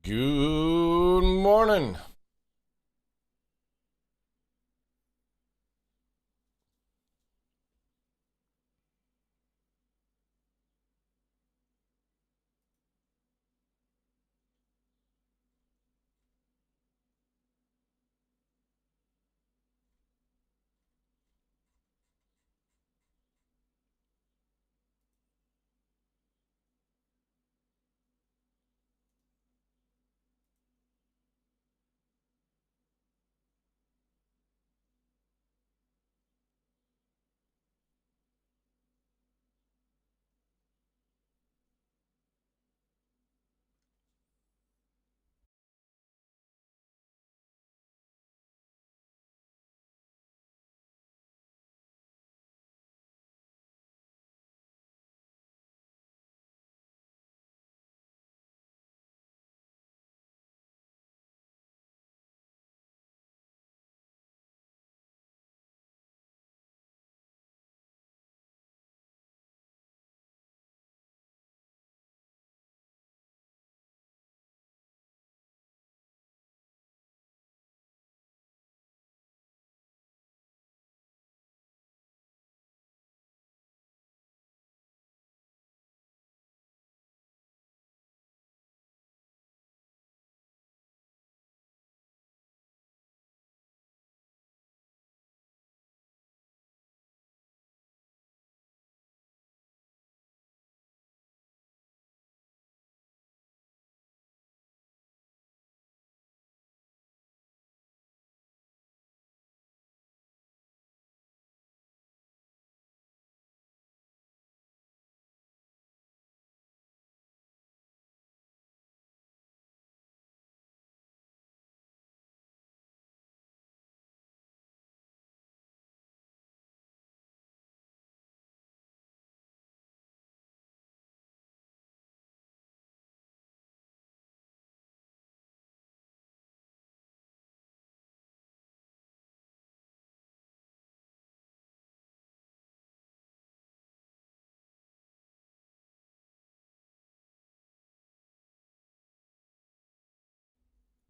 Good morning.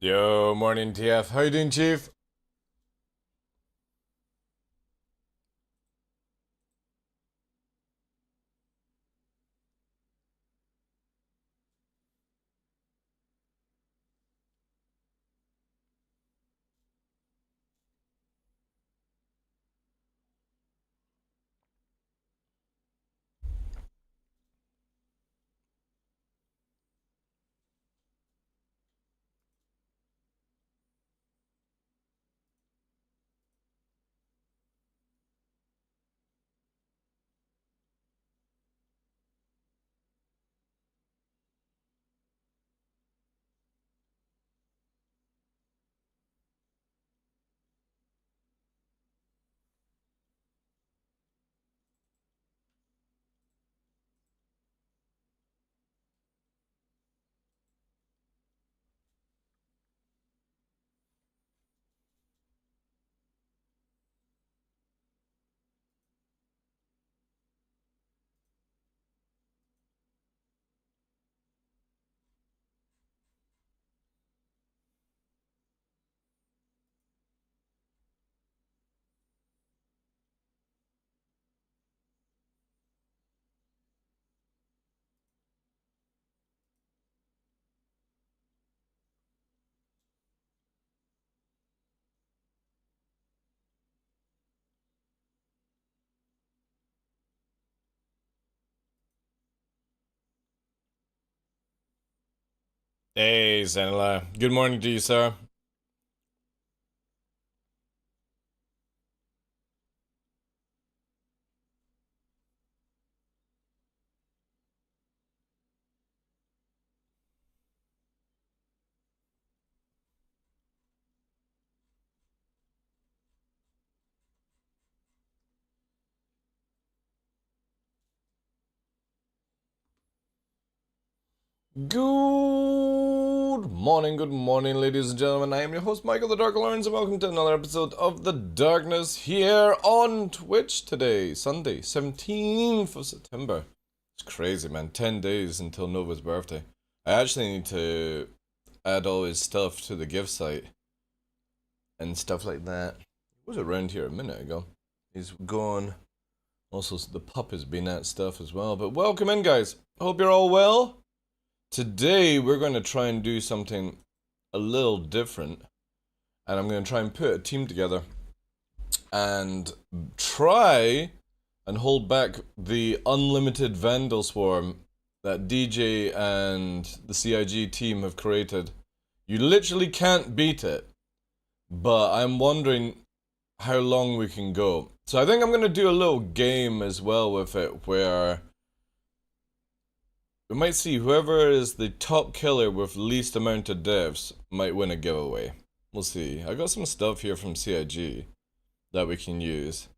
Yo, morning TF. How you doing, Chief? Hey, Zanila. Good morning to you, sir. Good morning, ladies and gentlemen. I am your host, Michael the Dark Lawrence, and welcome to another episode of The Darkness here on Twitch today, Sunday, 17th of September. It's crazy, man. 10 days until Nova's birthday. I actually need to add all his stuff to the gift site and stuff like that. He was around here a minute ago. He's gone. Also, the pup has been at stuff as well. But welcome in, guys. Hope you're all well. Today, we're going to try and do something a little different. And I'm going to try and put a team together and try and hold back the unlimited Vandal Swarm that DJ and the CIG team have created. You literally can't beat it, but I'm wondering how long we can go. So I think I'm going to do a little game as well with it, where we might see whoever is the top killer with least amount of deaths might win a giveaway. We'll see. I got some stuff here from CIG that we can use.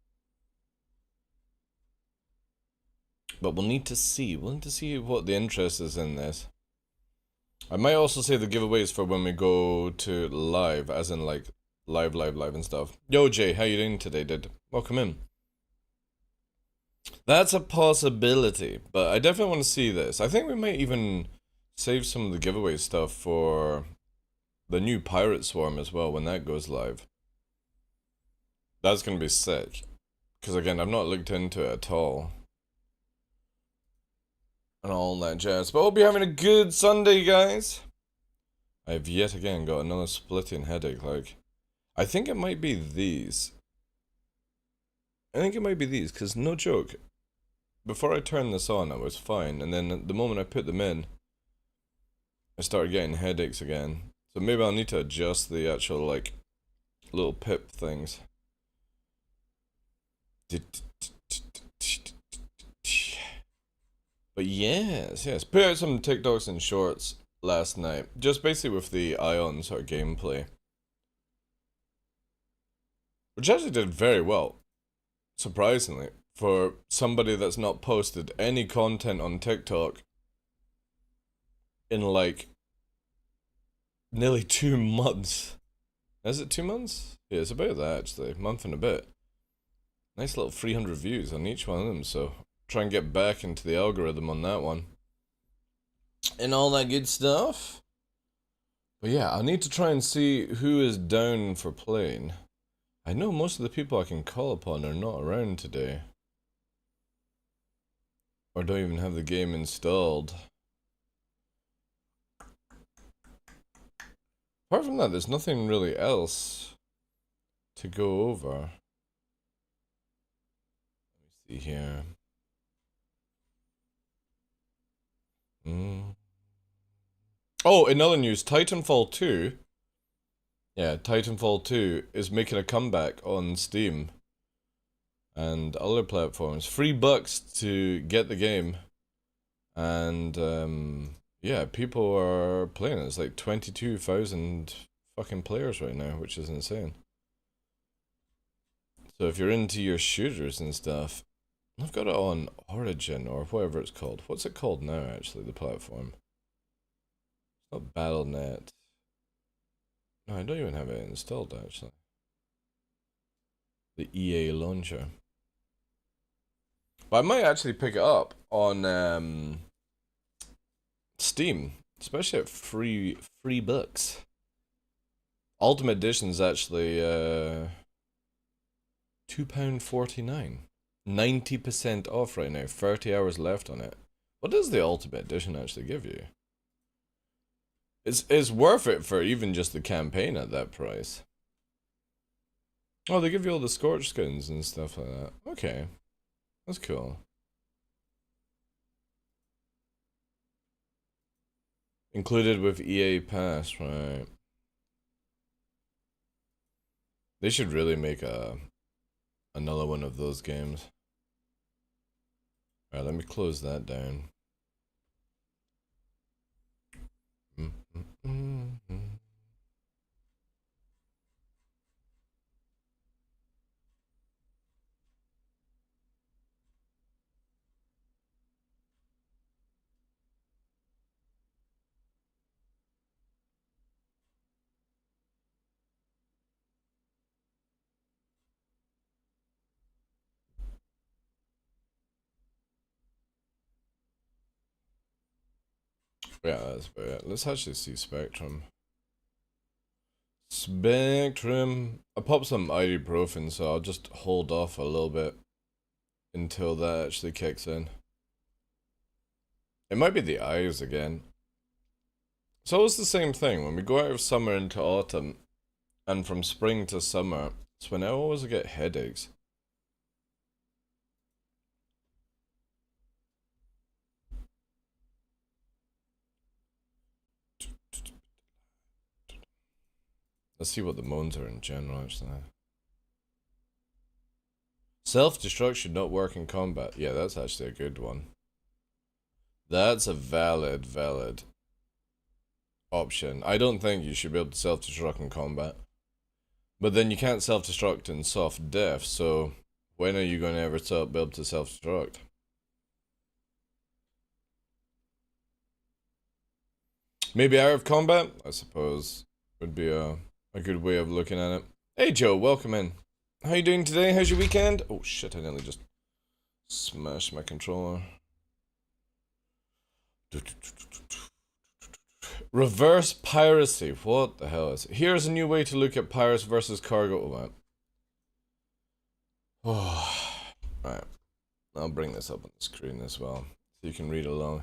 But we'll need to see. We'll need to see what the interest is in this. I might also say the giveaways for when we go to live, as in like live and stuff. Yo Jay, how you doing today, dude? Welcome in. That's a possibility, but I definitely want to see this. I think we might even save some of the giveaway stuff for the new Pirate Swarm as well when that goes live. That's going to be sick. Because again, I've not looked into it at all. And all that jazz. But hope you're having a good Sunday, guys. I've yet again got another splitting headache. Like, I think it might be these. Because no joke. Before I turned this on, I was fine. And then the moment I put them in, I started getting headaches again. So maybe I'll need to adjust the actual, like, little pip things. But yes. Put out some TikToks and shorts last night. Just basically with the Ion sort of gameplay. Which actually did very well. Surprisingly. For somebody that's not posted any content on TikTok in like nearly 2 months. Is it 2 months? Yeah, it's about that actually. A month and a bit. Nice little 300 views on each one of them, so try and get back into the algorithm on that one. And all that good stuff. But yeah, I need to try and see who is down for playing. I know most of the people I can call upon are not around today. Or don't even have the game installed. Apart from that, there's nothing really else to go over. Let me see here. Oh, in other news, Titanfall 2. Yeah, Titanfall 2 is making a comeback on Steam and other platforms. $3 to get the game. And yeah, people are playing it. It's like 22,000 fucking players right now, which is insane. So if you're into your shooters and stuff, I've got it on Origin or whatever it's called. What's it called now, actually, the platform? It's not Battle.net. No, I don't even have it installed, actually. The EA launcher. But I might actually pick it up on Steam, especially at free books. Ultimate Edition's actually £2.49. 90% off right now. 30 hours left on it. What does the Ultimate Edition actually give you? It's worth it for even just the campaign at that price. Oh, they give you all the Scorch skins and stuff like that. Okay. That's cool. Included with EA Pass, right. They should really make another one of those games. Alright, let me close that down. Yeah, that's about it. Let's actually see Spectrum. Spectrum. I popped some ibuprofen, so I'll just hold off a little bit until that actually kicks in. It might be the eyes again. So it's the same thing. When we go out of summer into autumn, and from spring to summer, it's when I always get headaches. Let's see what the moans are in general, actually. Self-destruct should not work in combat. Yeah, that's actually a good one. That's a valid option. I don't think you should be able to self-destruct in combat. But then you can't self-destruct in soft def, so when are you going to ever be able to self-destruct? Maybe out of combat, I suppose, would be a good way of looking at it. Hey Joe, welcome in. How you doing today? How's your weekend? Oh shit, I nearly just smashed my controller. Reverse piracy. What the hell is it? Here's a new way to look at pirates versus cargo. Oh, right. I'll bring this up on the screen as well, so you can read along.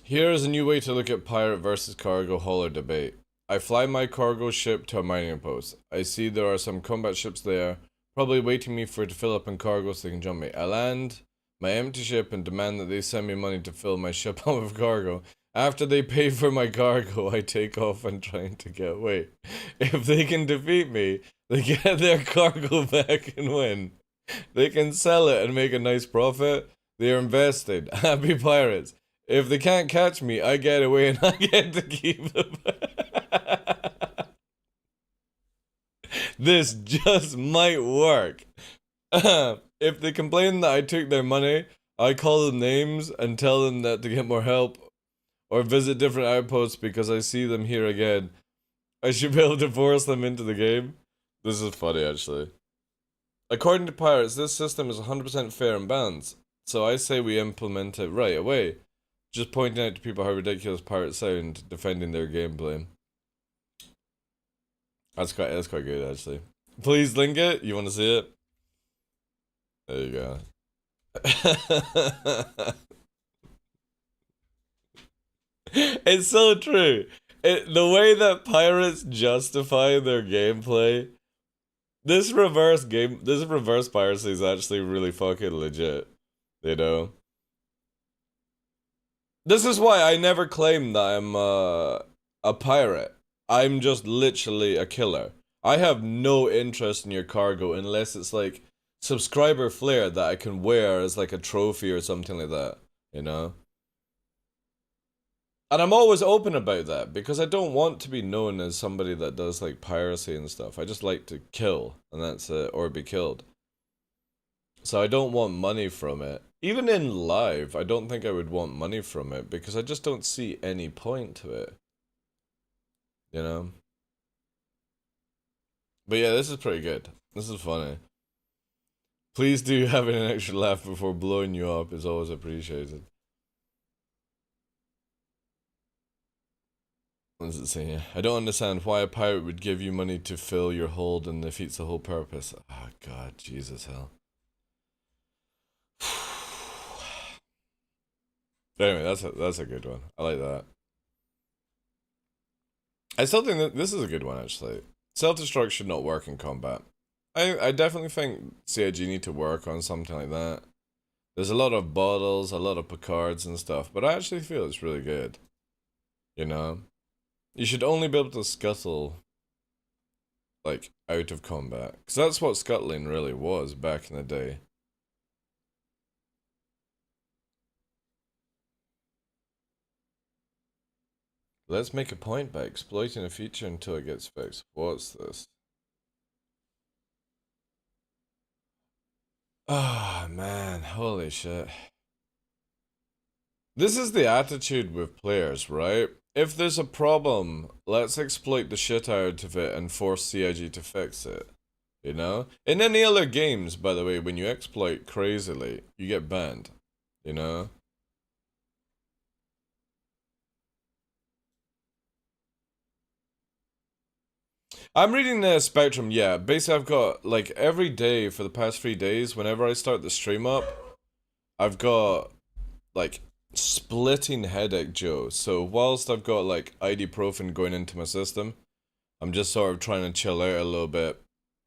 Here is a new way to look at pirate versus cargo hauler debate. I fly my cargo ship to a mining post. I see there are some combat ships there, probably waiting me to fill up on cargo so they can jump me. I land my empty ship and demand that they send me money to fill my ship up with cargo. After they pay for my cargo, I take off and trying to get away. If they can defeat me, they get their cargo back and win. They can sell it and make a nice profit. They are invested. Happy pirates. If they can't catch me, I get away and I get to keep them. This just might work. If they complain that I took their money, I call them names and tell them that to get more help or visit different outposts because I see them here again. I should be able to force them into the game. This is funny, actually. According to pirates, this system is 100% fair and balanced, so I say we implement it right away. Just pointing out to people how ridiculous pirates sound, defending their gameplay. That's quite good, actually. Please link it. You want to see it? There you go. It's so true. The way that pirates justify their gameplay, this reverse piracy is actually really fucking legit. You know? This is why I never claim that I'm a pirate. I'm just literally a killer. I have no interest in your cargo unless it's like subscriber flair that I can wear as like a trophy or something like that, you know? And I'm always open about that because I don't want to be known as somebody that does like piracy and stuff. I just like to kill, and that's it, or be killed. So I don't want money from it. Even in live, I don't think I would want money from it because I just don't see any point to it. You know? But yeah, this is pretty good. This is funny. Please do having an extra laugh before blowing you up is always appreciated. What does it say here? I don't understand why a pirate would give you money to fill your hold and defeats the whole purpose. Oh god, Jesus hell. Anyway, that's a good one. I like that. I still think that this is a good one, actually. Self-destruct should not work in combat. I definitely think CIG need to work on something like that. There's a lot of bottles, a lot of Picards and stuff, but I actually feel it's really good. You know? You should only be able to scuttle, like, out of combat. Because that's what scuttling really was back in the day. Let's make a point by exploiting a feature until it gets fixed. What's this? Ah, oh, man. Holy shit. This is the attitude with players, right? If there's a problem, let's exploit the shit out of it and force CIG to fix it. You know? In any other games, by the way, when you exploit crazily, you get banned. You know? I'm reading the Spectrum, yeah. Basically, I've got, like, every day for the past 3 days, whenever I start the stream up, I've got, like, splitting headache, Joe. So, whilst I've got, like, ibuprofen going into my system, I'm just sort of trying to chill out a little bit,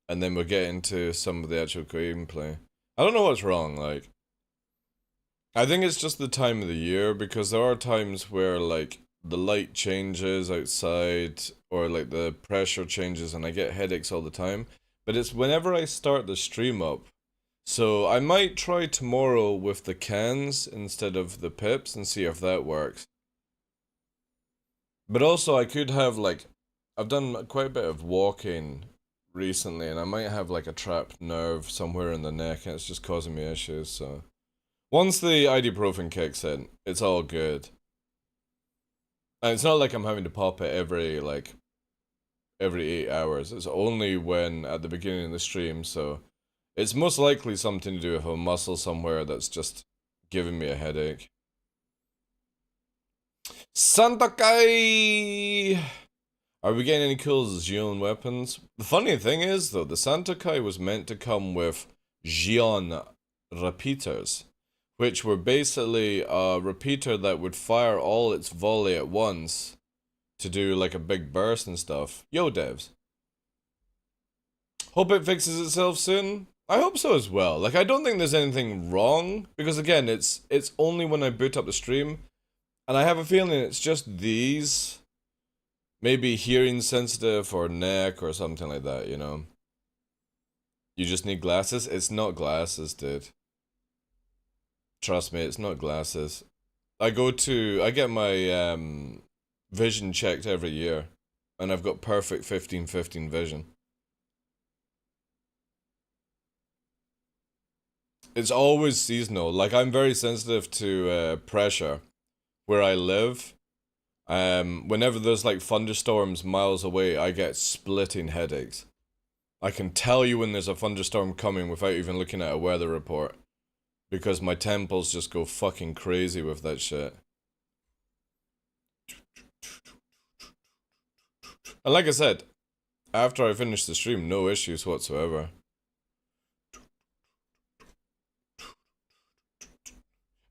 and then we'll get into some of the actual gameplay. I don't know what's wrong, like, I think it's just the time of the year, because there are times where, like, the light changes outside, or, like, the pressure changes, and I get headaches all the time. But it's whenever I start the stream up. So I might try tomorrow with the cans instead of the pips and see if that works. But also I could have, like, I've done quite a bit of walking recently, and I might have, like, a trapped nerve somewhere in the neck, and it's just causing me issues, so... Once the ibuprofen kicks in, it's all good. And it's not like I'm having to pop it every 8 hours. It's only when at the beginning of the stream, so it's most likely something to do with a muscle somewhere that's just giving me a headache. Santa Kai! Are we getting any cool Xion weapons? The funny thing is, though, the Santa Kai was meant to come with Xion repeaters, which were basically a repeater that would fire all its volley at once to do like a big burst and stuff. Yo, devs. Hope it fixes itself soon. I hope so as well. Like, I don't think there's anything wrong, because again, it's only when I boot up the stream, and I have a feeling it's just these, maybe hearing sensitive or neck or something like that, you know? You just need glasses? It's not glasses, dude. Trust me, it's not glasses. I get my vision checked every year, and I've got perfect 15/15 vision. It's always seasonal. Like, I'm very sensitive to pressure where I live. Whenever there's like thunderstorms miles away, I get splitting headaches. I can tell you when there's a thunderstorm coming without even looking at a weather report, because my temples just go fucking crazy with that shit. And like I said, after I finish the stream, no issues whatsoever.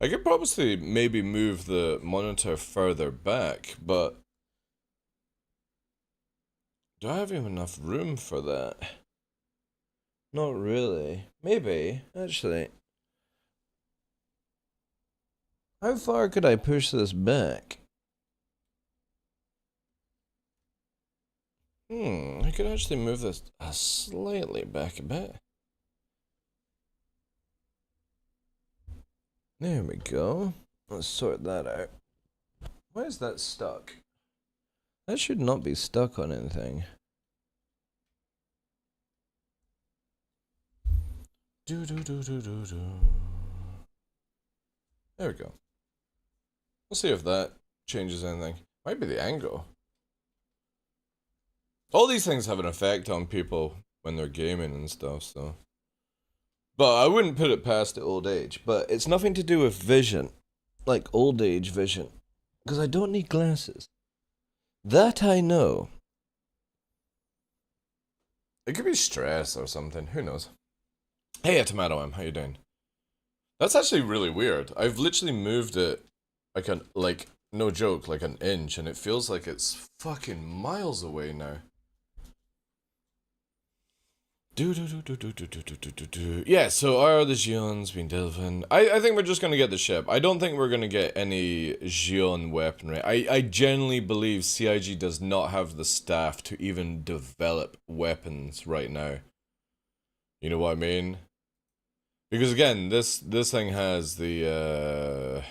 I could probably maybe move the monitor further back, but do I have even enough room for that? Not really. Maybe, actually. How far could I push this back? I could actually move this slightly back a bit. There we go. Let's sort that out. Why is that stuck? That should not be stuck on anything. There we go. Let's see if that changes anything. Might be the angle. All these things have an effect on people when they're gaming and stuff, so. But I wouldn't put it past the old age. But it's nothing to do with vision. Like old age vision. Because I don't need glasses. That I know. It could be stress or something. Who knows? Hey, Tomato M, how you doing? That's actually really weird. I've literally moved it like no joke, like an inch, and it feels like it's fucking miles away now. Yeah, so are the Xions being delvin? I think we're just gonna get the ship. I don't think we're gonna get any Xion weaponry. I genuinely believe CIG does not have the staff to even develop weapons right now. You know what I mean? Because again, this thing has the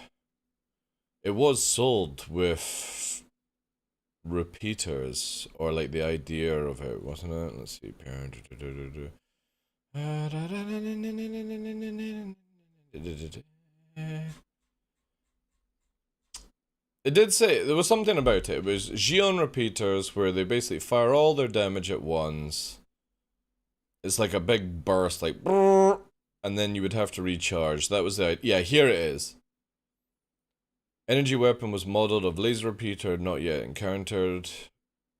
it was sold with repeaters, or like the idea of it, wasn't it? Let's see. It did say, there was something about it. It was Xion repeaters where they basically fire all their damage at once. It's like a big burst, like, and then you would have to recharge. That was the idea. Yeah, here it is. Energy weapon was modeled of laser repeater, not yet encountered.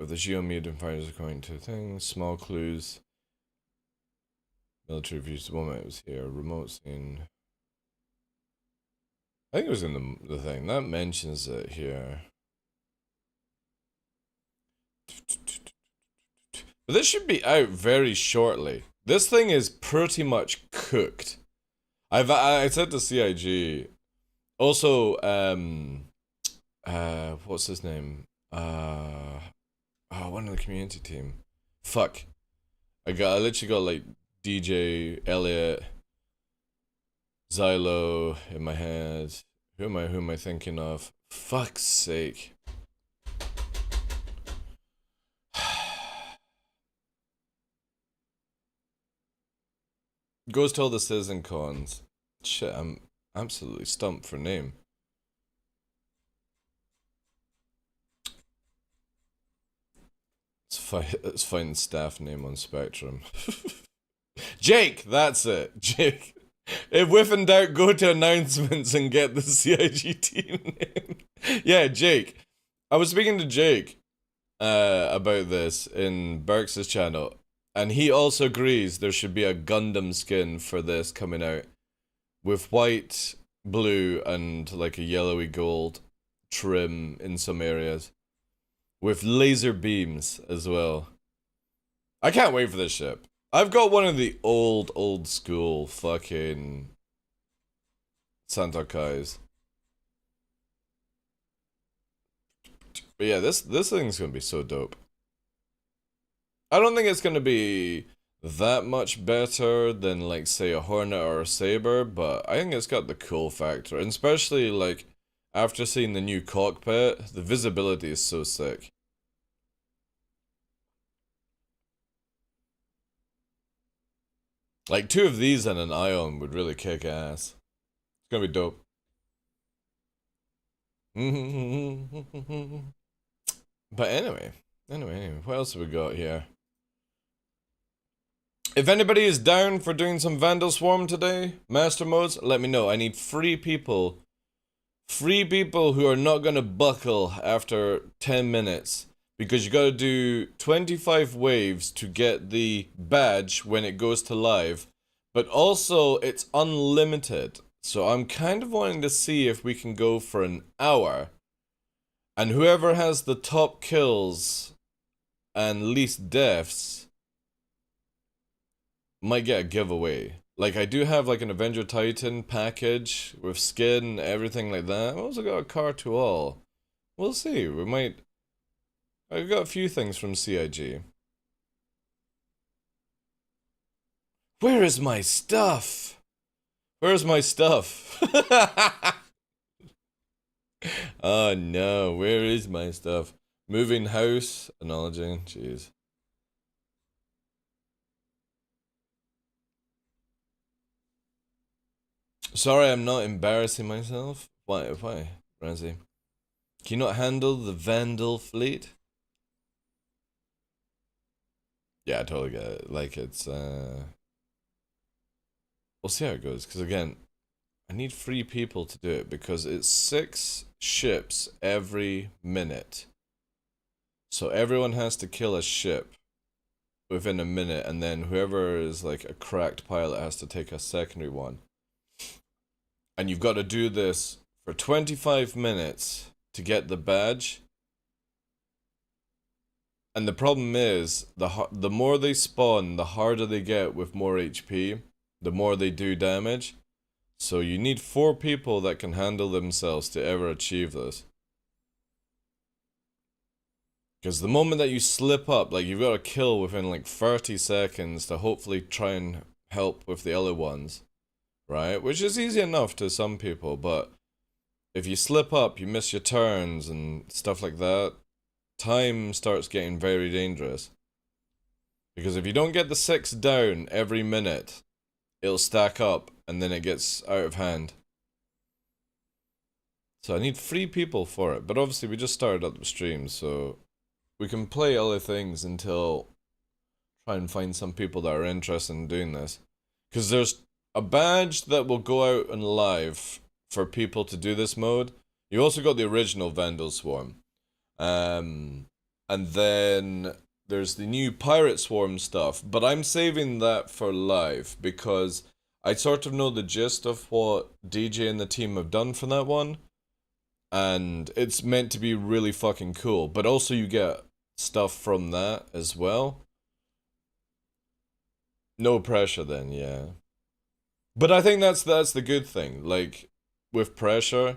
With the geomedium fires according to things, small clues, military views. The moment it was here, remote scene. I think it was in the thing that mentions it here. But this should be out very shortly. This thing is pretty much cooked. I said to CIG. Also, what's his name? One of the community team. Fuck. I literally got like DJ, Elliot, Xylo in my head. Who am I thinking of? Fuck's sake. Goes to all the citizen cons. Shit, I'm absolutely stumped for name. Let's find staff name on Spectrum. Jake, that's it. Jake. If in doubt, go to announcements and get the CIG team name. Yeah, Jake. I was speaking to Jake about this in Burks' channel, and he also agrees there should be a Gundam skin for this coming out with white, blue, and like a yellowy gold trim in some areas. With laser beams as well. I can't wait for this ship. I've got one of the old school fucking Santa Kais. But yeah, this thing's gonna be so dope. I don't think it's gonna be that much better than like say a Hornet or a Saber, but I think it's got the cool factor, and especially like after seeing the new cockpit, the visibility is so sick. Like 2 of these and an Ion would really kick ass. It's gonna be dope. But anyway, what else have we got here? If anybody is down for doing some Vandal Swarm today, Master Modes, let me know. I need free people. Free people who are not gonna buckle after 10 minutes. Because you gotta do 25 waves to get the badge when it goes to live. But also, it's unlimited. So I'm kind of wanting to see if we can go for an hour. And whoever has the top kills and least deaths might get a giveaway. Like, I do have like an Avenger Titan package with skin, everything like that. I've also got a car to all. We'll see. We might... I've got a few things from CIG. Where is my stuff? Where's my stuff? Oh no, where is my stuff? Moving house, acknowledging, jeez. Sorry, I'm not embarrassing myself. Why, Ramsey? Can you not handle the Vandal fleet? Yeah, I totally get it. Like, it's, we'll see how it goes, because again, I need 3 people to do it, because it's 6 ships every minute. So everyone has to kill a ship within a minute, and then whoever is like a cracked pilot has to take a secondary one. And you've got to do this for 25 minutes to get the badge. And the problem is, the more they spawn, the harder they get with more HP, the more they do damage. So you need 4 people that can handle themselves to ever achieve this. Because the moment that you slip up, like you've got to kill within like 30 seconds to hopefully try and help with the other ones. Right? Which is easy enough to some people, but if you slip up, you miss your turns and stuff like that, time starts getting very dangerous. Because if you don't get the 6 down every minute, it'll stack up and then it gets out of hand. So I need 3 people for it, but obviously we just started up the stream, so we can play other things until try and find some people that are interested in doing this. Because there's a badge that will go out and live for people to do this mode. You also got the original Vandal Swarm. And And then there's the new Pirate Swarm stuff, but I'm saving that for live because I sort of know the gist of what DJ and the team have done for that one. And it's meant to be really fucking cool, but also you get stuff from that as well. No pressure then, yeah. But I think that's the good thing. Like, with pressure,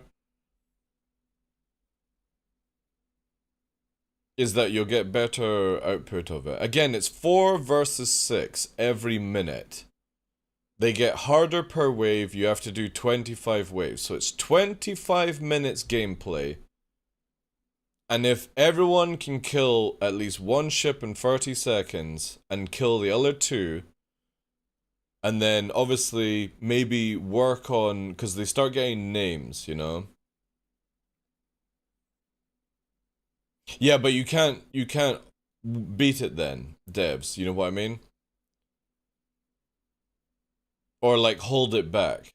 is that you'll get better output of it. Again, it's 4 versus 6 every minute. They get harder per wave, you have to do 25 waves. So it's 25 minutes gameplay. And if everyone can kill at least one ship in 30 seconds and kill the other 2, and then obviously maybe work on, because they start getting names, you know? Yeah, but you can't beat it then, devs, you know what I mean? Or like hold it back.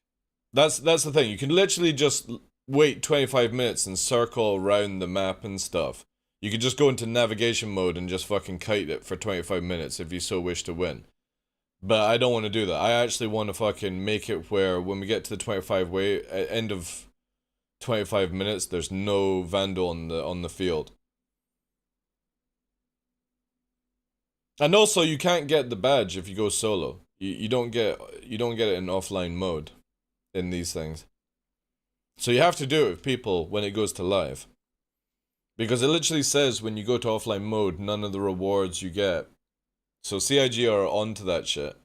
That's the thing. You can literally just wait 25 minutes and circle around the map and stuff. You could just go into navigation mode and just fucking kite it for 25 minutes if you so wish to win. But I don't want to do that. I actually want to fucking make it where when we get to the 25 end of 25 minutes, there's no Vandal on the field. And also, you can't get the badge if you go solo. You don't get it in offline mode in these things. So you have to do it with people when it goes to live. Because it literally says when you go to offline mode, none of the rewards you get. So CIG are onto that shit.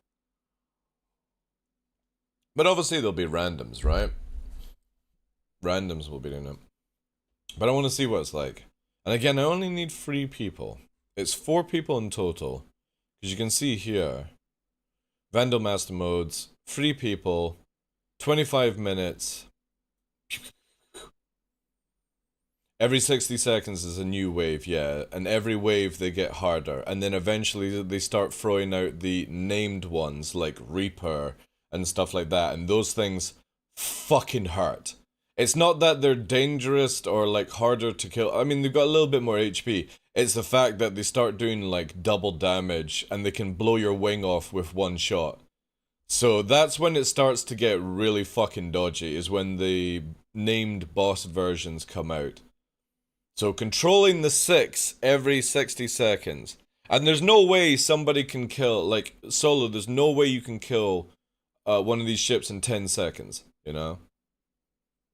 But obviously there'll be randoms, right? Randoms will be doing it. But I want to see what it's like. And again, I only need 3 people. It's 4 people in total. Because you can see here, Vandal Master Modes, 3 people, 25 minutes. Every 60 seconds is a new wave, yeah. And every wave they get harder. And then eventually they start throwing out the named ones, like Reaper and stuff like that. And those things fucking hurt. It's not that they're dangerous or like harder to kill. I mean, they've got a little bit more HP. It's the fact that they start doing like double damage and they can blow your wing off with one shot. So that's when it starts to get really fucking dodgy, is when the named boss versions come out. So controlling the 6 every 60 seconds. And there's no way somebody can kill, like, solo, there's no way you can kill one of these ships in 10 seconds, you know?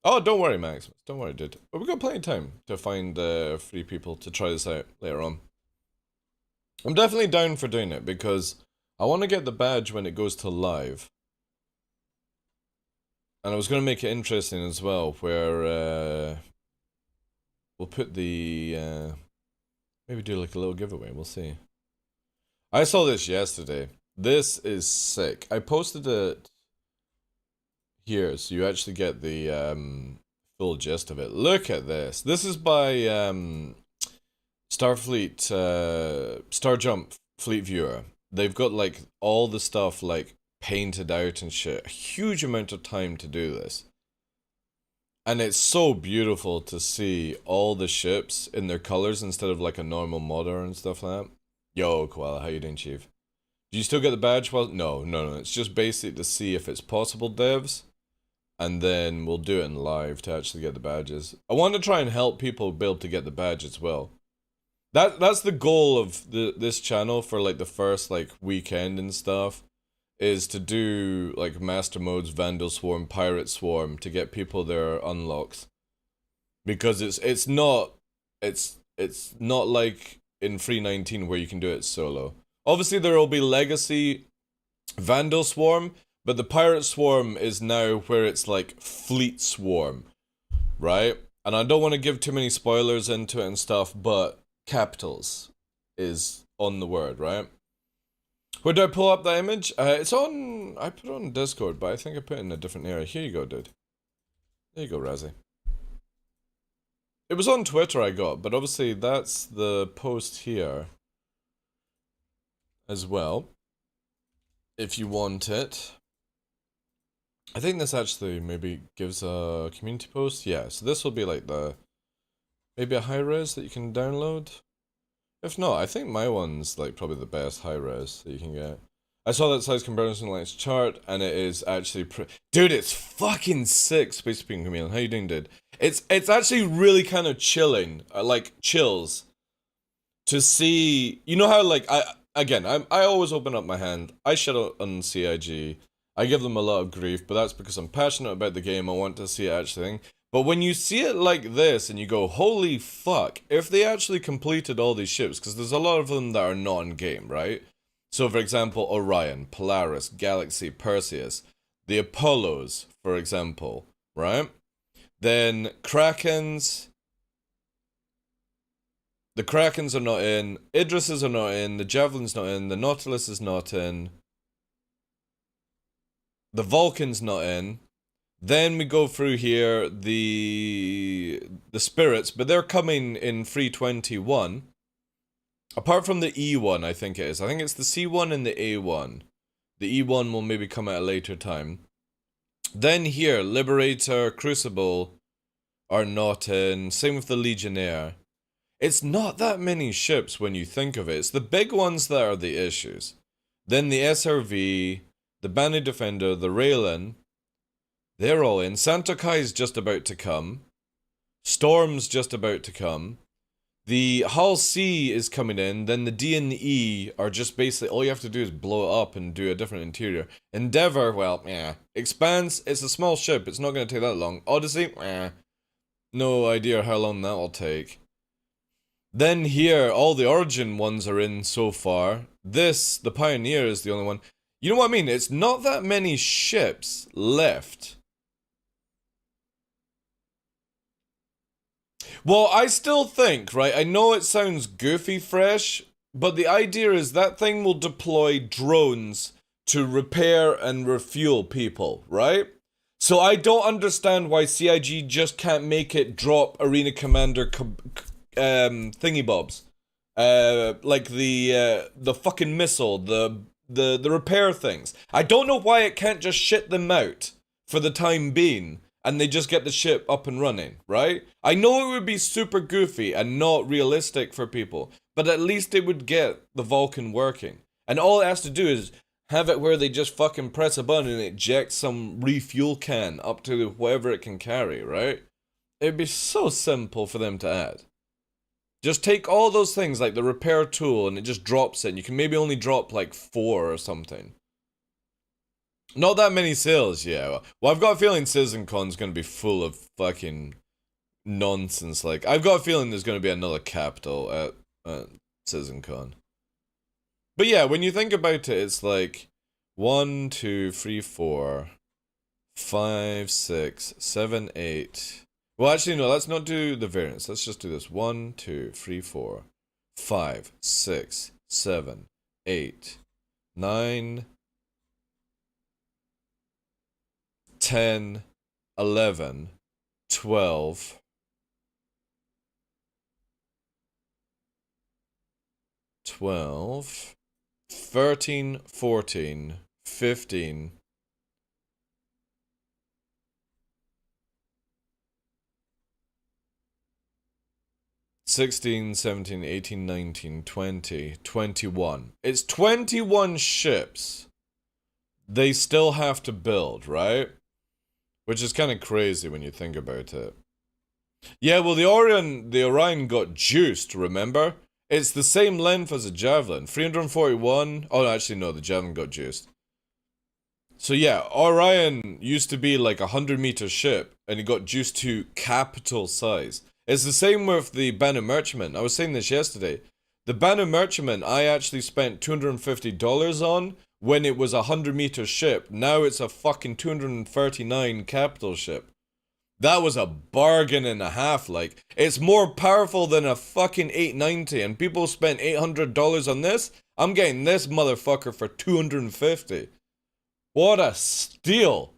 Oh, don't worry, Maximus. Don't worry, dude. But we've got plenty of time to find 3 people to try this out later on. I'm definitely down for doing it, because I want to get the badge when it goes to live. And I was going to make it interesting as well, where we'll put the... maybe do like a little giveaway, we'll see. I saw this yesterday. This is sick. I posted it here, so you actually get the full gist of it. Look at this. This is by Starfleet, Starjump Fleet Viewer. They've got like all the stuff like painted out and shit. A huge amount of time to do this. And it's so beautiful to see all the ships in their colors instead of like a normal modder and stuff like that. Yo, Koala, how you doing, Chief? Do you still get the badge? Well, no. It's just basically to see if it's possible, devs. And then we'll do it in live to actually get the badges. I want to try and help people be able to get the badge as well. That's the goal of this channel for like the first like weekend and stuff, is to do like Master Modes, Vandal Swarm, Pirate Swarm to get people their unlocks. Because it's not like in 3.19 where you can do it solo. Obviously there will be Legacy Vandal Swarm, but the Pirate Swarm is now where it's like Fleet Swarm, right? And I don't want to give too many spoilers into it and stuff, but capitals is on the word, right? Where do I pull up that image? It's on... I put it on Discord, but I think I put it in a different area. Here you go, dude. There you go, Razzie. It was on Twitter I got, but obviously that's the post here as well, if you want it. I think this actually maybe gives a community post. Yeah, so this will be like the... maybe a high res that you can download. If not, I think my one's like probably the best high res that you can get. I saw that size comparison like its chart, and it is actually dude, it's fucking sick. Space Being Chameleon, how you doing, dude? It's actually really kind of chilling, like chills, to see. You know how like I always open up my hand. I shit on CIG. I give them a lot of grief, but that's because I'm passionate about the game. I want to see it actually. But when you see it like this and you go, holy fuck, if they actually completed all these ships, because there's a lot of them that are non-game, right? So for example, Orion, Polaris, Galaxy, Perseus, the Apollos, for example, right? Then Krakens, the Krakens are not in, Idrises are not in, the Javelin's not in, the Nautilus is not in, the Vulcan's not in. Then we go through here, the spirits, but they're coming in 321. Apart from the E1, I think it is. I think it's the C1 and the A1. The E1 will maybe come at a later time. Then here, Liberator, Crucible are not in. Same with the Legionnaire. It's not that many ships when you think of it. It's the big ones that are the issues. Then the SRV, the Banu Defender, the Raylan. They're all in. Santa Kai's just about to come. Storm's just about to come. The Hull C is coming in. Then the D and the E are just basically, all you have to do is blow it up and do a different interior. Endeavor, well, yeah. Expanse, it's a small ship. It's not going to take that long. Odyssey, no idea how long that will take. Then here, all the Origin ones are in so far. This, the Pioneer, is the only one. You know what I mean? It's not that many ships left. Well, I still think, right, I know it sounds goofy fresh, but the idea is that thing will deploy drones to repair and refuel people, right? So I don't understand why CIG just can't make it drop Arena Commander thingy bobs. Like the fucking missile, the repair things. I don't know why it can't just shit them out for the time being. And they just get the ship up and running, right? I know it would be super goofy and not realistic for people, but at least it would get the Vulcan working. And all it has to do is have it where they just fucking press a button and it ejects some refuel can up to whatever it can carry, right? It'd be so simple for them to add. Just take all those things like the repair tool and it just drops it. And you can maybe only drop like 4 or something. Not that many sales, yeah. Well, I've got a feeling CitizenCon's gonna be full of fucking nonsense. Like, I've got a feeling there's gonna be another capital at CitizenCon. But yeah, when you think about it, it's like 1, 2, 3, 4, 5, 6, 7, 8. Well, actually, no, let's not do the variants. Let's just do this. 1, 2, 3, 4, 5, 6, 7, 8, 9, 10, 11, 12, 12, 13, 14, 15, 16, 17, 18, 19, 20, 21. It's 21 ships they still have to build, right? Which is kind of crazy when you think about it. Yeah, well, the Orion got juiced, remember? It's the same length as a Javelin. 341. Oh, actually, no, the Javelin got juiced. So yeah, Orion used to be like a 100-meter ship, and it got juiced to capital size. It's the same with the Banu Merchantman. I was saying this yesterday. The Banu Merchantman, I actually spent $250 on when it was a 100-meter ship. Now it's a fucking 239 capital ship. That was a bargain and a half, like. It's more powerful than a fucking 890, and people spent $800 on this. I'm getting this motherfucker for $250. What a steal.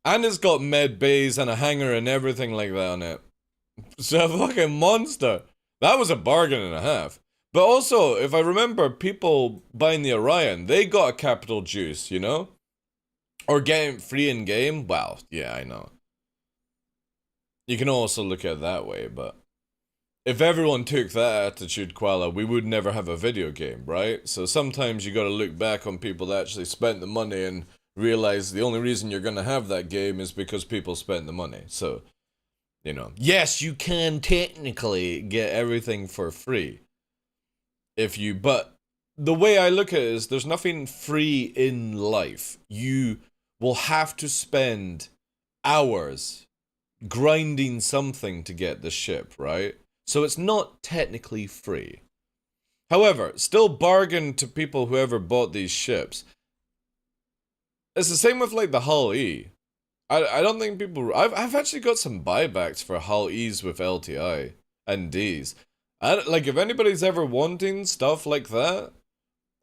And it's got med bays and a hangar and everything like that on it. It's a fucking monster. That was a bargain and a half. But also, if I remember, people buying the Orion, they got a capital juice, you know? Or getting free in game. Well, yeah, I know. You can also look at it that way, but if everyone took that attitude, Koala, we would never have a video game, right? So sometimes you gotta look back on people that actually spent the money and realize the only reason you're gonna have that game is because people spent the money. So, you know, yes, you can technically get everything for free. But the way I look at it is there's nothing free in life. You will have to spend hours grinding something to get the ship, right? So it's not technically free. However, still bargain to people who ever bought these ships. It's the same with like the Hull E. I don't think people... I've actually got some buybacks for Hull E's with LTI and D's. Like, if anybody's ever wanting stuff like that,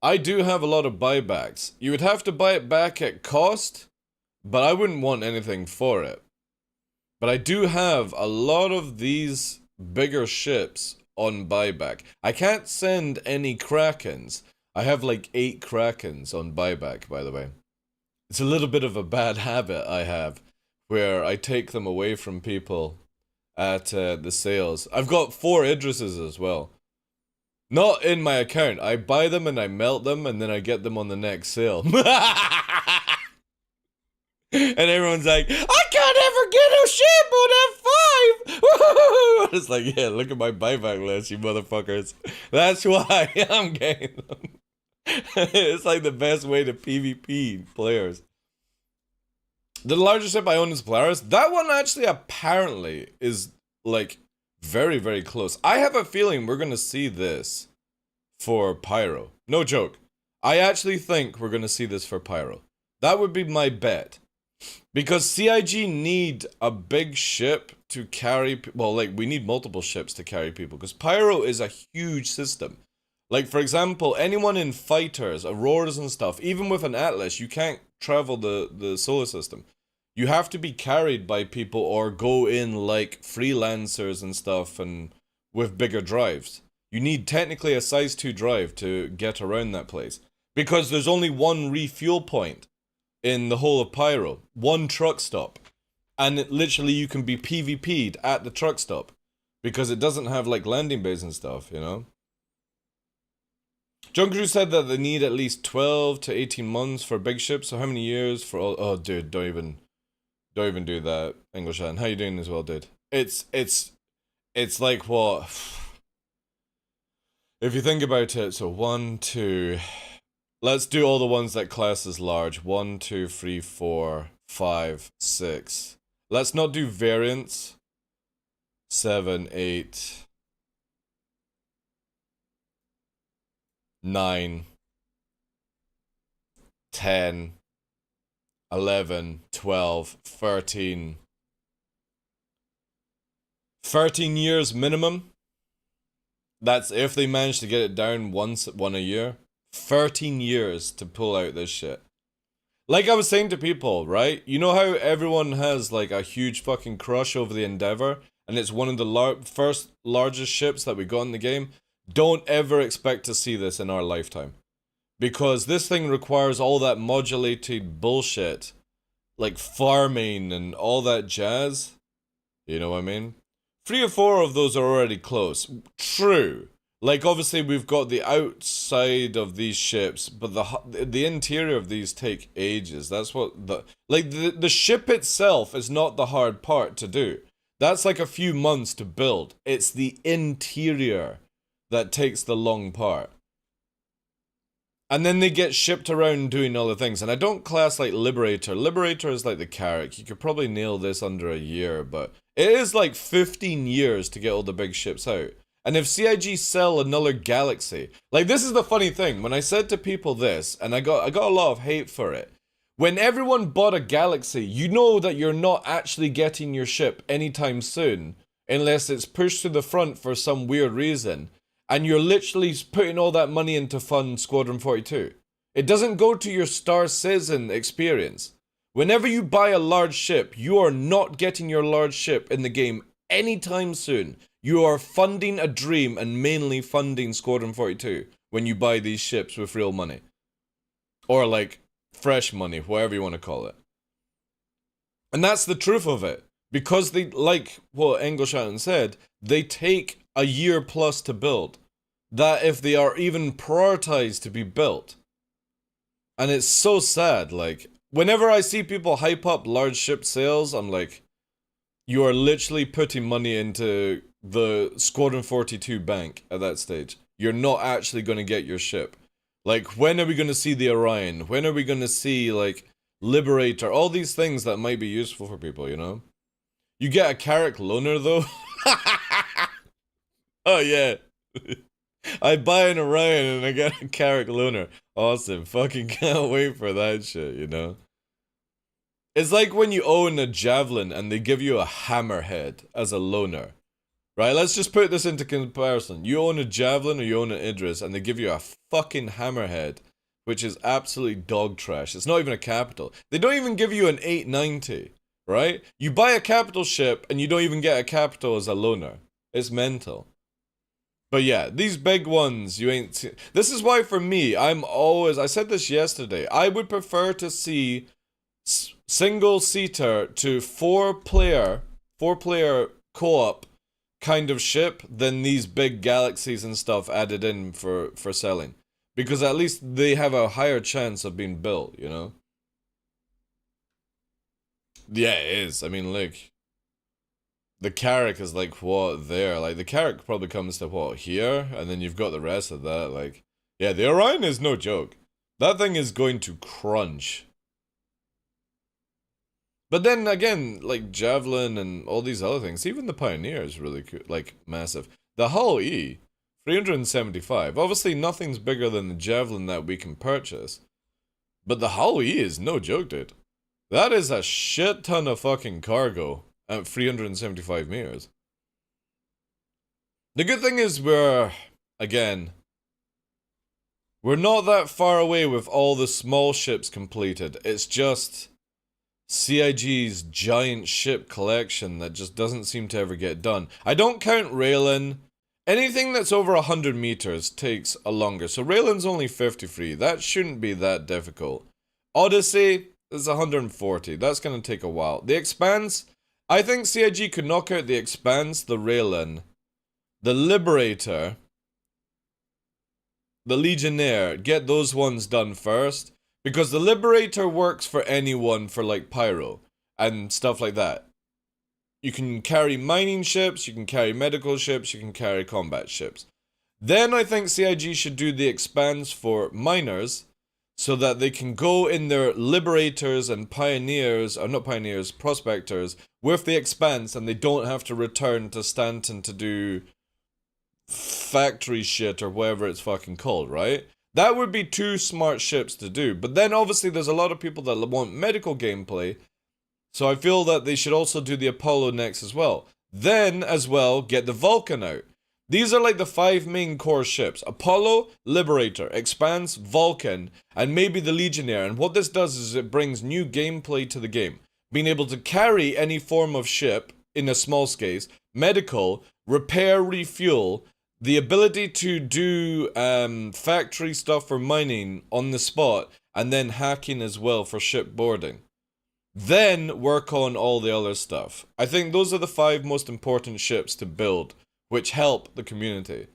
I do have a lot of buybacks. You would have to buy it back at cost, but I wouldn't want anything for it. But I do have a lot of these bigger ships on buyback. I can't send any Krakens. I have like 8 Krakens on buyback, by the way. It's a little bit of a bad habit I have, where I take them away from people at the sales. I've got 4 Idrises as well. Not in my account. I buy them and I melt them and then I get them on the next sale. And everyone's like, I can't ever get a ship on F5! It's like, yeah, look at my buyback list, you motherfuckers. That's why I'm getting them. It's like the best way to PvP players. The largest ship I own is Polaris. That one actually apparently is like very, very close. I have a feeling we're gonna see this for Pyro. No joke. I actually think we're gonna see this for Pyro. That would be my bet. Because CIG need a big ship to carry... Well, like, we need multiple ships to carry people. Because Pyro is a huge system. Like, for example, anyone in fighters, Auroras and stuff, even with an Atlas, you can't travel the solar system. You have to be carried by people or go in like freelancers and stuff and with bigger drives. You need technically a size 2 drive to get around that place. Because there's only one refuel point in the whole of Pyro. One truck stop. And literally you can be PvP'd at the truck stop. Because it doesn't have like landing bays and stuff, you know? John Crew said that they need at least 12 to 18 months for big ships. So how many years for all... Oh, dude, don't even do that, Englishman. How you doing as well, dude? It's like what... If you think about it, so 1, 2... Let's do all the ones that class as large. 1, 2, 3, 4, 5, 6. Let's not do variants. 7, 8... 9, 10, 11, 12, 13. 13 years minimum. That's if they manage to get it down one a year. 13 years to pull out this shit. Like I was saying to people, right? You know how everyone has like a huge fucking crush over the Endeavor? And it's one of the first largest ships that we got in the game? Don't ever expect to see this in our lifetime. Because this thing requires all that modulated bullshit. Like farming and all that jazz. You know what I mean? 3 or 4 of those are already close. True. Like obviously we've got the outside of these ships. But the interior of these take ages. That's what the... Like the ship itself is not the hard part to do. That's like a few months to build. It's the interior that takes the long part. And then they get shipped around doing all the things. And I don't class like Liberator. Liberator is like the Carrack. You could probably nail this under a year, but it is like 15 years to get all the big ships out. And if CIG sell another Galaxy, like this is the funny thing. When I said to people this, and I got a lot of hate for it. When everyone bought a Galaxy, you know that you're not actually getting your ship anytime soon, unless it's pushed to the front for some weird reason. And you're literally putting all that money into fund Squadron 42. It doesn't go to your Star Citizen experience. Whenever you buy a large ship, you are not getting your large ship in the game anytime soon. You are funding a dream and mainly funding Squadron 42 when you buy these ships with real money. Or like, fresh money, whatever you want to call it. And that's the truth of it. Because they, like what Englishman said, they take a year plus to build. That if they are even prioritized to be built. And it's so sad, like, whenever I see people hype up large ship sales, I'm like, you are literally putting money into the Squadron 42 bank at that stage. You're not actually going to get your ship. Like, when are we going to see the Orion? When are we going to see, like, Liberator? All these things that might be useful for people, you know? You get a Carrack loaner, though? Oh, yeah. I buy an Orion and I get a Carrack loaner. Awesome. Fucking can't wait for that shit, you know? It's like when you own a Javelin and they give you a Hammerhead as a loaner. Right, let's just put this into comparison. You own a Javelin or you own an Idris and they give you a fucking Hammerhead, which is absolutely dog trash. It's not even a capital. They don't even give you an 890, right? You buy a capital ship and you don't even get a capital as a loaner. It's mental. But yeah, these big ones, you ain't see. This is why for me, I said this yesterday, I would prefer to see single-seater to four-player co-op kind of ship than these big galaxies and stuff added in for selling. Because at least they have a higher chance of being built, you know? Yeah, it is. I mean, look. The Carrack is like, what, there? Like, the Carrack probably comes to, what, here? And then you've got the rest of that, like... Yeah, the Orion is no joke. That thing is going to crunch. But then again, like Javelin and all these other things, even the Pioneer is really cool, like massive. The Hull E, 375. Obviously, nothing's bigger than the Javelin that we can purchase. But the Hull E is no joke, dude. That is a shit ton of fucking cargo at 375 meters. The good thing is we're not that far away with all the small ships completed. It's just CIG's giant ship collection that just doesn't seem to ever get done. I don't count Raylan. Anything that's over 100 meters takes a longer. So Raylan's only 53. That shouldn't be that difficult. Odyssey is 140. That's going to take a while. The Expanse, I think CIG could knock out the Expanse, the Raylan, the Liberator, the Legionnaire, get those ones done first. Because the Liberator works for anyone for like Pyro and stuff like that. You can carry mining ships, you can carry medical ships, you can carry combat ships. Then I think CIG should do the Expanse for miners so that they can go in their Liberators and Pioneers, or not Pioneers, Prospectors with the Expanse and they don't have to return to Stanton to do factory shit or whatever it's fucking called, right? That would be two smart ships to do. But then obviously there's a lot of people that want medical gameplay. So I feel that they should also do the Apollo next as well. Then as well get the Vulcan out. These are like the 5 main core ships. Apollo, Liberator, Expanse, Vulcan, and maybe the Legionnaire. And what this does is it brings new gameplay to the game. Being able to carry any form of ship in a small scale, medical, repair, refuel, the ability to do factory stuff for mining on the spot, and then hacking as well for ship boarding. Then work on all the other stuff. I think those are the 5 most important ships to build, which help the community.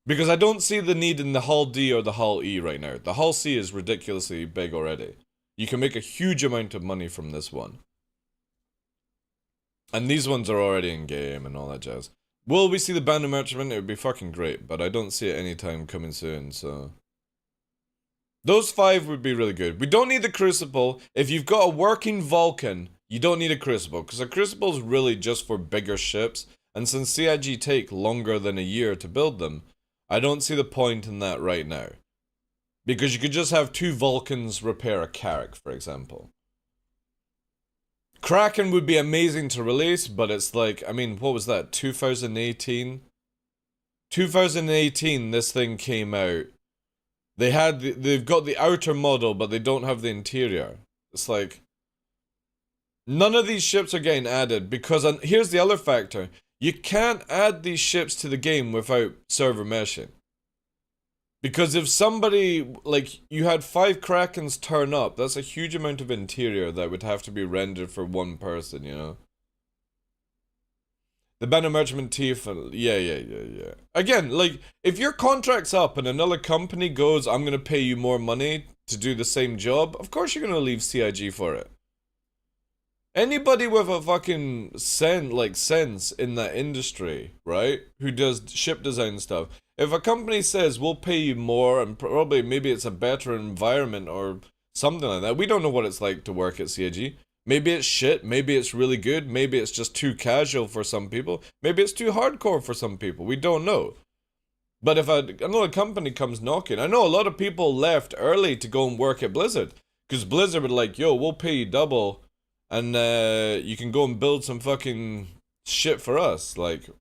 Because I don't see the need in the Hull D or the Hull E right now. The Hull C is ridiculously big already. You can make a huge amount of money from this one. And these ones are already in game and all that jazz. Will we see the Band of Merchantmen? It would be fucking great, but I don't see it anytime coming soon, so... Those 5 would be really good. We don't need the Crucible. If you've got a working Vulcan, you don't need a Crucible, because a Crucible is really just for bigger ships, and since CIG take longer than a year to build them, I don't see the point in that right now. Because you could just have 2 Vulcans repair a Carrack, for example. Kraken would be amazing to release, but it's like, I mean, what was that, 2018? 2018, this thing came out. They've got the outer model, but they don't have the interior. It's like, none of these ships are getting added, because, here's the other factor, you can't add these ships to the game without server meshing. Because if somebody, like, you had 5 Krakens turn up, that's a huge amount of interior that would have to be rendered for one person, you know? The banner merchant teeth, yeah. Again, like, if your contract's up and another company goes, I'm gonna pay you more money to do the same job, of course you're gonna leave CIG for it. Anybody with a fucking sense in that industry, right? Who does ship design stuff. If a company says, we'll pay you more and probably maybe it's a better environment or something like that. We don't know what it's like to work at CIG. Maybe it's shit, maybe it's really good, maybe it's just too casual for some people, maybe it's too hardcore for some people, we don't know. But if another company comes knocking, I know a lot of people left early to go and work at Blizzard, because Blizzard were like, yo, we'll pay you double, and you can go and build some fucking shit for us, like,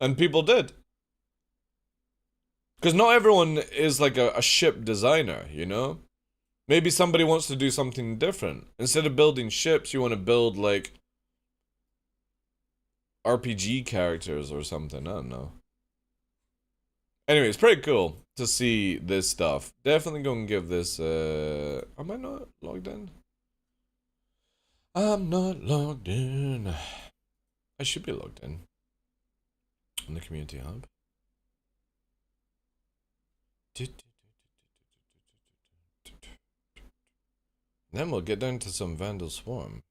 and people did. Because not everyone is like a ship designer, you know? Maybe somebody wants to do something different. Instead of building ships, you want to build, like, RPG characters or something. I don't know. Anyway, it's pretty cool to see this stuff. Definitely go and give this, am I not logged in? I'm not logged in. I should be logged in the community hub. Then we'll get down to some Vandal Swarm.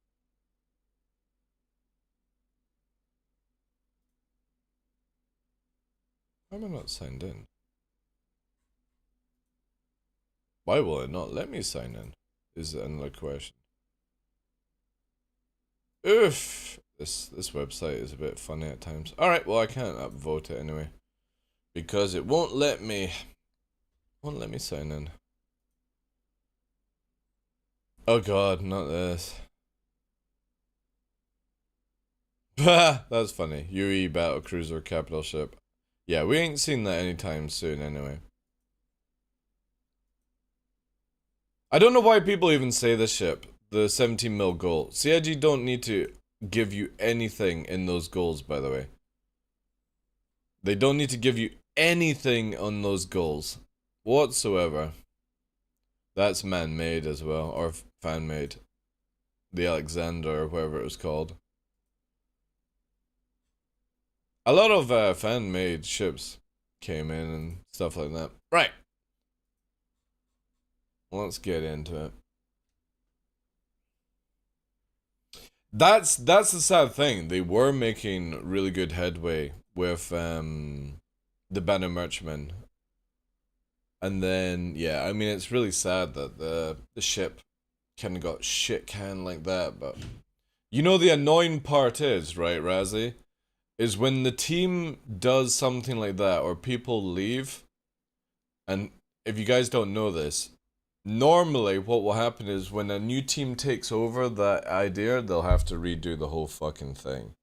Why am I not signed in? Why will it not let me sign in? Is another question. Oof! This website is a bit funny at times. Alright, well I can't upvote it anyway. Because it won't let me sign in. Oh god, not this. That's funny. UE battle cruiser capital ship. Yeah, we ain't seen that anytime soon anyway. I don't know why people even say this ship. The 17 mil goal. CIG don't need to give you anything in those goals, by the way. They don't need to give you anything on those goals whatsoever. That's man-made as well, or fan-made. The Alexander, or whatever it was called. A lot of fan-made ships came in and stuff like that. Right. Let's get into it. That's the sad thing. They were making really good headway with the banner merchantmen. And then, yeah, I mean, it's really sad that the ship kind of got shit canned like that, but... You know the annoying part is, right, Razzie? Is when the team does something like that, or people leave, and if you guys don't know this, normally what will happen is when a new team takes over that idea, they'll have to redo the whole fucking thing.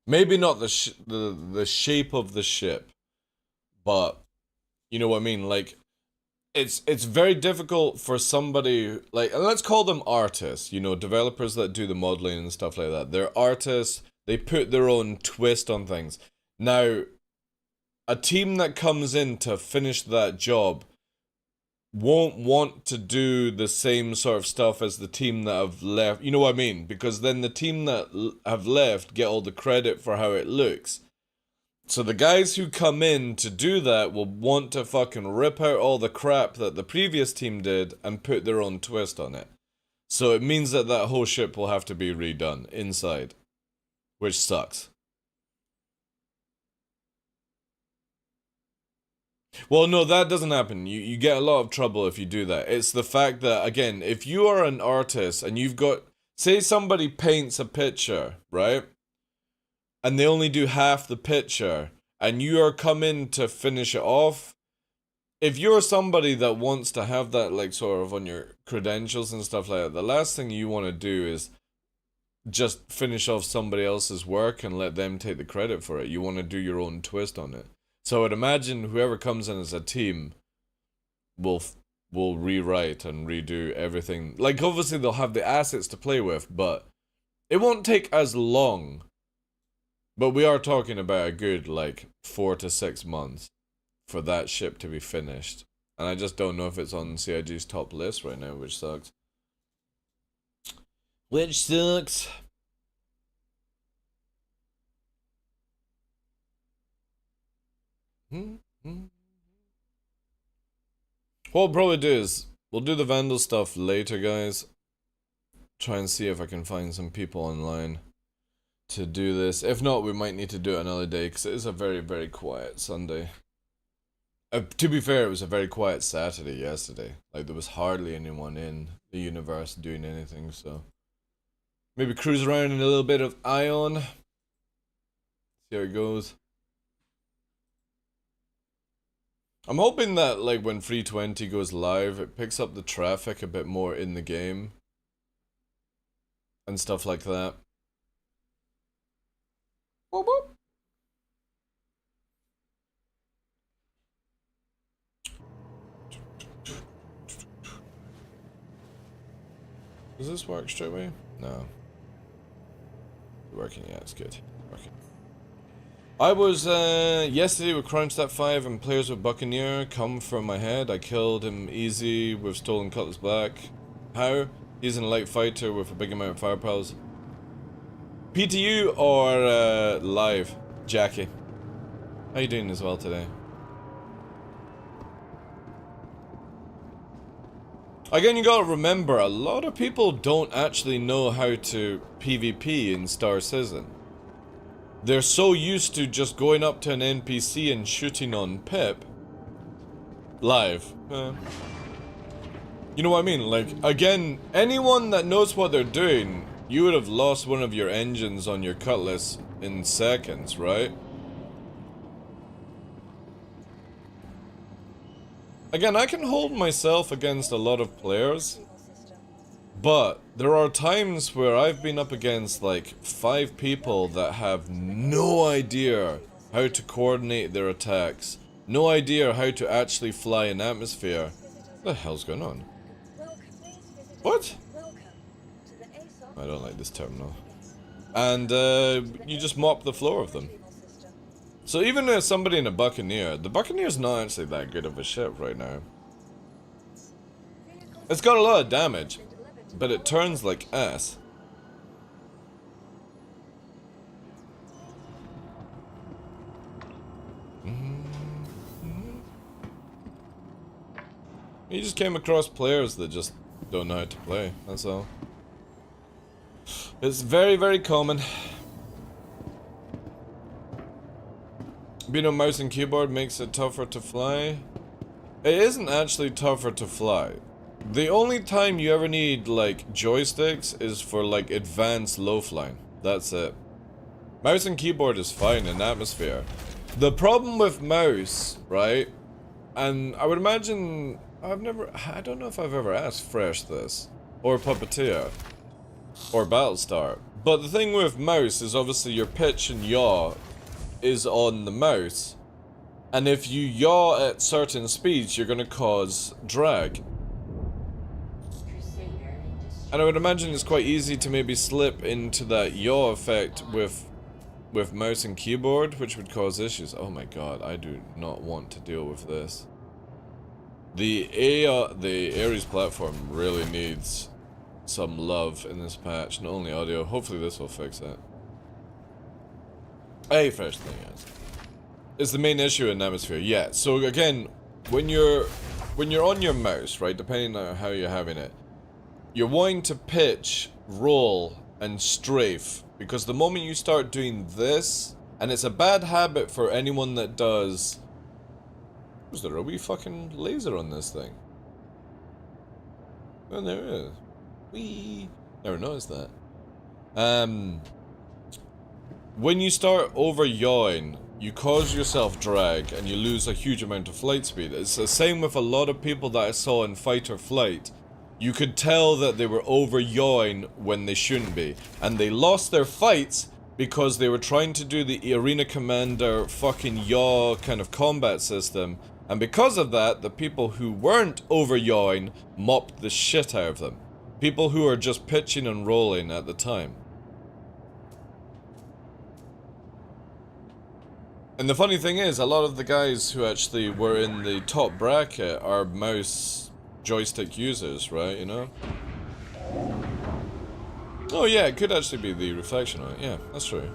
Maybe not the shape of the ship, but you know what I mean, like... It's very difficult for somebody, like, and let's call them artists, you know, developers that do the modeling and stuff like that. They're artists, they put their own twist on things. Now, a team that comes in to finish that job won't want to do the same sort of stuff as the team that have left, you know what I mean? Because then the team that have left get all the credit for how it looks. So the guys who come in to do that will want to fucking rip out all the crap that the previous team did and put their own twist on it. So it means that that whole ship will have to be redone inside. Which sucks. Well, no, that doesn't happen. You get a lot of trouble if you do that. It's the fact that, again, if you are an artist and you've got... Say somebody paints a picture, right? And they only do half the picture, and you are coming to finish it off, if you're somebody that wants to have that, like, sort of on your credentials and stuff like that, the last thing you want to do is just finish off somebody else's work and let them take the credit for it. You want to do your own twist on it. So I'd imagine whoever comes in as a team will rewrite and redo everything. Like, obviously they'll have the assets to play with, but it won't take as long. But we are talking about a good, like, 4 to 6 months for that ship to be finished. And I just don't know if it's on CIG's top list right now, which sucks. Which sucks. What we'll probably do is, we'll do the Vandal stuff later, guys. Try and see if I can find some people online to do this. If not, we might need to do it another day, because it is a very, very quiet Sunday. To be fair, it was a very quiet Saturday yesterday. Like, there was hardly anyone in the universe doing anything, so... Maybe cruise around in a little bit of Ion. See how it goes. I'm hoping that, like, when 320 goes live, it picks up the traffic a bit more in the game. And stuff like that. Whoop whoop. Does this work straight away? No. Working, yeah, it's good. Working. I was, yesterday with Kronstadt 5 and players with Buccaneer come from my head. I killed him easy with Stolen Cutlass Black. How? He's a light fighter with a big amount of firepowers. PTU or, live? Jackie. How you doing as well today? Again, you gotta remember, a lot of people don't actually know how to PvP in Star Citizen. They're so used to just going up to an NPC and shooting on Pip. Live. You know what I mean? Like, again, anyone that knows what they're doing, you would have lost one of your engines on your Cutlass in seconds, right? Again, I can hold myself against a lot of players, but there are times where I've been up against like 5 people that have no idea how to coordinate their attacks, no idea how to actually fly in atmosphere. What the hell's going on? What? I don't like this terminal. And you just mop the floor of them. So even as somebody in a Buccaneer, the Buccaneer's not actually that good of a ship right now. It's got a lot of damage, but it turns like ass. You just came across players that just don't know how to play, that's all. It's very, very common. Being on mouse and keyboard makes it tougher to fly. It isn't actually tougher to fly. The only time you ever need, like, joysticks is for, like, advanced low flying. That's it. Mouse and keyboard is fine in atmosphere. The problem with mouse, right, and I would imagine, I don't know if I've ever asked Fresh this, or Puppeteer, or Battlestar, but the thing with mouse is obviously your pitch and yaw is on the mouse, and if you yaw at certain speeds, you're gonna cause drag. And I would imagine it's quite easy to maybe slip into that yaw effect with mouse and keyboard, which would cause issues. Oh my god, I do not want to deal with this. The Ares platform really needs some love in this patch, not only audio. Hopefully this will fix it. Hey, first thing is the main issue in atmosphere. Yeah, so again, when you're on your mouse, right, depending on how you're having it, you're wanting to pitch, roll, and strafe, because the moment you start doing this, and it's a bad habit for anyone that does... Was there a wee fucking laser on this thing? Oh, there is. Wee. Never noticed that. When you start over-yawing, you cause yourself drag, and you lose a huge amount of flight speed. It's the same with a lot of people that I saw in fight or flight. You could tell that they were over-yawing when they shouldn't be. And they lost their fights because they were trying to do the Arena Commander fucking yaw kind of combat system. And because of that, the people who weren't over-yawing mopped the shit out of them. People who are just pitching and rolling at the time. And the funny thing is, a lot of the guys who actually were in the top bracket are mouse joystick users, right, you know? Oh yeah, it could actually be the reflection on it, yeah, that's true.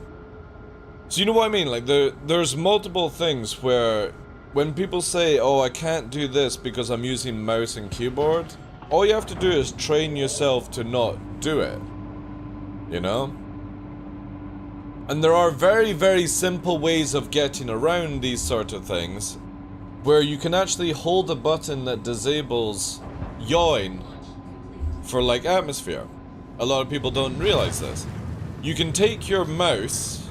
So you know what I mean, like, there's multiple things where when people say, oh, I can't do this because I'm using mouse and keyboard, all you have to do is train yourself to not do it. You know? And there are very, very simple ways of getting around these sort of things, where you can actually hold a button that disables yawing for, like, atmosphere. A lot of people don't realize this. You can take your mouse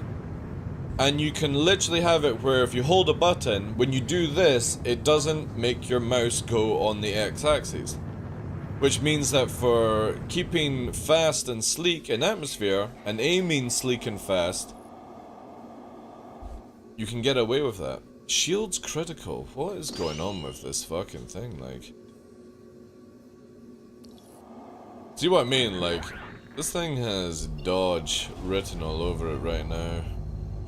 and you can literally have it where if you hold a button, when you do this, it doesn't make your mouse go on the x-axis. Which means that for keeping fast and sleek in atmosphere, and aiming sleek and fast, you can get away with that. Shield's critical. What is going on with this fucking thing, like? See what I mean? Like, this thing has dodge written all over it right now.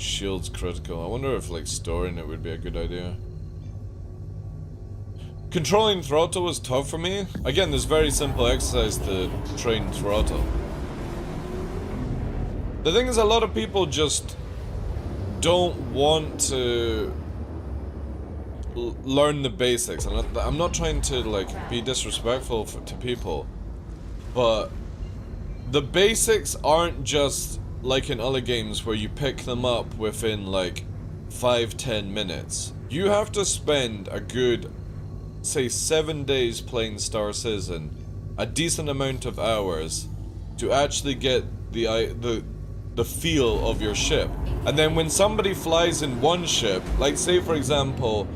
Shield's critical. I wonder if, like, storing it would be a good idea. Controlling throttle was tough for me. Again, there's very simple exercise to train throttle. The thing is, a lot of people just don't want to learn the basics. And I'm not trying to, like, be disrespectful to people, but the basics aren't just like in other games where you pick them up within like 5-10 minutes. You have to spend a good, say, 7 days playing Star Citizen, a decent amount of hours, to actually get the feel of your ship. And then when somebody flies in one ship, like say for example,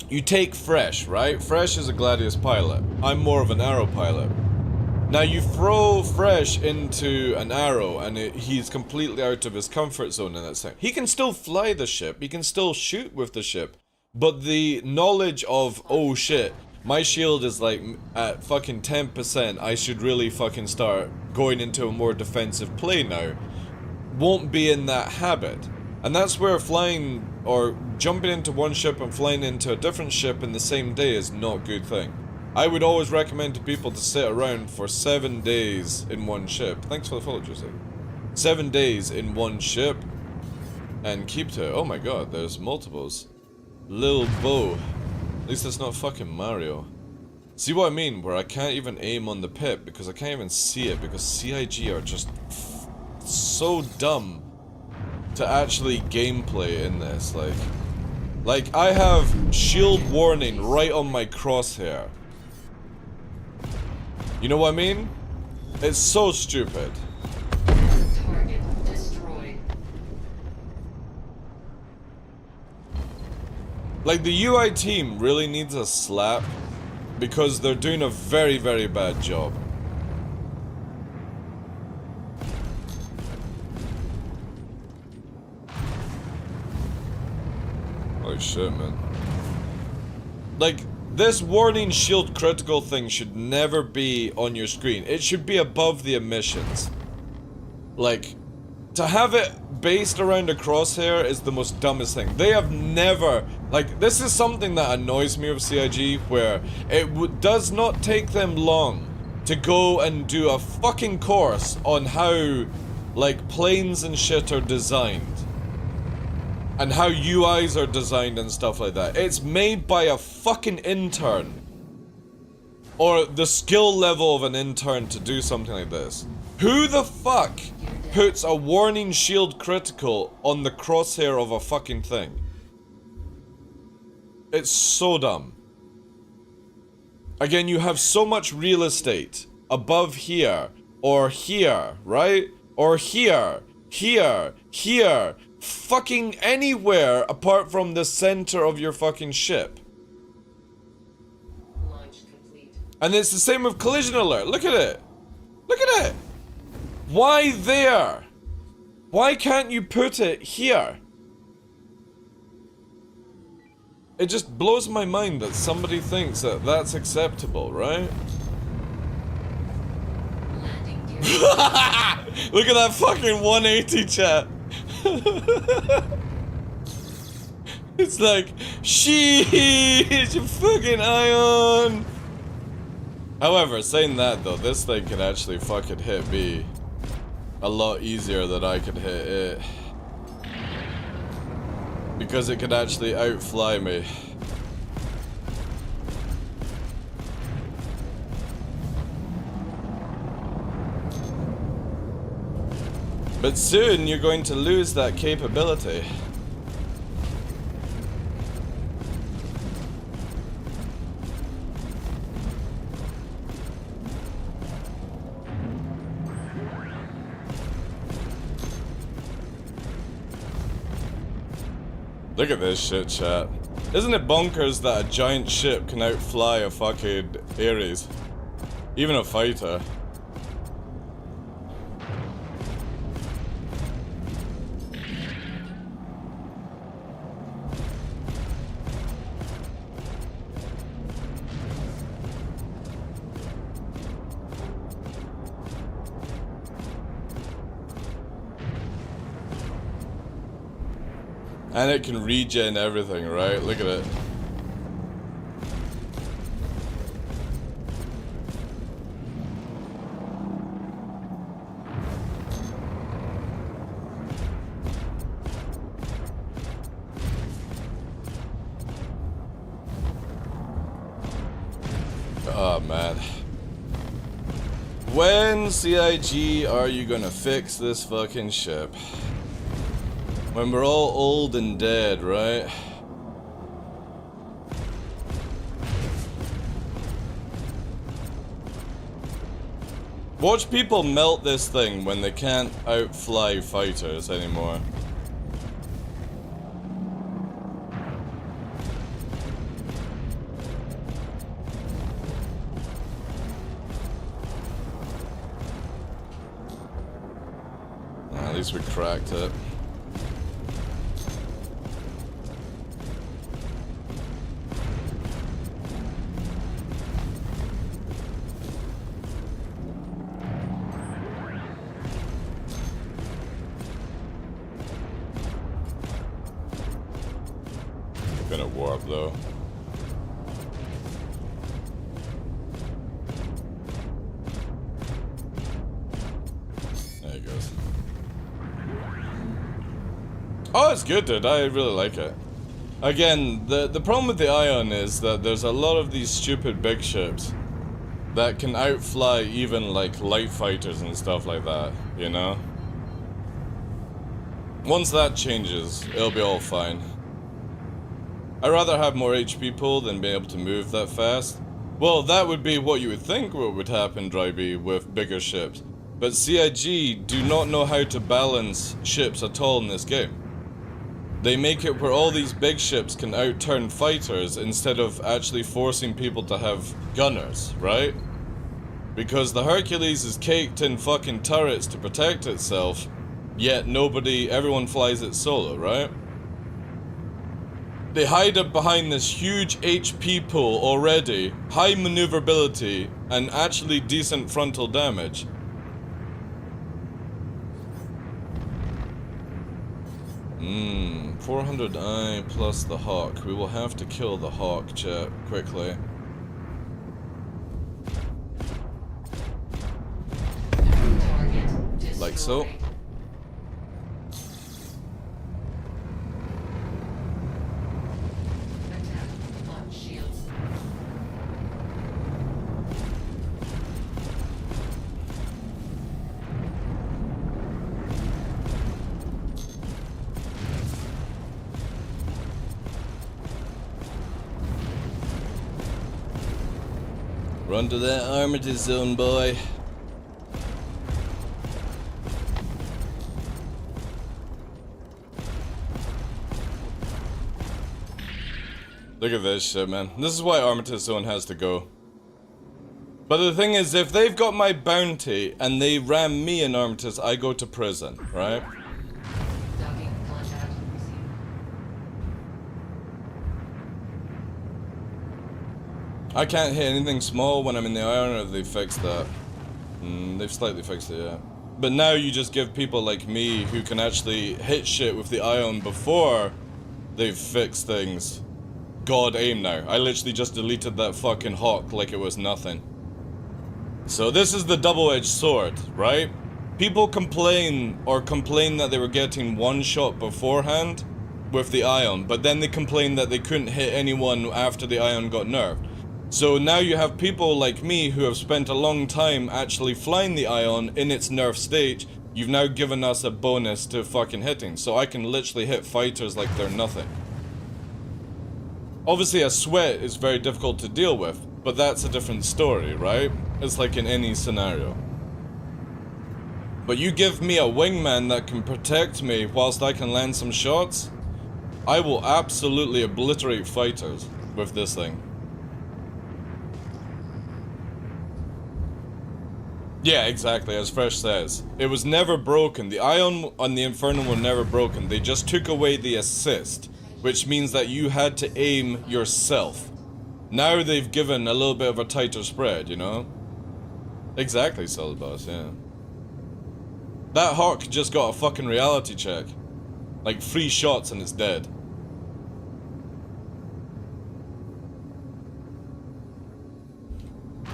you take Fresh, right? Fresh is a Gladius pilot. I'm more of an Arrow pilot. Now you throw Fresh into an Arrow and he's completely out of his comfort zone in that sense. He can still fly the ship, he can still shoot with the ship, but the knowledge of, oh shit, my shield is like at fucking 10%, I should really fucking start going into a more defensive play now, won't be in that habit. And that's where flying, or jumping into one ship and flying into a different ship in the same day is not a good thing. I would always recommend to people to sit around for 7 days in one ship. Thanks for the follow, Jose. 7 days in one ship and keep to it. Oh my god, there's multiples. Lil Bo. At least it's not fucking Mario. See what I mean? Where I can't even aim on the pit because I can't even see it because CIG are just so dumb to actually gameplay in this. Like I have shield warning right on my crosshair. You know what I mean? It's so stupid. Target destroyed. Like, the UI team really needs a slap because they're doing a very, very bad job. Holy shit, man. Like, this warning shield critical thing should never be on your screen. It should be above the emissions. Like, to have it based around a crosshair is the most dumbest thing. They have never, like, this is something that annoys me with CIG, where it does not take them long to go and do a fucking course on how, like, planes and shit are designed. And how UIs are designed and stuff like that. It's made by a fucking intern. Or the skill level of an intern to do something like this. Who the fuck puts a warning shield critical on the crosshair of a fucking thing? It's so dumb. Again, you have so much real estate above here, or here, right? Or here, here, here. Fucking anywhere apart from the center of your fucking ship. Launch complete. And it's the same with collision alert. Look at it. Look at it. Why there? Why can't you put it here? It just blows my mind that somebody thinks that that's acceptable, right? Landing gear. Look at that fucking 180 chat. It's like, sheesh, you fucking ion. However, saying that though, this thing can actually fucking hit me a lot easier than I could hit it. Because it could actually outfly me. But soon you're going to lose that capability. Look at this shit, chat. Isn't it bonkers that a giant ship can outfly a fucking Ares? Even a fighter. And it can regen everything, right? Look at it. Oh man. When, CIG, are you gonna fix this fucking ship? When we're all old and dead, right? Watch people melt this thing when they can't outfly fighters anymore. At least we cracked it. Gonna warp though. There he goes. Oh, it's good, dude. I really like it. Again, the problem with the Ion is that there's a lot of these stupid big ships that can outfly even like light fighters and stuff like that, you know? Once that changes, it'll be all fine. I'd rather have more HP pool than be able to move that fast. Well, that would be what you would think what would happen, Dryby, with bigger ships. But CIG do not know how to balance ships at all in this game. They make it where all these big ships can outturn fighters instead of actually forcing people to have gunners, right? Because the Hercules is caked in fucking turrets to protect itself, yet everyone flies it solo, right? They hide up behind this huge HP pool already, high maneuverability, and actually decent frontal damage. 400i plus the Hawk. We will have to kill the Hawk, chat, quickly. Like so. Run to that armitage zone, boy. Look at this shit, man. This is why armitage zone has to go. But the thing is, if they've got my bounty and they ram me in armitage, I go to prison, right? I can't hit anything small when I'm in the iron, or they fixed that. They've slightly fixed it, yeah. But now you just give people like me who can actually hit shit with the ion before they've fixed things. God aim now. I literally just deleted that fucking Hawk like it was nothing. So this is the double-edged sword, right? People complain that they were getting one shot beforehand, with the Ion, but then they complained that they couldn't hit anyone after the Ion got nerfed. So now you have people like me who have spent a long time actually flying the Ion in its nerf stage. You've now given us a bonus to fucking hitting, so I can literally hit fighters like they're nothing. Obviously a sweat is very difficult to deal with, but that's a different story, right? It's like in any scenario. But you give me a wingman that can protect me whilst I can land some shots, I will absolutely obliterate fighters with this thing. Yeah, exactly, as Fresh says. It was never broken. The Ion on the Inferno were never broken. They just took away the assist, which means that you had to aim yourself. Now they've given a little bit of a tighter spread, you know? Exactly, Solid Boss, yeah. That Hawk just got a fucking reality check. Like 3 shots and it's dead.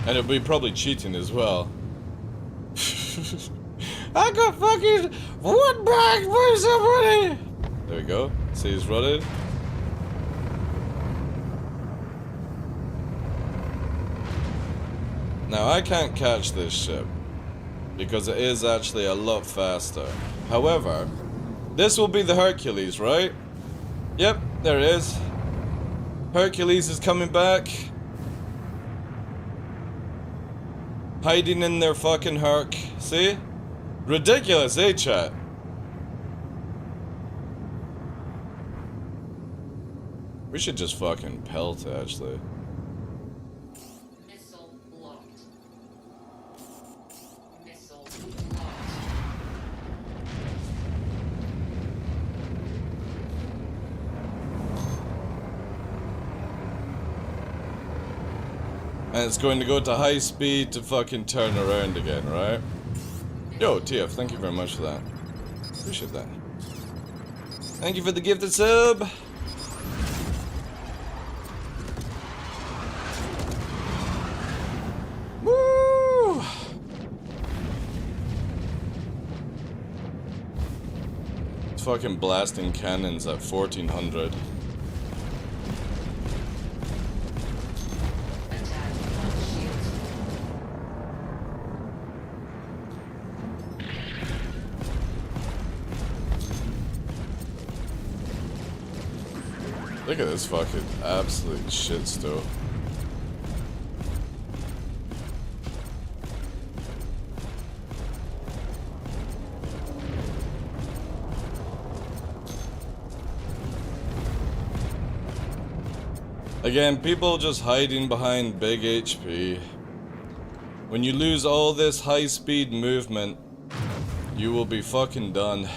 And it'll be probably cheating as well. I got fucking one bag by somebody! There we go. See, he's rotted. Now I can't catch this ship because it is actually a lot faster. However, this will be the Hercules, right? Yep, there it is. Hercules is coming back. Hiding in their fucking Herc. See? Ridiculous, eh, chat? We should just fucking pelt it, actually. Missile locked. Missile locked. And it's going to go to high speed to fucking turn around again, right? Yo, TF, thank you very much for that. Appreciate that. Thank you for the gifted sub! Woo! It's fucking blasting cannons at 1400. Look at this fucking absolute shitstorm. Again, people just hiding behind big HP. When you lose all this high speed movement, you will be fucking done.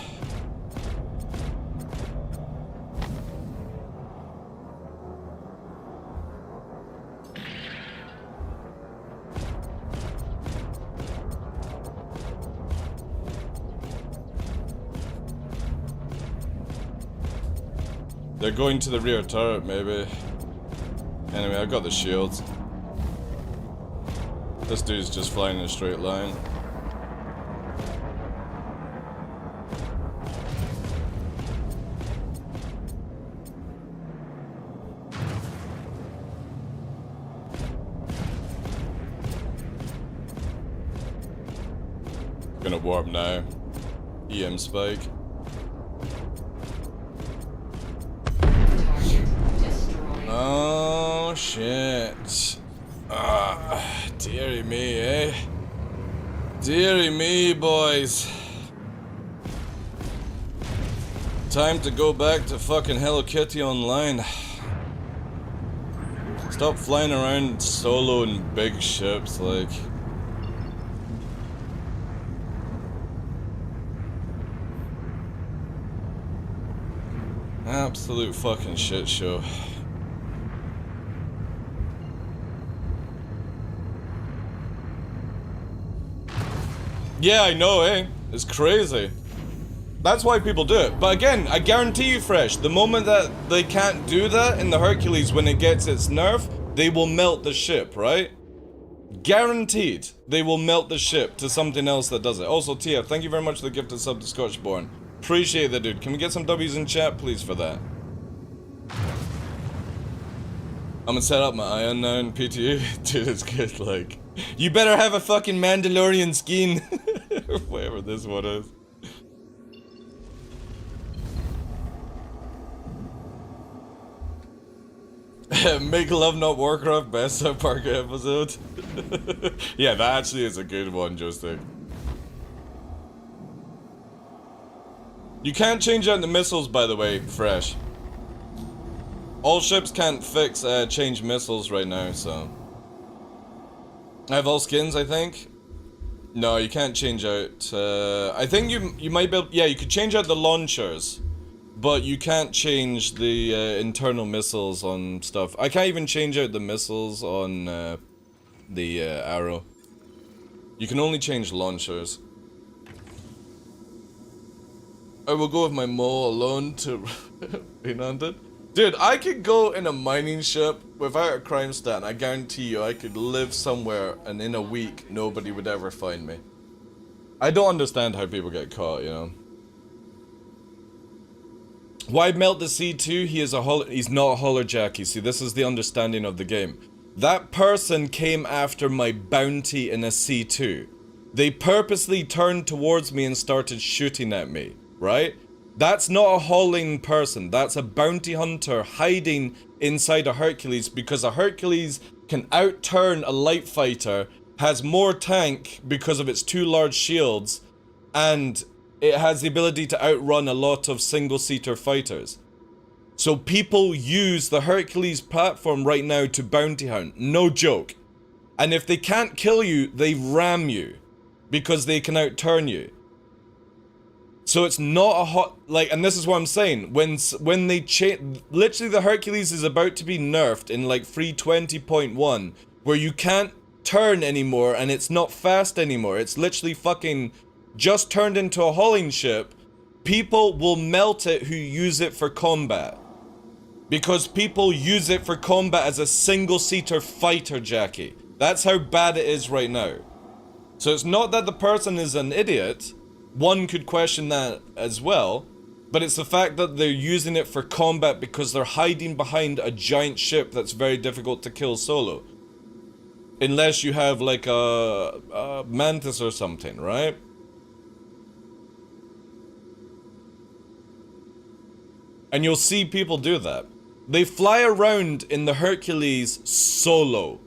They're going to the rear turret, maybe. Anyway, I've got the shields. This dude's just flying in a straight line. Gonna warp now. EM spike. Oh shit. Dearie me, eh? Dearie me, boys. Time to go back to fucking Hello Kitty Online. Stop flying around solo in big ships, like. Absolute fucking shit show. Yeah, I know, eh? It's crazy. That's why people do it. But again, I guarantee you, Fresh, the moment that they can't do that in the Hercules when it gets its nerf, they will melt the ship, right? Guaranteed, they will melt the ship to something else that does it. Also, Tia, thank you very much for the gift of sub to Scotchborn. Appreciate that, dude. Can we get some W's in chat, please, for that? I'm gonna set up my Ion now in PTU. Dude, it's good, like... You better have a fucking Mandalorian skin! Or whatever this one is. Make Love Not Warcraft, best South Park episode. Yeah, that actually is a good one, Joystick. You can't change out the missiles, by the way, Fresh. All ships can't change missiles right now, so... I have all skins, I think. No, you can't change out, I think you might be able... Yeah, you could change out the launchers. But you can't change the internal missiles on stuff. I can't even change out the missiles on the arrow. You can only change launchers. I will go with my mole alone to be hunted. Dude, I could go in a mining ship without a crime stat, and I guarantee you I could live somewhere and in a week nobody would ever find me. I don't understand how people get caught, you know. Why melt the C2? He's not a hollerjack, you see, this is the understanding of the game. That person came after my bounty in a C2. They purposely turned towards me and started shooting at me, right? That's not a hauling person, that's a bounty hunter hiding inside a Hercules because a Hercules can outturn a light fighter, has more tank because of its 2 large shields, and it has the ability to outrun a lot of single-seater fighters. So people use the Hercules platform right now to bounty hunt. No joke. And if they can't kill you, they ram you. Because they can outturn you. So it's not a hot... Like, and this is what I'm saying. When they change... Literally the Hercules is about to be nerfed in like 320.1. Where you can't turn anymore and it's not fast anymore. It's literally fucking... just turned into a hauling ship, people will melt it who use it for combat. Because people use it for combat as a single-seater fighter, Jackie. That's how bad it is right now. So it's not that the person is an idiot, one could question that as well, but it's the fact that they're using it for combat because they're hiding behind a giant ship that's very difficult to kill solo. Unless you have like a mantis or something, right? And you'll see people do that. They fly around in the Hercules solo.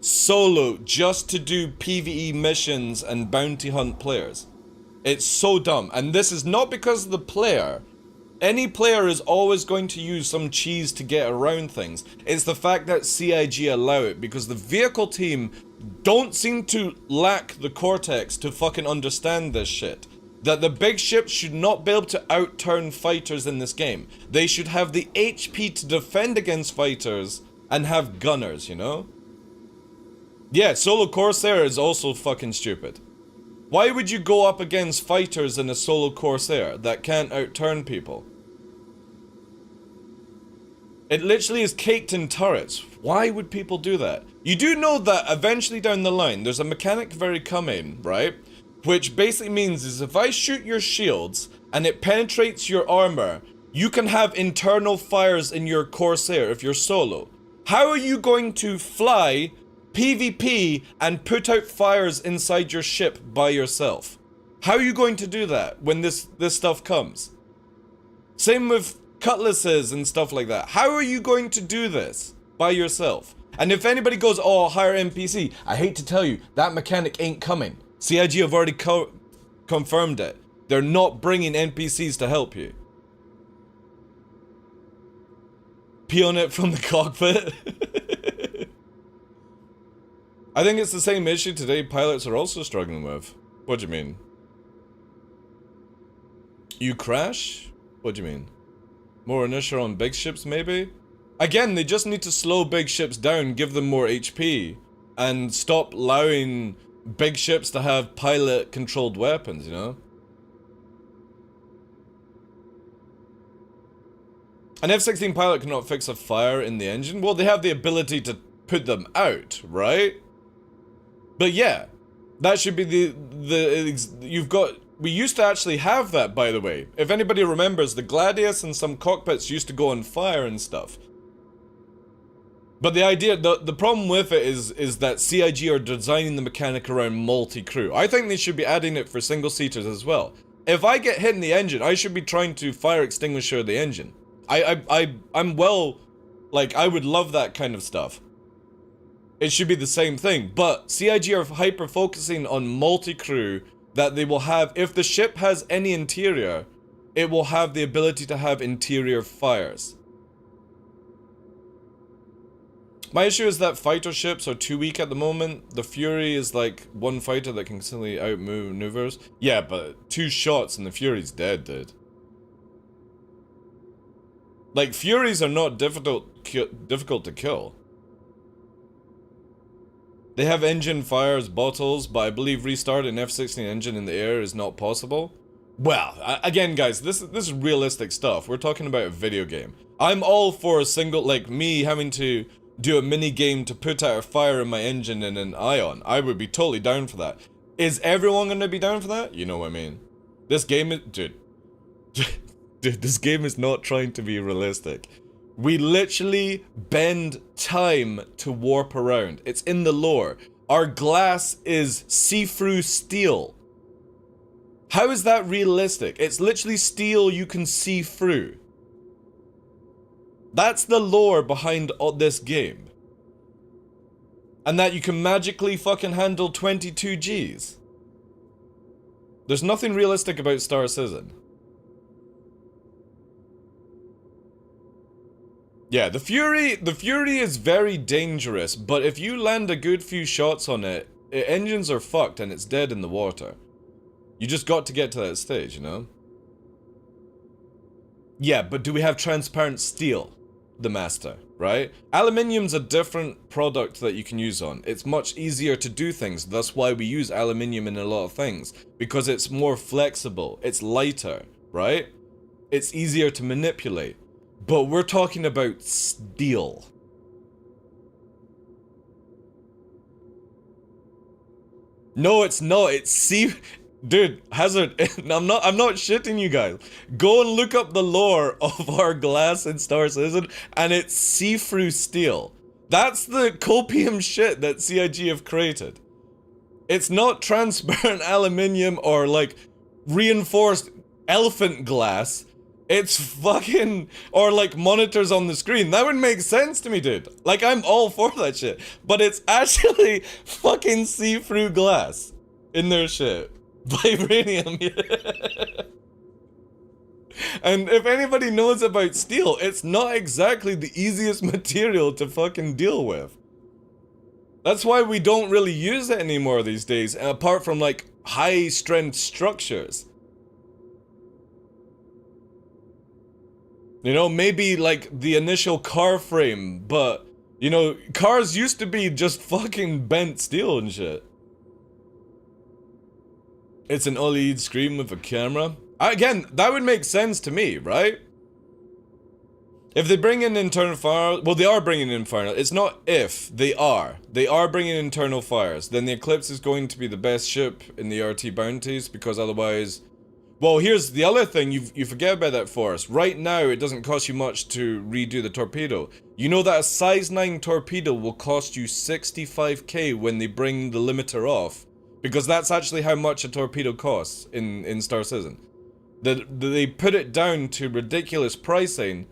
Solo, just to do PvE missions and bounty hunt players. It's so dumb. And this is not because of the player. Any player is always going to use some cheese to get around things. It's the fact that CIG allow it, because the vehicle team don't seem to lack the cortex to fucking understand this shit. That the big ships should not be able to outturn fighters in this game. They should have the HP to defend against fighters and have gunners, you know? Yeah, solo Corsair is also fucking stupid. Why would you go up against fighters in a solo Corsair that can't outturn people? It literally is caked in turrets. Why would people do that? You do know that eventually down the line, there's a mechanic very coming, right? Which basically means is if I shoot your shields and it penetrates your armor, you can have internal fires in your Corsair if you're solo. How are you going to fly, PvP, and put out fires inside your ship by yourself? How are you going to do that when this stuff comes? Same with cutlasses and stuff like that. How are you going to do this by yourself? And if anybody goes, oh, hire NPC, I hate to tell you, that mechanic ain't coming. CIG have already confirmed it. They're not bringing NPCs to help you. Pee on it from the cockpit. I think it's the same issue today pilots are also struggling with. What do you mean? You crash? What do you mean? More inertia on big ships, maybe? Again, they just need to slow big ships down, give them more HP, and stop allowing big ships to have pilot-controlled weapons, you know? An F-16 pilot cannot fix a fire in the engine? Well, they have the ability to put them out, right? But yeah, that should be you've got we used to actually have that, by the way. If anybody remembers, the Gladius and some cockpits used to go on fire and stuff. But the idea, the problem with it is that CIG are designing the mechanic around multi-crew. I think they should be adding it for single-seaters as well. If I get hit in the engine, I should be trying to fire extinguisher the engine. I'm well, like, I would love that kind of stuff. It should be the same thing, but CIG are hyper-focusing on multi-crew that they will have, if the ship has any interior, it will have the ability to have interior fires. My issue is that fighter ships are too weak at the moment. The Fury is like one fighter that can constantly outmaneuvers. Yeah, but 2 shots and the Fury's dead, dude. Like, Furies are not difficult to kill. They have engine fires, bottles, but I believe restarting an F-16 engine in the air is not possible. Well, again, guys, this is realistic stuff. We're talking about a video game. I'm all for a single, like, me having to do a mini game to put out a fire in my engine in an ion. I would be totally down for that. Is everyone gonna be down for that? You know what I mean? This game is, dude, this game is not trying to be realistic. We literally bend time to warp around. It's in the lore. Our glass is see-through steel. How is that realistic? It's literally steel you can see through. That's the lore behind this game. And that you can magically fucking handle 22 Gs. There's nothing realistic about Star Citizen. Yeah, the Fury is very dangerous, but if you land a good few shots on it, engines are fucked and it's dead in the water. You just got to get to that stage, you know? Yeah, but do we have transparent steel? The Master, right? Aluminium's a different product that you can use on. It's much easier to do things. That's why we use aluminium in a lot of things. Because it's more flexible. It's lighter, right? It's easier to manipulate. But we're talking about steel. No, it's not. It's Dude, Hazard, I'm not shitting you guys. Go and look up the lore of our glass in Star Citizen, and it's see-through steel. That's the copium shit that CIG have created. It's not transparent aluminium or, like, reinforced elephant glass. It's fucking, or like monitors on the screen. That would make sense to me, dude. Like, I'm all for that shit. But it's actually fucking see-through glass in their shit. Vibranium. And if anybody knows about steel, it's not exactly the easiest material to fucking deal with. That's why we don't really use it anymore these days, apart from like high strength structures. You know, maybe like the initial car frame, but you know, cars used to be just fucking bent steel and shit. It's an OLED screen with a camera. Again, that would make sense to me, right? If they bring in internal fire, well, they are bringing in fire. It's not if, they are. They are bringing in internal fires. Then the Eclipse is going to be the best ship in the RT bounties, because otherwise... Well, here's the other thing, you forget about that, Forrest. Right now, it doesn't cost you much to redo the torpedo. You know that a size 9 torpedo will cost you 65k when they bring the limiter off. Because that's actually how much a torpedo costs in Star Citizen. They put it down to ridiculous pricing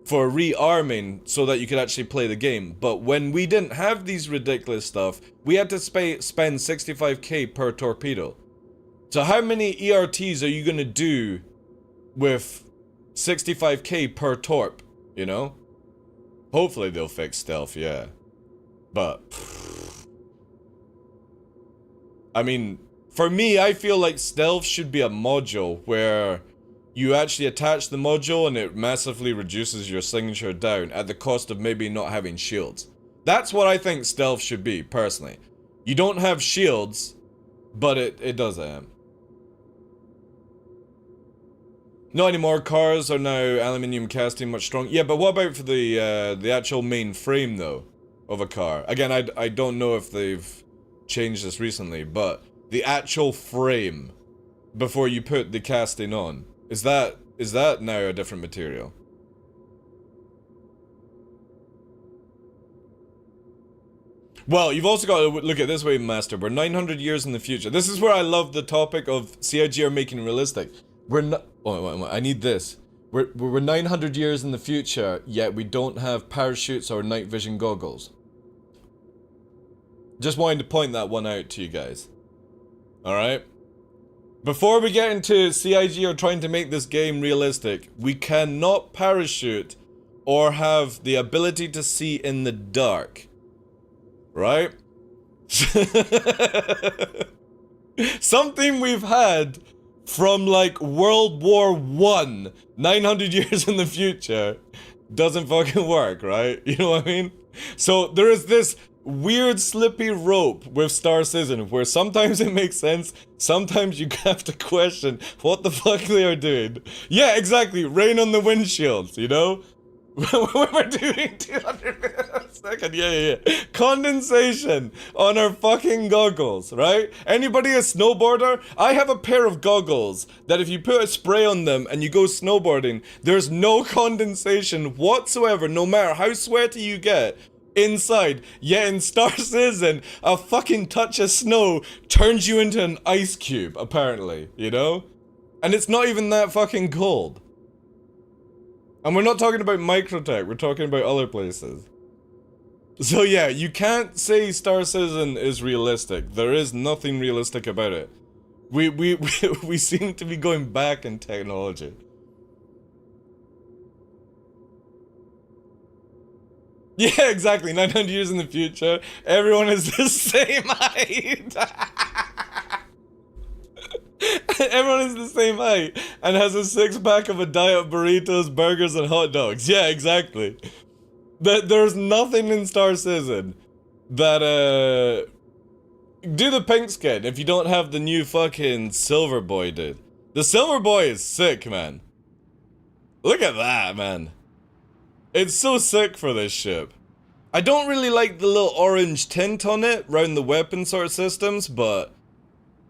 for rearming so that you could actually play the game. But when we didn't have these ridiculous stuff, we had to spend 65k per torpedo. So how many ERTs are you gonna do with 65k per torp, you know? Hopefully they'll fix stealth, yeah. But... I mean, for me, I feel like stealth should be a module where you actually attach the module and it massively reduces your signature down at the cost of maybe not having shields. That's what I think stealth should be, personally. You don't have shields, but it does that. Not anymore, cars are now aluminium casting, much stronger. Yeah, but what about for the actual main frame, though, of a car? Again, I don't know if they've changed this recently, but the actual frame, before you put the casting on. Is that now a different material? Well, you've also got to look at it this way, Master. We're 900 years in the future. This is where I love the topic of CIG are making realistic. We're not. Oh, I need this. We're 900 years in the future, yet we don't have parachutes or night vision goggles. Just wanted to point that one out to you guys. Alright? Before we get into CIG are trying to make this game realistic, we cannot parachute or have the ability to see in the dark. Right? Something we've had from like World War I, 900 years in the future, doesn't fucking work, right? You know what I mean? So there is this weird slippy rope with Star Citizen where sometimes it makes sense, sometimes you have to question what the fuck they are doing. Yeah, exactly, rain on the windshields, you know? We're doing 200 minutes a second, yeah. Condensation on our fucking goggles, right? Anybody a snowboarder? I have a pair of goggles that if you put a spray on them and you go snowboarding, there's no condensation whatsoever, no matter how sweaty you get inside. Yet in Star Citizen, a fucking touch of snow turns you into an ice cube, apparently, you know? And it's not even that fucking cold. And we're not talking about Microtech, we're talking about other places. So yeah, you can't say Star Citizen is realistic. There is nothing realistic about it. We seem to be going back in technology. Yeah, exactly. 900 years in the future, everyone is the same height. Everyone is the same height and has a six-pack of a diet of burritos, burgers, and hot dogs. Yeah, exactly. There's nothing in Star Citizen that, do the pink skin if you don't have the new fucking Silver Boy, dude. The Silver Boy is sick, man. Look at that, man. It's so sick for this ship. I don't really like the little orange tint on it around the weapon sort of systems, but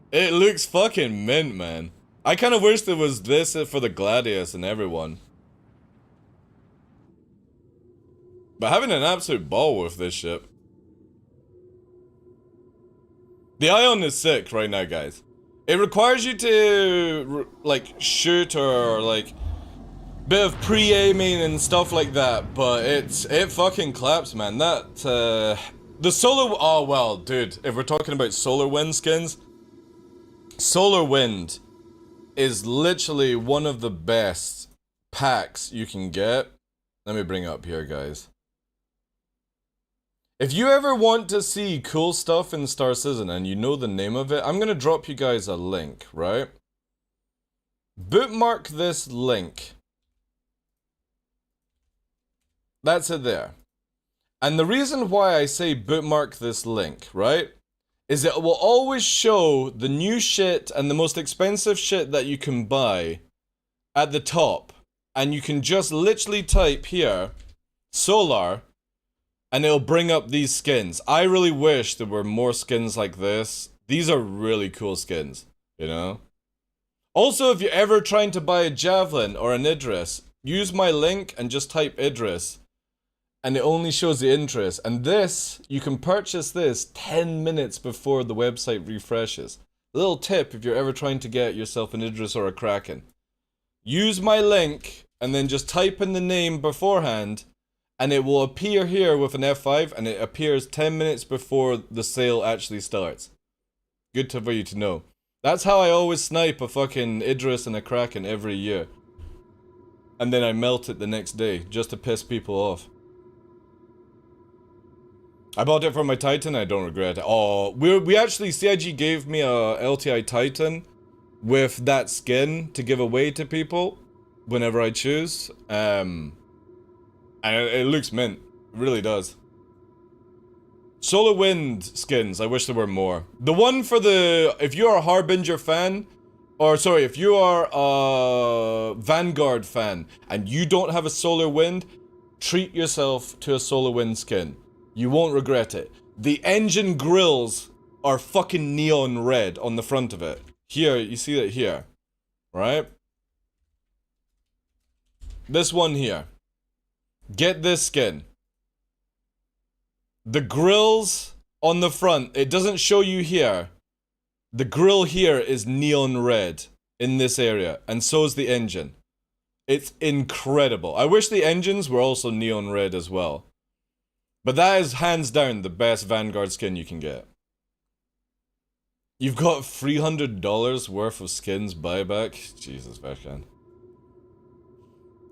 it looks fucking mint, man. I kind of wish there was this for the Gladius and everyone. But having an absolute ball with this ship. The Ion is sick right now, guys. It requires you to, like, shoot or, like, bit of pre-aiming and stuff like that, but it fucking claps, man. That, the solar, oh well, dude, if we're talking about solar wind skins, Solar Wind is literally one of the best packs you can get. Let me bring it up here, guys. If you ever want to see cool stuff in Star Citizen and you know the name of it, I'm gonna drop you guys a link, right? Bookmark this link. That's it there. And the reason why I say bookmark this link, right, is it will always show the new shit and the most expensive shit that you can buy at the top. And you can just literally type here, Solar, and it'll bring up these skins. I really wish there were more skins like this. These are really cool skins, you know? Also, if you're ever trying to buy a Javelin or an Idris, use my link and just type Idris. And it only shows the interest. And this, you can purchase this 10 minutes before the website refreshes. A little tip if you're ever trying to get yourself an Idris or a Kraken. Use my link and then just type in the name beforehand and it will appear here with an F5 and it appears 10 minutes before the sale actually starts. Good for you to know. That's how I always snipe a fucking Idris and a Kraken every year. And then I melt it the next day just to piss people off. I bought it for my Titan, I don't regret it. Oh, we actually, CIG gave me a LTI Titan with that skin to give away to people whenever I choose. And it looks mint. It really does. Solar Wind skins, I wish there were more. The one for the, if you are a Harbinger fan, or sorry, if you are a Vanguard fan and you don't have a Solar Wind, treat yourself to a Solar Wind skin. You won't regret it. The engine grills are fucking neon red on the front of it. here, you see that here, right? This one here. Get this skin. The grills on the front, it doesn't show you here. The grill here is neon red in this area, and so is the engine. It's incredible. I wish the engines were also neon red as well. But that is hands down the best Vanguard skin you can get. You've got $300 worth of skins buyback. Jesus, Vechan.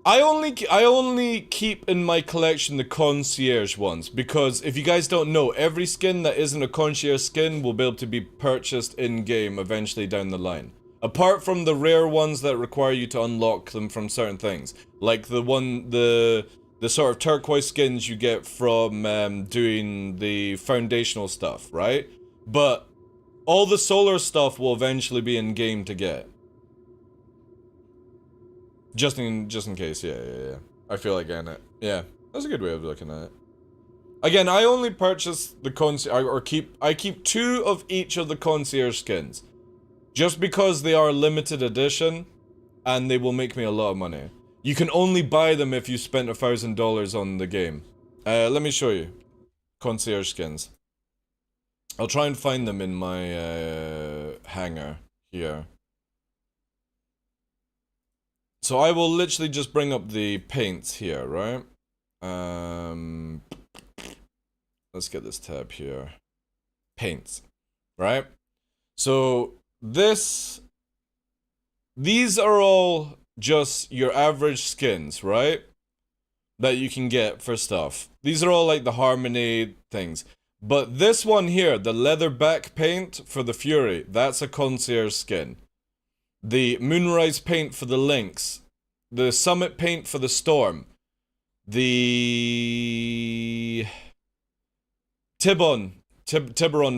I only keep in my collection the concierge ones, because if you guys don't know, every skin that isn't a concierge skin will be able to be purchased in-game eventually down the line. Apart from the rare ones that require you to unlock them from certain things. Like the sort of turquoise skins you get from doing the foundational stuff, right? But all the solar stuff will eventually be in-game to get. Just in case, yeah. I feel like getting it. Yeah, that's a good way of looking at it. Again, I only purchase the I keep 2 of each of the concierge skins. Just because they are limited edition, and they will make me a lot of money. You can only buy them if you spent $1,000 on the game. Let me show you. Concierge skins. I'll try and find them in my hangar here. So I will literally just bring up the paints here, right? Let's get this tab here. Paints, right? So these are all just your average skins, right? That you can get for stuff. These are all like the Harmony things. But this one here, the leatherback paint for the Fury, that's a concierge skin. The Moonrise paint for the Lynx. The Summit paint for the Storm. The Tiburon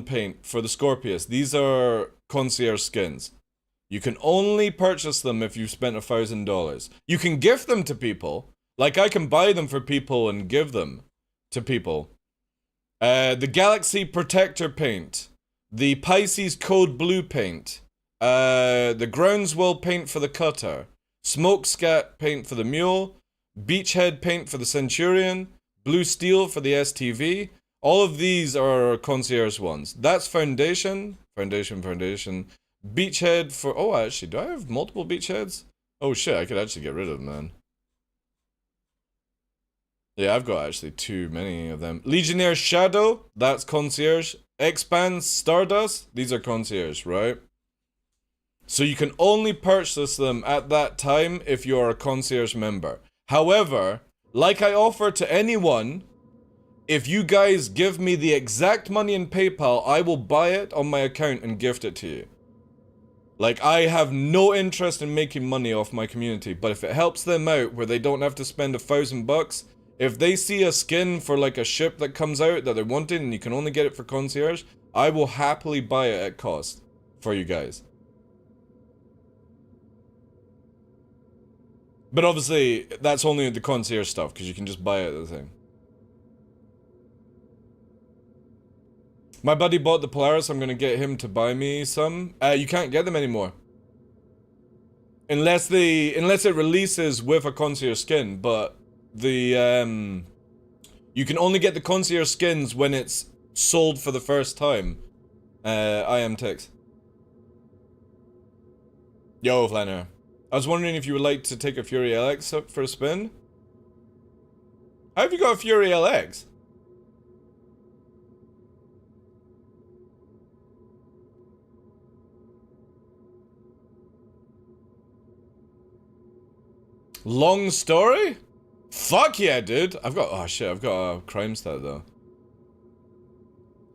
paint for the Scorpius. These are concierge skins. You can only purchase them if you've spent $1,000. You can gift them to people. Like, I can buy them for people and give them to people. The Galaxy Protector paint. The Pisces Code Blue paint. The Groundswell paint for the Cutter. Smokescat paint for the Mule. Beachhead paint for the Centurion. Blue Steel for the STV. All of these are concierge ones. That's Foundation. Beachhead for... Oh, actually, do I have multiple beachheads? Oh shit, I could actually get rid of them then. Yeah, I've got actually too many of them. Legionnaire Shadow, that's concierge. Expand Stardust, these are concierge, right? So you can only purchase them at that time if you're a concierge member. However, like I offer to anyone, if you guys give me the exact money in PayPal, I will buy it on my account and gift it to you. Like, I have no interest in making money off my community, but if it helps them out where they don't have to spend $1,000, if they see a skin for like a ship that comes out that they're wanting and you can only get it for concierge, I will happily buy it at cost for you guys. But obviously, that's only the concierge stuff, because you can just buy it at the thing. My buddy bought the Polaris, I'm gonna get him to buy me some. You can't get them anymore. Unless it releases with a concierge skin, but the, you can only get the concierge skins when it's sold for the first time. I am Tix. Yo, Flanner. I was wondering if you would like to take a Fury LX up for a spin? How have you got a Fury LX? Long story? Fuck yeah, dude. I've got a crime stat though.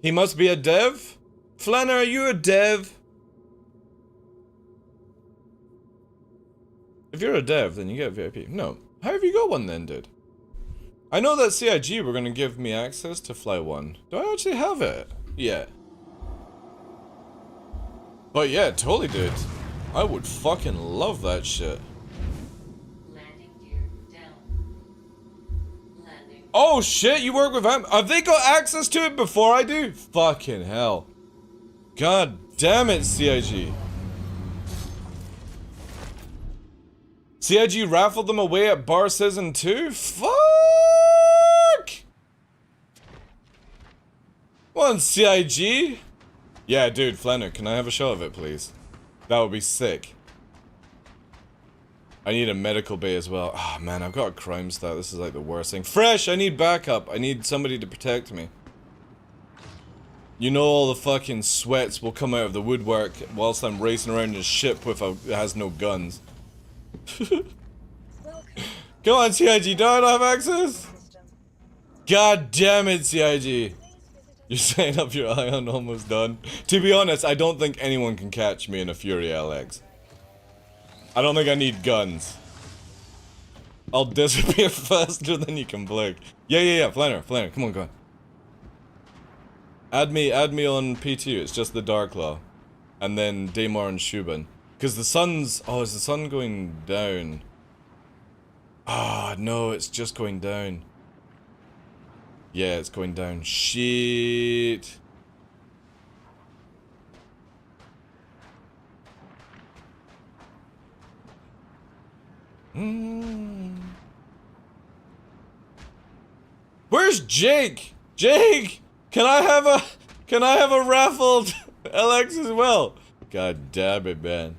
He must be a dev? Flanner, are you a dev? If you're a dev, then you get VIP. No. How have you got one then, dude? I know that CIG were gonna give me access to fly one. Do I actually have it? Yeah. But yeah, totally, dude. I would fucking love that shit. Landing gear down. Landing. Oh shit, you work with them? Have they got access to it before I do? Fucking hell. God damn it, CIG. CIG raffled them away at Bar Season 2? Fuck! Come on, CIG! Yeah, dude, Flanner, can I have a shot of it, please? That would be sick. I need a medical bay as well. Oh man, I've got a crime stat. This is like the worst thing. Fresh, I need backup. I need somebody to protect me. You know all the fucking sweats will come out of the woodwork whilst I'm racing around in a ship with a that has no guns. Come on, CIG, do I not have access? God damn it, CIG. You're setting up your ion almost done. To be honest, I don't think anyone can catch me in a Fury LX. I don't think I need guns. I'll disappear faster than you can blink. Yeah, Flanner, come on, go on. Add me on P2, it's just the TheDarkLaw. And then Daymar and Shubin. Because the sun's... Oh, is the sun going down? Ah, no, it's just going down. Yeah, it's going down. Shit. Where's Jake? Jake! Can I have a raffled LX as well? God damn it, man.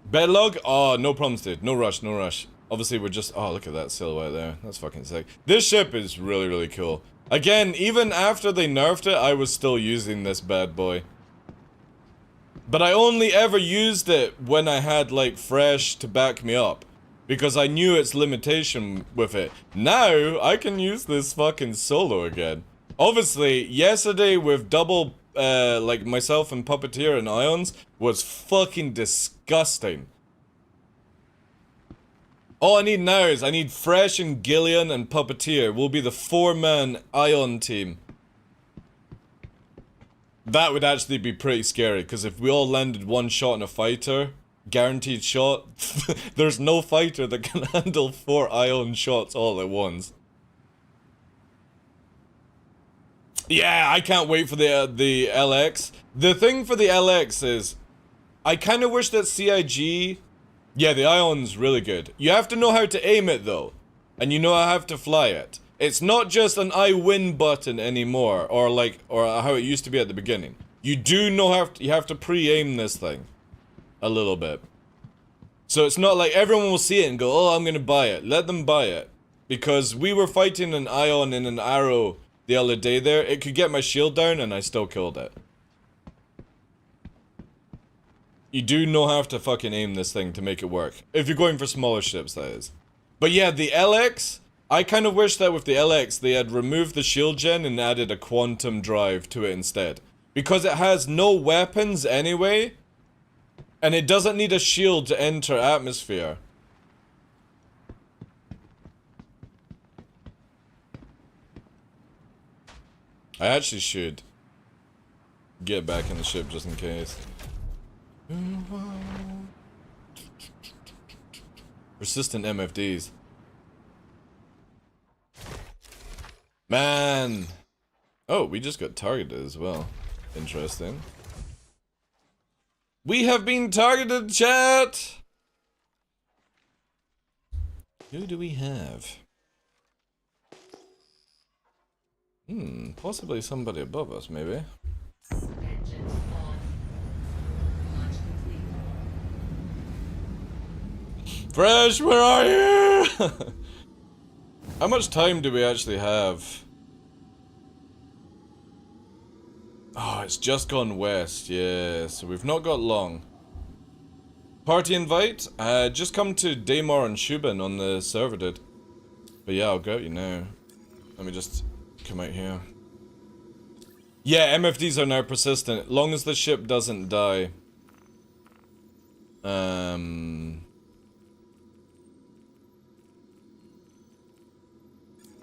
Bedlog? Oh, no problems, dude. No rush, no rush. Obviously, we're just... Oh, look at that silhouette there. That's fucking sick. This ship is really, really cool. Again, even after they nerfed it, I was still using this bad boy. But I only ever used it when I had, like, Fresh to back me up. Because I knew its limitation with it. Now, I can use this fucking solo again. Obviously, yesterday with double, like, myself and Puppeteer and Ions was fucking disgusting. All I need now is I need Fresh and Gillian and Puppeteer. We'll be the 4-man Ion team. That would actually be pretty scary, because if we all landed one shot in a fighter, guaranteed shot, there's no fighter that can handle 4 Ion shots all at once. Yeah, I can't wait for the LX. The thing for the LX is, I kind of wish that CIG... Yeah, the Ion's really good. You have to know how to aim it, though. And you know how to fly it. It's not just an I win button anymore, or how it used to be at the beginning. You do know you have to pre-aim this thing. A little bit. So it's not like everyone will see it and go, oh, I'm gonna buy it. Let them buy it. Because we were fighting an Ion in an arrow the other day there. It could get my shield down and I still killed it. You do know how to fucking aim this thing to make it work. If you're going for smaller ships, that is. But yeah, the LX... I kind of wish that with the LX they had removed the shield gen and added a quantum drive to it instead. Because it has no weapons anyway, and it doesn't need a shield to enter atmosphere. I actually should get back in the ship just in case. Persistent MFDs. Man! Oh, we just got targeted as well. Interesting. We have been targeted, chat! Who do we have? Possibly somebody above us, maybe. Engines on. Launch complete. Fresh, where are you? How much time do we actually have? Oh, it's just gone west, yeah, so we've not got long. Party invite? Just come to Daymar and Shubin on the server, dude. But yeah, I'll go out you now. Let me just come out here. Yeah, MFDs are now persistent, long as the ship doesn't die.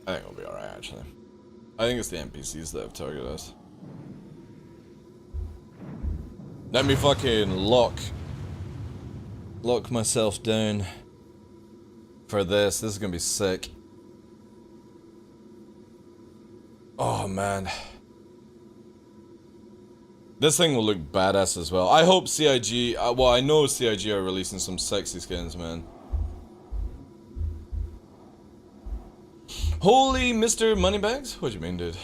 I think we'll be alright, actually. I think it's the NPCs that have targeted us. Let me fucking lock myself down for this. This is gonna be sick. Oh, man. This thing will look badass as well. I hope CIG, well, I know CIG are releasing some sexy skins, man. Holy Mr. Moneybags? What do you mean, dude?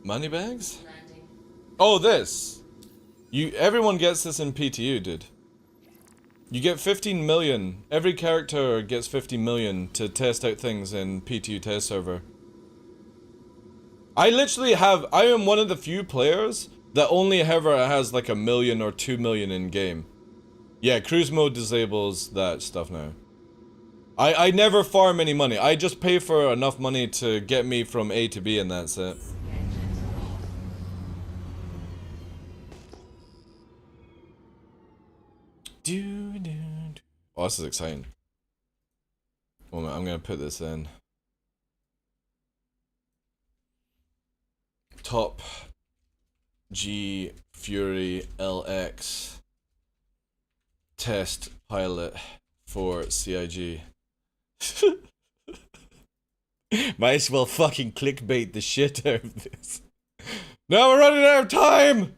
Moneybags? Landing. Oh, this. Everyone gets this in PTU, dude. You get 15 million. Every character gets 50 million to test out things in PTU test server. I am one of the few players that only ever has like 1 million or 2 million in game. Yeah, cruise mode disables that stuff now. I never farm any money. I just pay for enough money to get me from A to B and that's it. Engines on. Oh, this is exciting. Moment, I'm gonna put this in. Top G Fury LX test pilot for CIG. Might as well fucking clickbait the shit out of this. Now we're running out of time!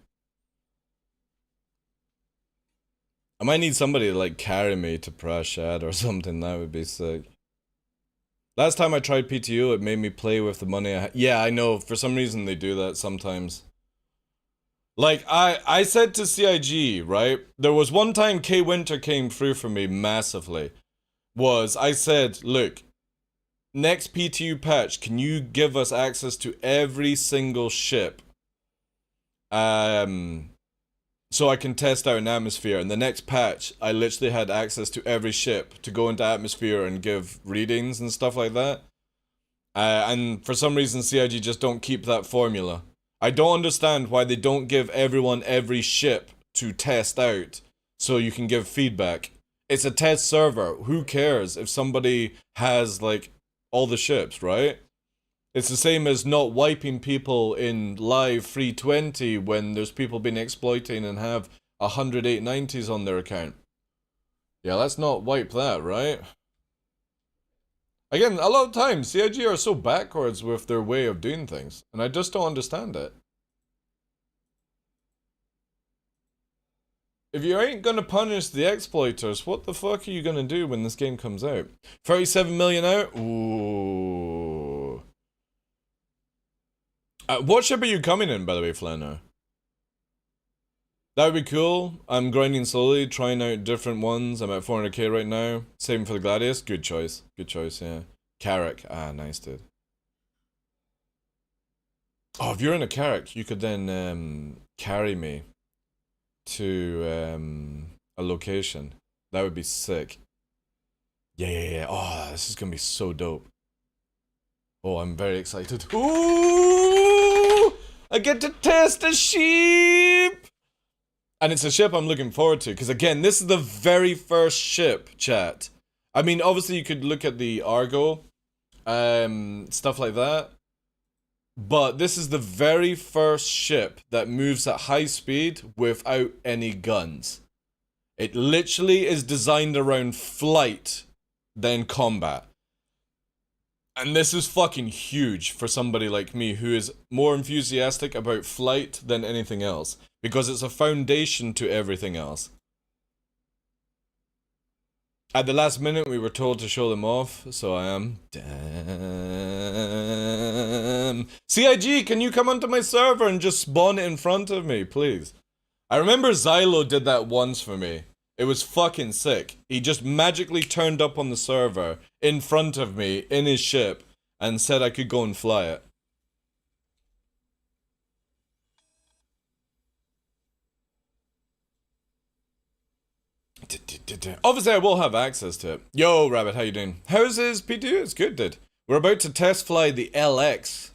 I might need somebody to like carry me to Prashad or something, that would be sick. Last time I tried PTU, it made me play with the money I had. Yeah, I know, for some reason they do that sometimes. Like, I said to CIG, right? There was one time K Winter came through for me massively. I said, look, next PTU patch, can you give us access to every single ship? So I can test out an atmosphere. And the next patch, I literally had access to every ship to go into atmosphere and give readings and stuff like that. And for some reason, CIG just don't keep that formula. I don't understand why they don't give everyone every ship to test out so you can give feedback. It's a test server. Who cares if somebody has, like, all the ships, right? It's the same as not wiping people in live 320 when there's people being exploiting and have 10890s on their account. Yeah, let's not wipe that, right? Again, a lot of times, CIG are so backwards with their way of doing things, and I just don't understand it. If you ain't gonna punish the exploiters, what the fuck are you gonna do when this game comes out? 37 million out? Ooh. What ship are you coming in, by the way, Flanner? That would be cool. I'm grinding slowly, trying out different ones. I'm at 400k right now. Saving for the Gladius. Good choice. Good choice, yeah. Carrack. Ah, nice, dude. Oh, if you're in a Carrack, you could then carry me to a location. That would be sick. Yeah. Oh, this is gonna be so dope. Oh, I'm very excited. Ooh! I get to test a sheep! And it's a ship I'm looking forward to, because again, this is the very first ship, chat. I mean, obviously you could look at the Argo, stuff like that. But this is the very first ship that moves at high speed without any guns. It literally is designed around flight, then combat. And this is fucking huge for somebody like me who is more enthusiastic about flight than anything else. Because it's a foundation to everything else. At the last minute we were told to show them off, so I am. Damn. CIG, can you come onto my server and just spawn it in front of me, please? I remember Xylo did that once for me. It was fucking sick. He just magically turned up on the server in front of me in his ship and said I could go and fly it. Obviously I will have access to it. Yo, Rabbit, how you doing? How's his P2? It's good, dude. We're about to test fly the LX.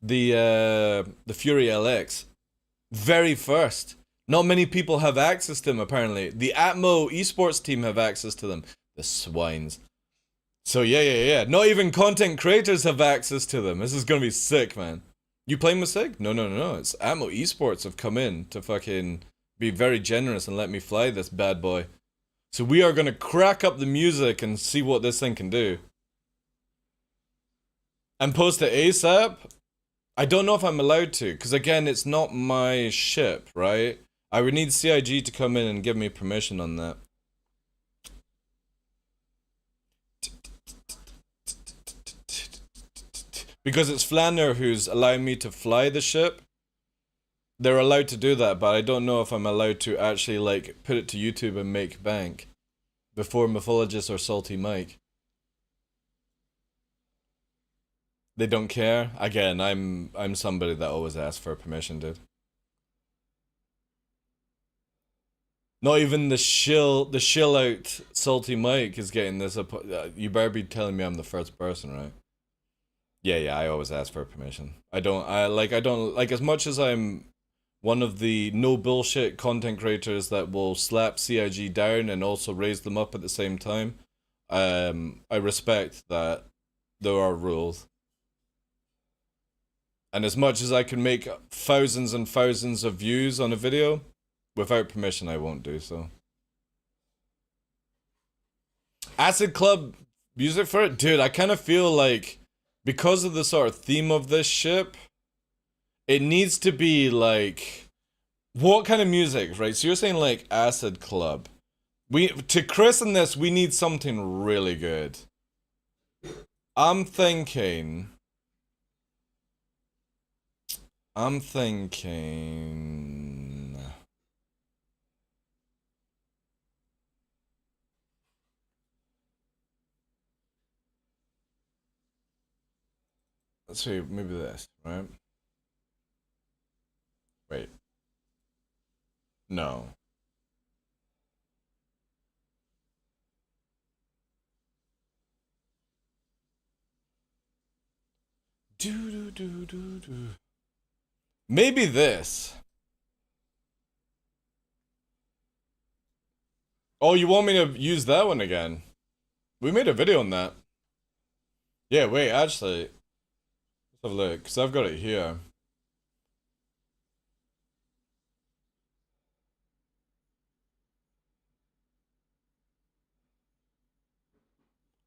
The Fury LX. Very first. Not many people have access to them, apparently. The Atmo esports team have access to them. The swines. So yeah. Not even content creators have access to them. This is gonna be sick, man. You playing with Sig? No. It's Atmo esports have come in to fucking be very generous and let me fly this bad boy. So we are gonna crack up the music and see what this thing can do. And post it ASAP? I don't know if I'm allowed to, because again, it's not my ship, right? I would need CIG to come in and give me permission on that. Because it's Flanner who's allowing me to fly the ship. They're allowed to do that, but I don't know if I'm allowed to actually, like, put it to YouTube and make bank before Mythologist or Salty Mike. They don't care. Again, I'm somebody that always asks for permission, dude. Not even the shill out Salty Mike is getting this. You better be telling me I'm the first person, right? Yeah, I always ask for permission. I don't like as much as I'm one of the no bullshit content creators that will slap CIG down and also raise them up at the same time. I respect that there are rules. And as much as I can make thousands and thousands of views on a video, without permission I won't do so. Acid Club music for it? Dude, I kind of feel like because of the sort of theme of this ship, it needs to be like, what kind of music, right? So you're saying like Acid Club. To christen this, we need something really good. I'm thinking. Let's see, maybe this, right? Wait. No. Do. Maybe this. Oh, you want me to use that one again? We made a video on that. Yeah, wait, actually. Let's have a look, because I've got it here.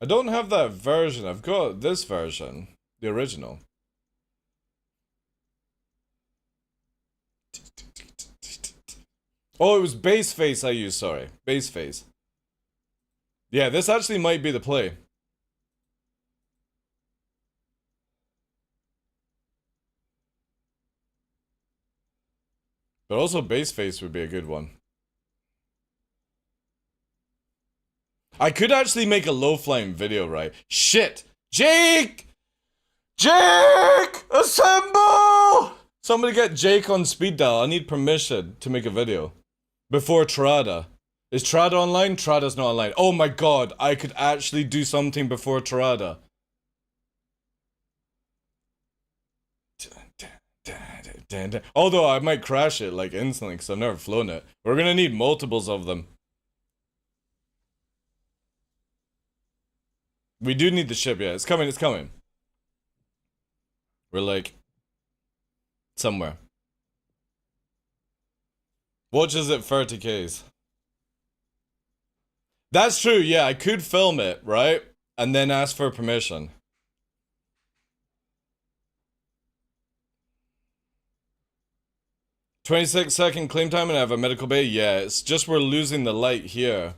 I don't have that version. I've got this version. The original. Oh, it was Bass Face I used, sorry. Bass Face. Yeah, this actually might be the play. But also Bass Face would be a good one. I could actually make a low-flying video, right? Shit! Jake! Jake! Assemble! Somebody get Jake on speed dial. I need permission to make a video. Before Trada. Is Trada online? Trada's not online. Oh my god, I could actually do something before Trada. Although I might crash it like instantly because I've never flown it. We're gonna need multiples of them. We do need the ship, yeah. It's coming, it's coming. We're like somewhere. Watches at 30Ks. That's true, yeah, I could film it, right? And then ask for permission. "26-second claim time and I have a medical bay." Yeah, it's just we're losing the light here.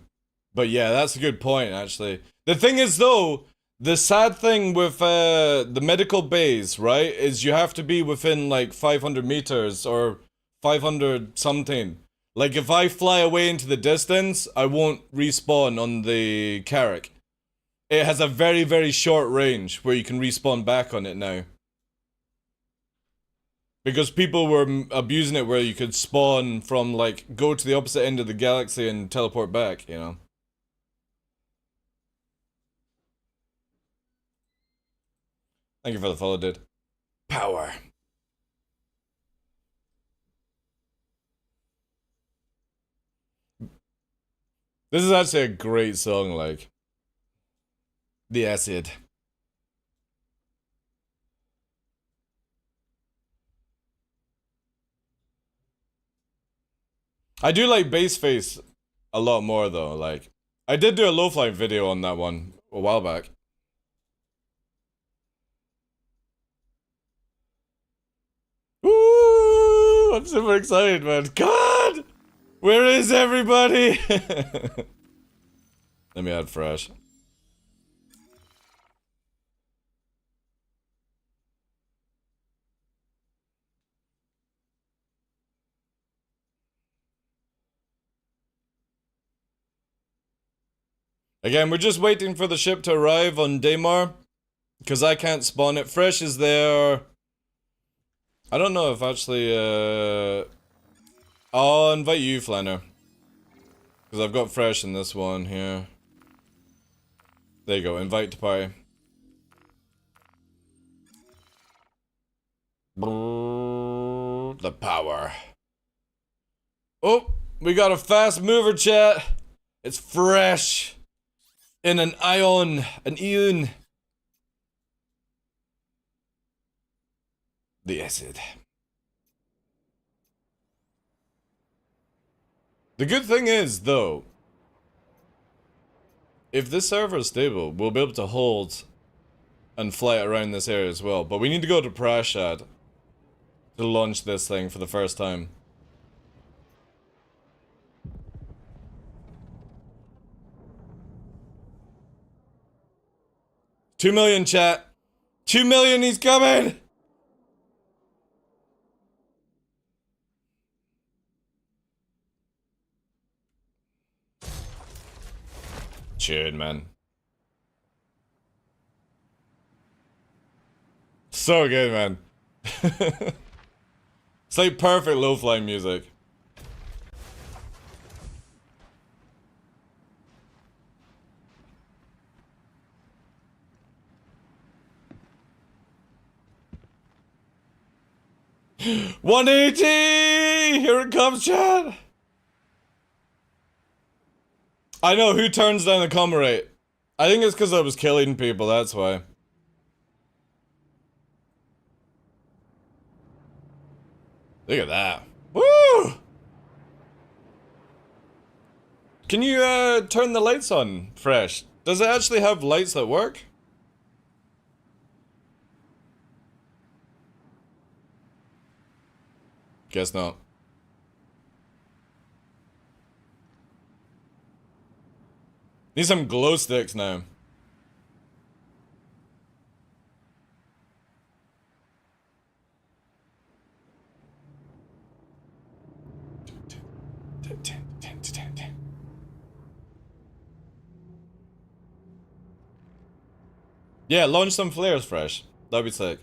But yeah, that's a good point, actually. The thing is, though, the sad thing with the medical bays, right, is you have to be within, like, 500 meters or 500 something. Like, if I fly away into the distance, I won't respawn on the Carrack. It has a very, very short range where you can respawn back on it now. Because people were abusing it where you could spawn from, like, go to the opposite end of the galaxy and teleport back, you know? Thank you for the follow, dude. Power. This is actually a great song, like. The Acid. I do like Bass Face a lot more, though, like. I did do a low-flying video on that one a while back. I'm super excited, man. God! Where is everybody? Let me add fresh. Again, we're just waiting for the ship to arrive on Daymar. Because I can't spawn it. Fresh is there. I don't know if actually, I'll invite you, Flanner. Because I've got Fresh in this one here. There you go, invite to party. The power. Oh, we got a fast mover, chat. It's Fresh. In an ion. An eon. The acid. The good thing is, though, if this server is stable, we'll be able to hold and fly it around this area as well. But we need to go to Prashad to launch this thing for the first time. $2 million, chat. 2 million, he's coming! Tune, man. So good, man. It's like perfect low-flying music. $180! Here it comes, Chad! I know, who turns down the comma rate? I think it's because I was killing people, that's why. Look at that. Woo! Can you, turn the lights on, Fresh? Does it actually have lights that work? Guess not. Need some glow sticks now. Yeah, launch some flares, Fresh. That'd be sick.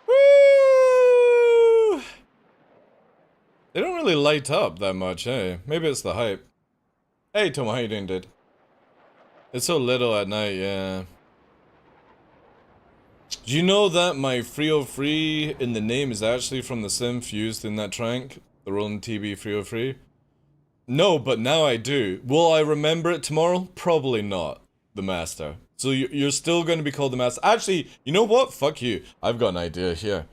Woo! They don't really light up that much, eh? Maybe it's the hype. Hey, Tom, how you doing, dude? It's so little at night, yeah. Do you know that my 303 in the name is actually from the synth used in that trank? The Roland TB 303? No, but now I do. Will I remember it tomorrow? Probably not. The Master. So you're still going to be called the Master. Actually, you know what? Fuck you. I've got an idea here.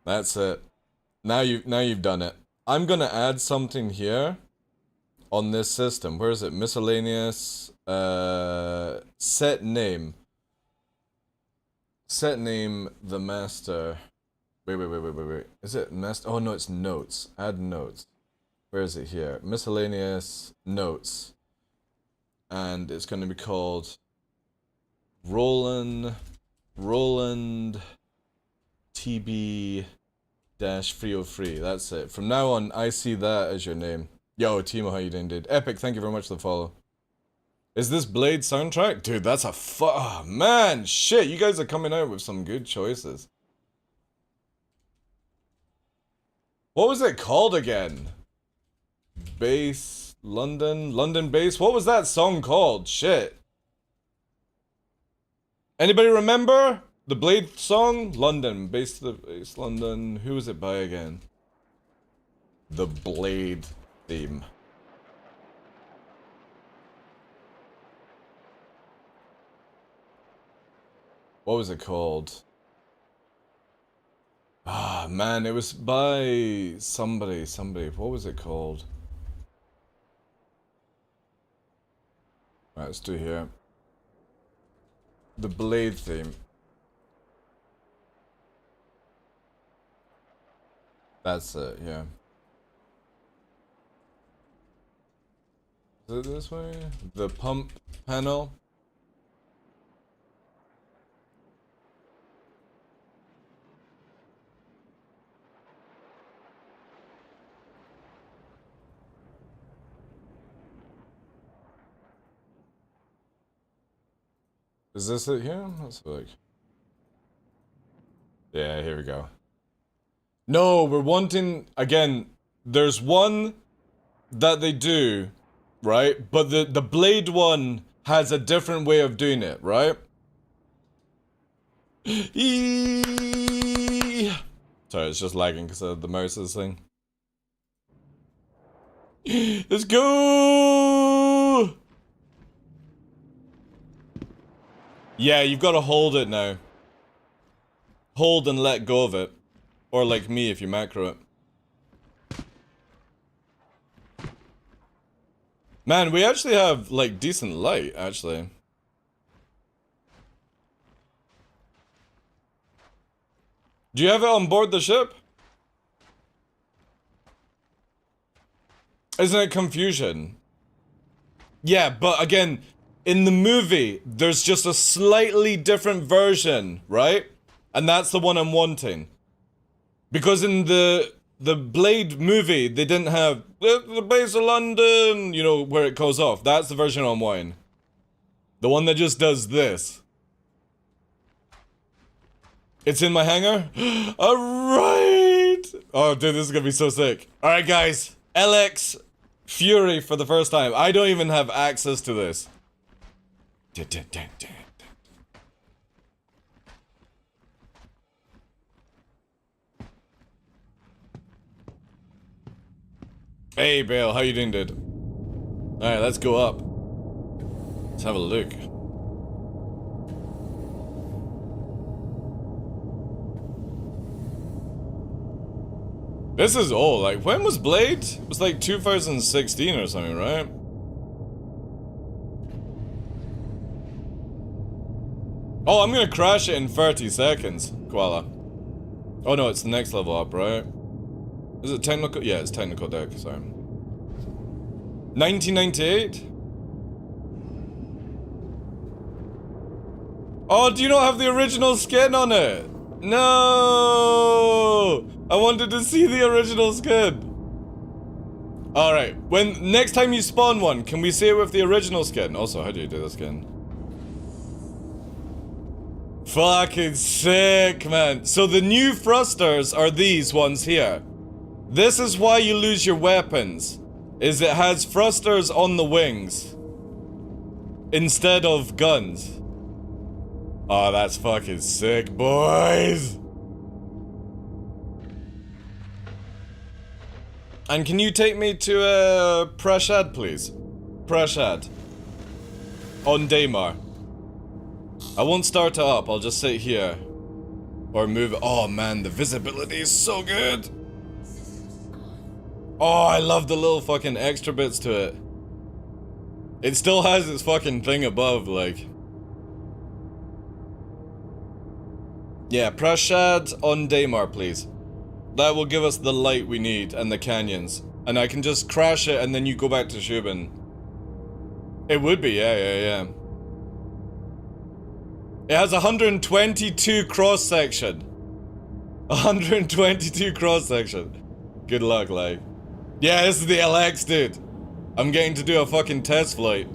That's it. Now you've done it. I'm going to add something here on this system. Where is it? Miscellaneous. Set name. Set name the Master. Wait. Is it Master? Oh no, it's notes. Add notes. Where is it here? Miscellaneous notes. And it's going to be called Roland TB 303. That's it. From now on, I see that as your name. Yo, Timo, how you doing, dude? Epic, thank you very much for the follow. Is this Blade soundtrack? Dude, that's a oh, man, shit, you guys are coming out with some good choices. What was it called again? Bass, London Bass? What was that song called? Shit. Anybody remember? The Blade song? London, Bass London. Who was it by again? The Blade theme. What was it called? Ah, man, it was by somebody. What was it called? Let's do here. The blade theme. That's it, yeah. Is it this way? The pump panel? Is this it here? Let's look. Yeah, here we go. No, we're wanting, again, there's one that they do, right? But the blade one has a different way of doing it, right? Sorry, it's just lagging because of the mouse's thing. Let's go! Yeah, you've got to hold it now. Hold and let go of it. Or like me if you macro it. Man, we actually have, like, decent light, actually. Do you have it on board the ship? Isn't it confusion? Yeah, but again, in the movie, there's just a slightly different version, right? And that's the one I'm wanting. Because in the Blade movie, they didn't have the base of London, you know, where it goes off. That's the version I'm wanting. The one that just does this. It's in my hangar? Alright! Oh, dude, this is gonna be so sick. Alright, guys. LX Fury for the first time. I don't even have access to this. Hey, Bale, how you doing, dude? Alright, let's go up. Let's have a look. This is old. Like, when was Blade? It was like 2016 or something, right? Oh, I'm gonna crash it in 30 seconds, Koala. Oh no, it's the next level up, right? Is it technical? Yeah, it's technical deck, sorry. 1998? Oh, do you not have the original skin on it? No! I wanted to see the original skin. Alright, when next time you spawn one, can we see it with the original skin? Also, how do you do the skin? Fucking sick, man. So the new thrusters are these ones here. This is why you lose your weapons, is it has thrusters on the wings instead of guns. Oh, that's fucking sick, boys. And can you take me to Prashad, please? Prashad. On Daymar. I won't start it up, I'll just sit here. Or move it. Oh man, the visibility is so good. Oh, I love the little fucking extra bits to it. It still has its fucking thing above, like. Yeah, Prashad on Daymar, please. That will give us the light we need and the canyons. And I can just crash it and then you go back to Shubin. It would be, yeah. It has 122 cross-section. 122 cross-section. Good luck, like. Yeah, this is the LX, dude. I'm getting to do a fucking test flight.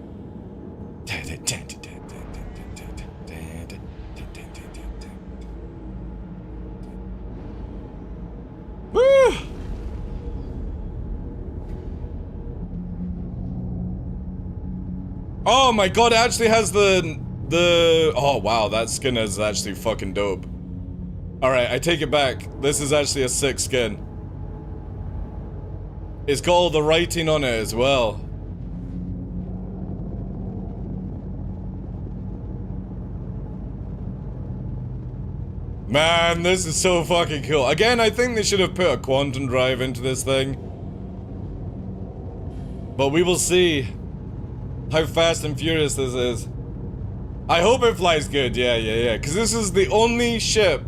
Woo! Oh my god, it actually has the... Oh wow, that skin is actually fucking dope. Alright, I take it back. This is actually a sick skin. It's got all the writing on it as well. Man, this is so fucking cool. Again, I think they should have put a quantum drive into this thing. But we will see. how fast and furious this is. I hope it flies good, yeah. Because this is the only ship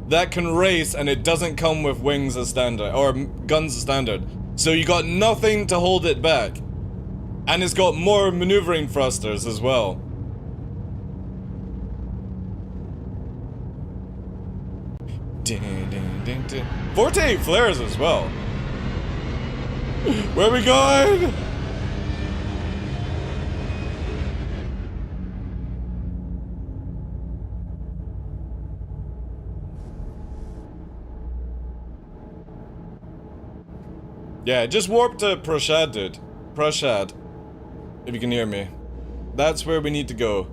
that can race and it doesn't come with wings as standard, or guns as standard. So you got nothing to hold it back. And it's got more maneuvering thrusters as well. Ding, ding, ding, ding. 48 flares as well. Where are we going? Yeah, just warp to Prashad, dude. Prashad. If you can hear me. That's where we need to go.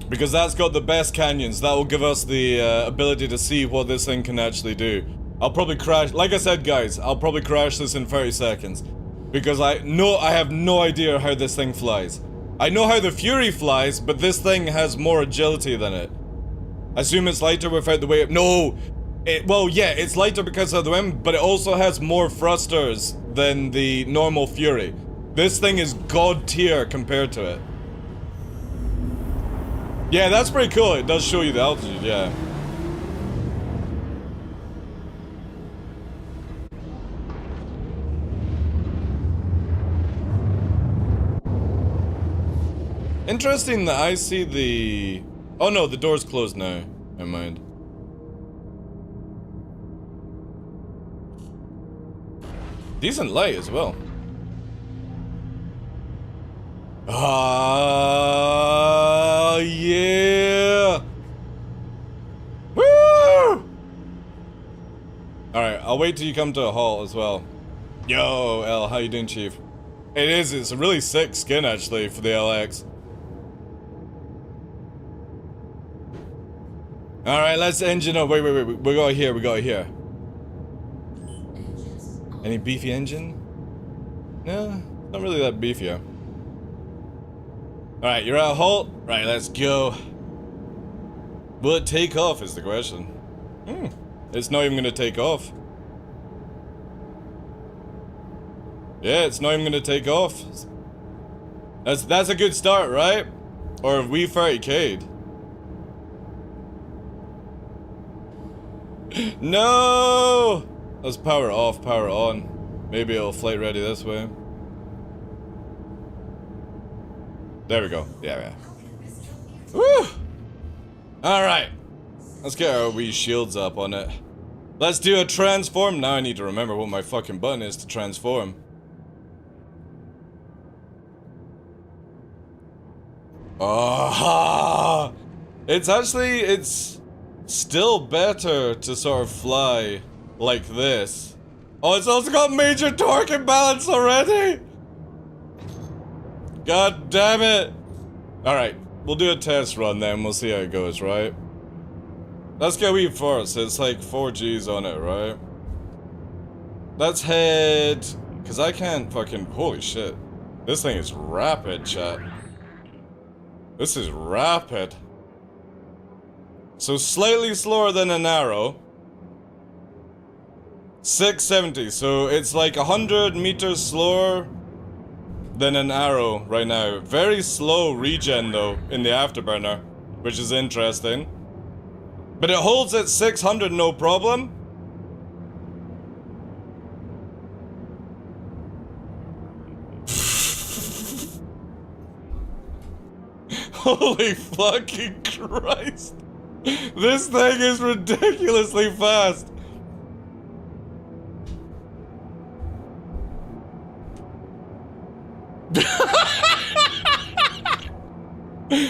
Because that's got the best canyons. That will give us the ability to see what this thing can actually do. I'll probably crash. Like I said, guys, I'll probably crash this in 30 seconds. Because I have no idea how this thing flies. I know how the Fury flies, but this thing has more agility than it. I assume it's lighter without the weight. No! Well, yeah, it's lighter because of the wind, but it also has more thrusters than the normal Fury. This thing is god tier compared to it. Yeah, that's pretty cool. It does show you the altitude, yeah. Interesting that I see the... Oh no, the door's closed now. Never mind. Decent light as well. Ah, yeah. Woo! Alright, I'll wait till you come to a halt as well. Yo, L, how you doing, Chief? It's a really sick skin actually for the LX. Alright, let's engine up. Wait, we got here. Any beefy engine? No, not really that beefy. Alright, you're at a halt? Right, let's go. Will it take off is the question. It's not even gonna take off. Yeah, it's not even gonna take off. That's a good start, right? Or have we 30k'd? No! Let's power off, power on. Maybe it'll flight ready this way. There we go. Yeah. Woo! Alright. Let's get our wee shields up on it. Let's do a transform. Now I need to remember what my fucking button is to transform. Ah! It's still better to sort of fly like this. Oh, it's also got major torque imbalance already! God damn it! Alright, we'll do a test run then, we'll see how it goes, right? Let's go wee first, it's like 4 Gs on it, right? Let's head... Cause I can't fucking... Holy shit. This thing is rapid, chat. This is rapid. So slightly slower than an arrow. 670, so it's like 100 meters slower than an arrow right now. Very slow regen though in the afterburner, which is interesting. But it holds at 600 no problem. Holy fucking Christ. This thing is ridiculously fast.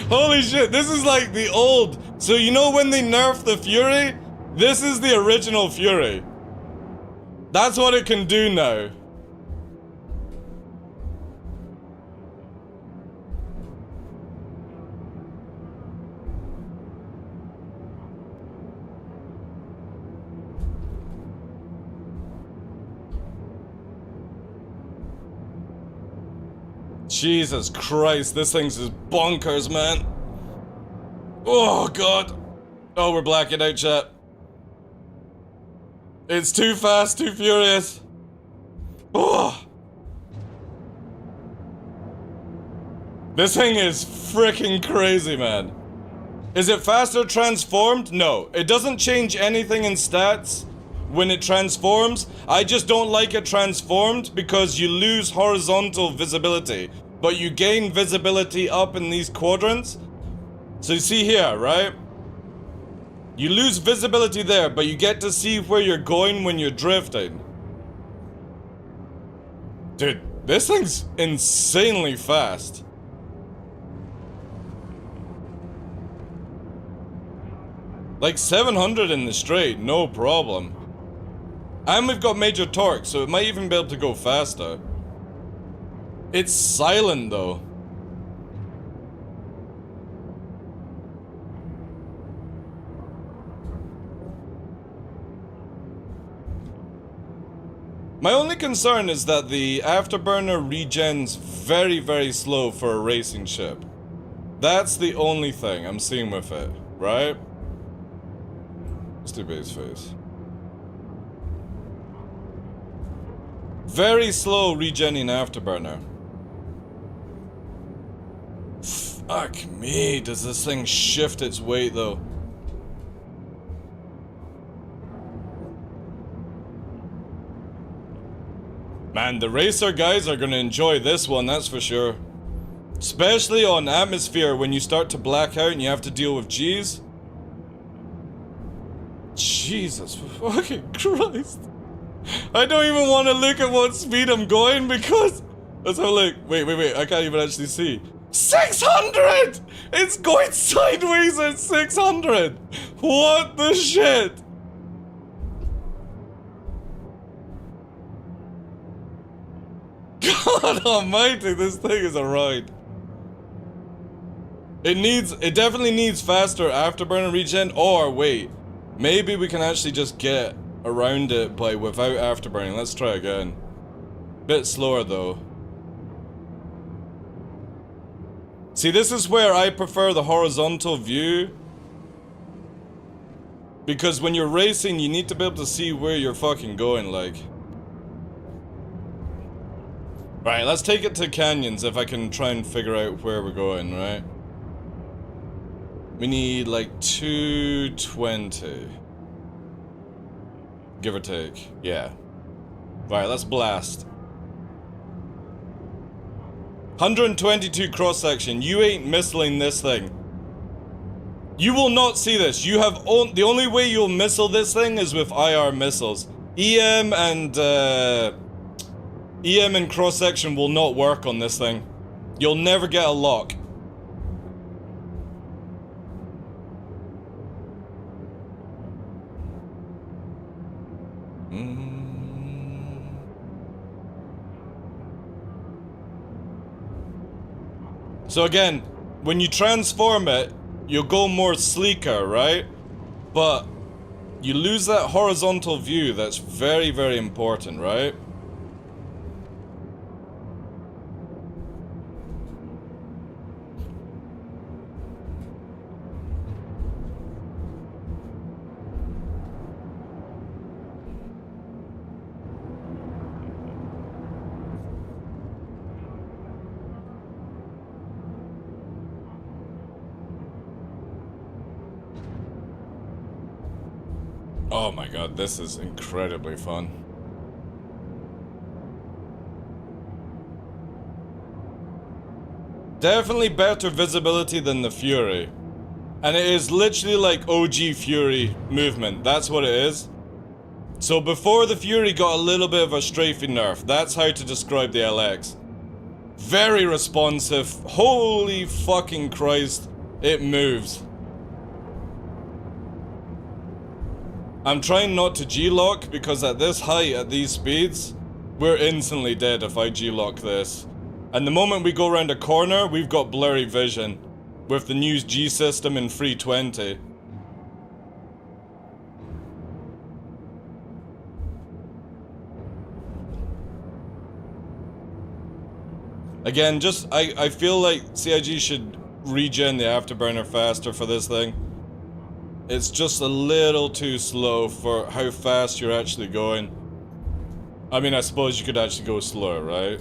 Holy shit, this is like the old... So you know when they nerfed the Fury? This is the original Fury. That's what it can do now. Jesus Christ, this thing's just bonkers, man. Oh, God. Oh, we're blacking out, chat. It's too fast, too furious. Oh. This thing is freaking crazy, man. Is it faster transformed? No. It doesn't change anything in stats when it transforms. I just don't like it transformed because you lose horizontal visibility, but you gain visibility up in these quadrants. So you see here, right? You lose visibility there, but you get to see where you're going when you're drifting. Dude, this thing's insanely fast. Like 700 in the straight, no problem. And we've got major torque, so it might even be able to go faster. It's silent though. My only concern is that the afterburner regens very, very slow for a racing ship. That's the only thing I'm seeing with it, right? Let's do base face. Very slow regenning afterburner. Fuck me, does this thing shift its weight though? Man, the racer guys are gonna enjoy this one, that's for sure. Especially on atmosphere when you start to black out and you have to deal with G's. Jesus fucking Christ. I don't even want to look at what speed I'm going because... Let's have a look. Wait, I can't even actually see. 600! It's going sideways at 600! What the shit? God almighty, this thing is a ride. It definitely needs faster afterburner regen, or wait, maybe we can actually just get around it by without afterburning. Let's try again. Bit slower though. See, this is where I prefer the horizontal view. Because when you're racing, you need to be able to see where you're fucking going, like. Right, let's take it to canyons if I can try and figure out where we're going, right? We need like 220. Give or take, yeah. Right, let's blast. 122 cross section. You ain't missiling this thing. You will not see this. You have the only way you'll missile this thing is with IR missiles. EM and cross section will not work on this thing. You'll never get a lock. So again, when you transform it, you'll go more sleeker, right? But you lose that horizontal view that's very, very important, right? Oh my god, this is incredibly fun. Definitely better visibility than the Fury. And it is literally like OG Fury movement, that's what it is. So before the Fury got a little bit of a strafing nerf, that's how to describe the LX. Very responsive, holy fucking Christ, it moves. I'm trying not to G-lock because at this height, at these speeds, we're instantly dead if I G-lock this. And the moment we go around a corner, we've got blurry vision with the new G system in 320. Again, I feel like CIG should regen the afterburner faster for this thing. It's just a little too slow for how fast you're actually going. I mean, I suppose you could actually go slower, right?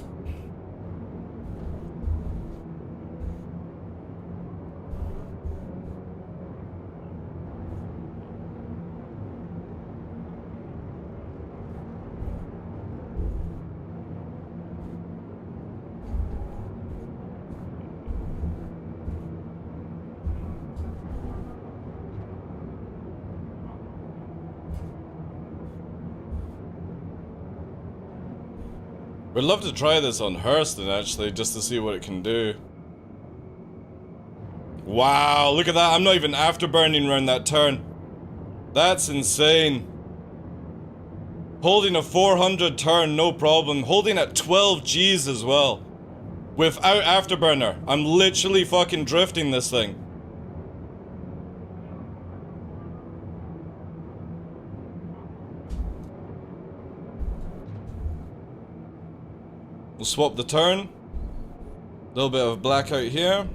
We'd love to try this on Hurston, actually, just to see what it can do. Wow, look at that. I'm not even afterburning around that turn. That's insane. Holding a 400 turn, no problem. Holding at 12 Gs as well. Without afterburner. I'm literally fucking drifting this thing. We'll swap the turn. A little bit of blackout here.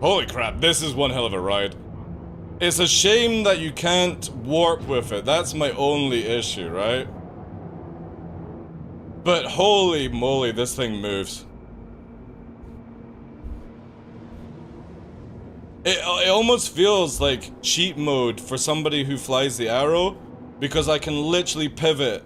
Holy crap, this is one hell of a ride. It's a shame that you can't warp with it. That's my only issue, right? But holy moly, this thing moves. It almost feels like cheat mode for somebody who flies the arrow, because I can literally pivot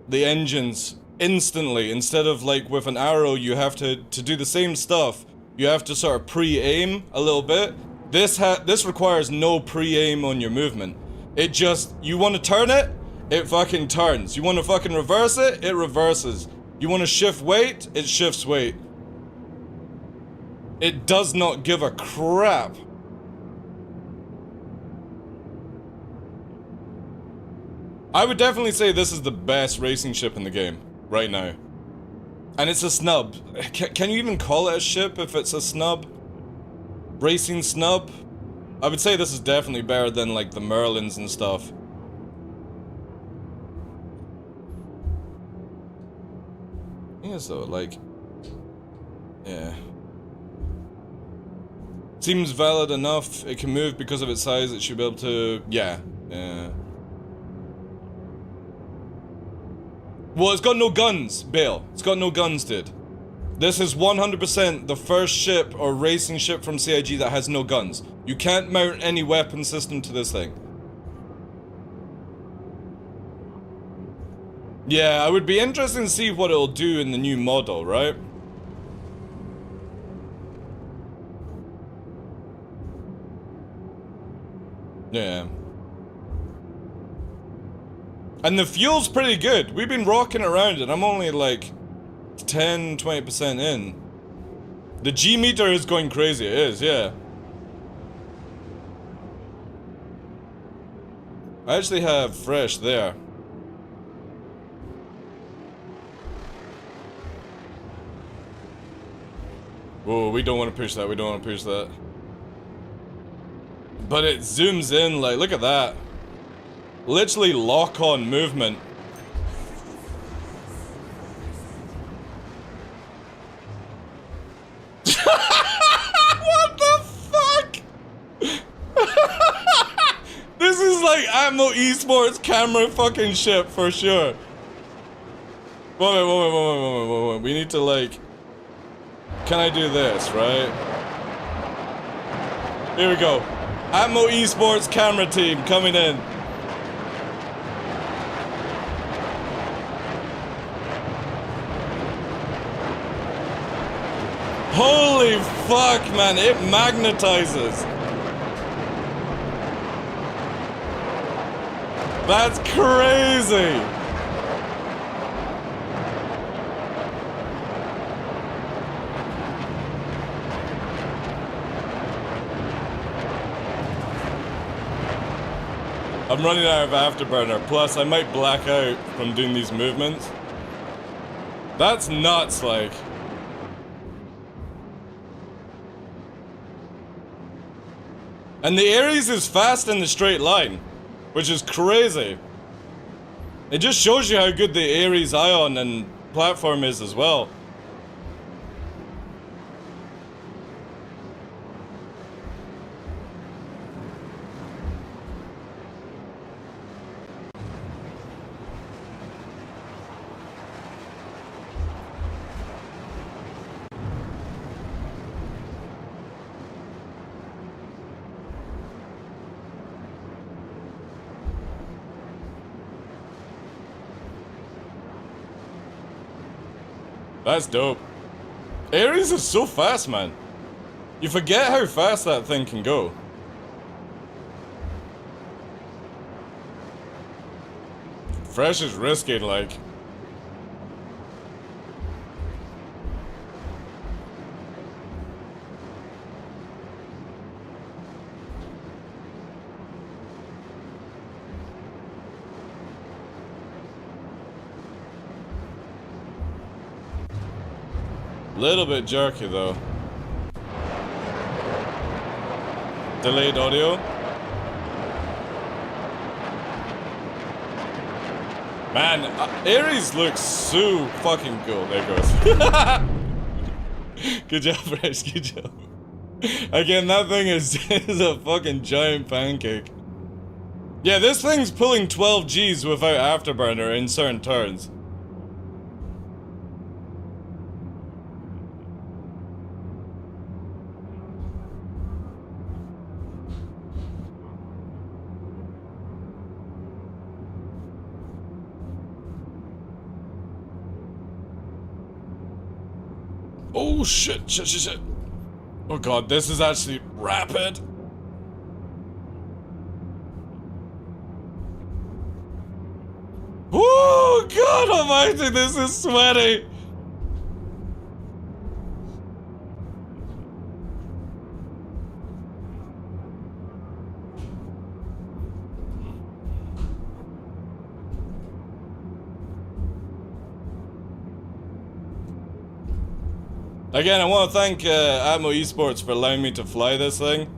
the engines instantly, instead of like with an arrow you have to do the same stuff. You have to sort of pre-aim a little bit. This requires no pre-aim on your movement. It just, you want to turn it, it fucking turns. You want to fucking reverse it, it reverses. You want to shift weight, it shifts weight. It does not give a crap. I would definitely say this is the best racing ship in the game, right now. And it's a snub. Can you even call it a ship if it's a snub? Racing snub? I would say this is definitely better than like the Merlins and stuff. Yeah, so like, yeah. Seems valid enough. It can move because of its size. It should be able to, yeah. Well, it's got no guns, Bale. It's got no guns, dude. This is 100% the first ship or racing ship from CIG that has no guns. You can't mount any weapon system to this thing. Yeah, I would be interested to see what it'll do in the new model, right? Yeah. And the fuel's pretty good. We've been rocking around it. I'm only like 10-20% in. The G meter is going crazy. It is, yeah. I actually have fresh there. Whoa, we don't want to push that. We don't want to push that. But it zooms in, like, look at that. Literally lock-on movement. What the fuck? This is like Atmo Esports camera fucking ship for sure. Wait. We need to like... Can I do this, right? Here we go. Atmo Esports camera team coming in. Holy fuck, man, it magnetizes. That's crazy. I'm running out of afterburner, plus I might black out from doing these movements. That's nuts, like. And the Ares is fast in the straight line, which is crazy. It just shows you how good the Ares Ion and platform is as well. That's dope. Ares is so fast, man. You forget how fast that thing can go. Fresh is risky, like. Little bit jerky though. Delayed audio. Man, Ares looks so fucking cool. There it goes. Good job, Fresh. Good job. Again, that thing is a fucking giant pancake. Yeah, this thing's pulling 12 Gs without afterburner in certain turns. Oh shit. Oh god, this is actually rapid. Oh god almighty, this is sweaty. Again, I want to thank Atmo Esports for allowing me to fly this thing.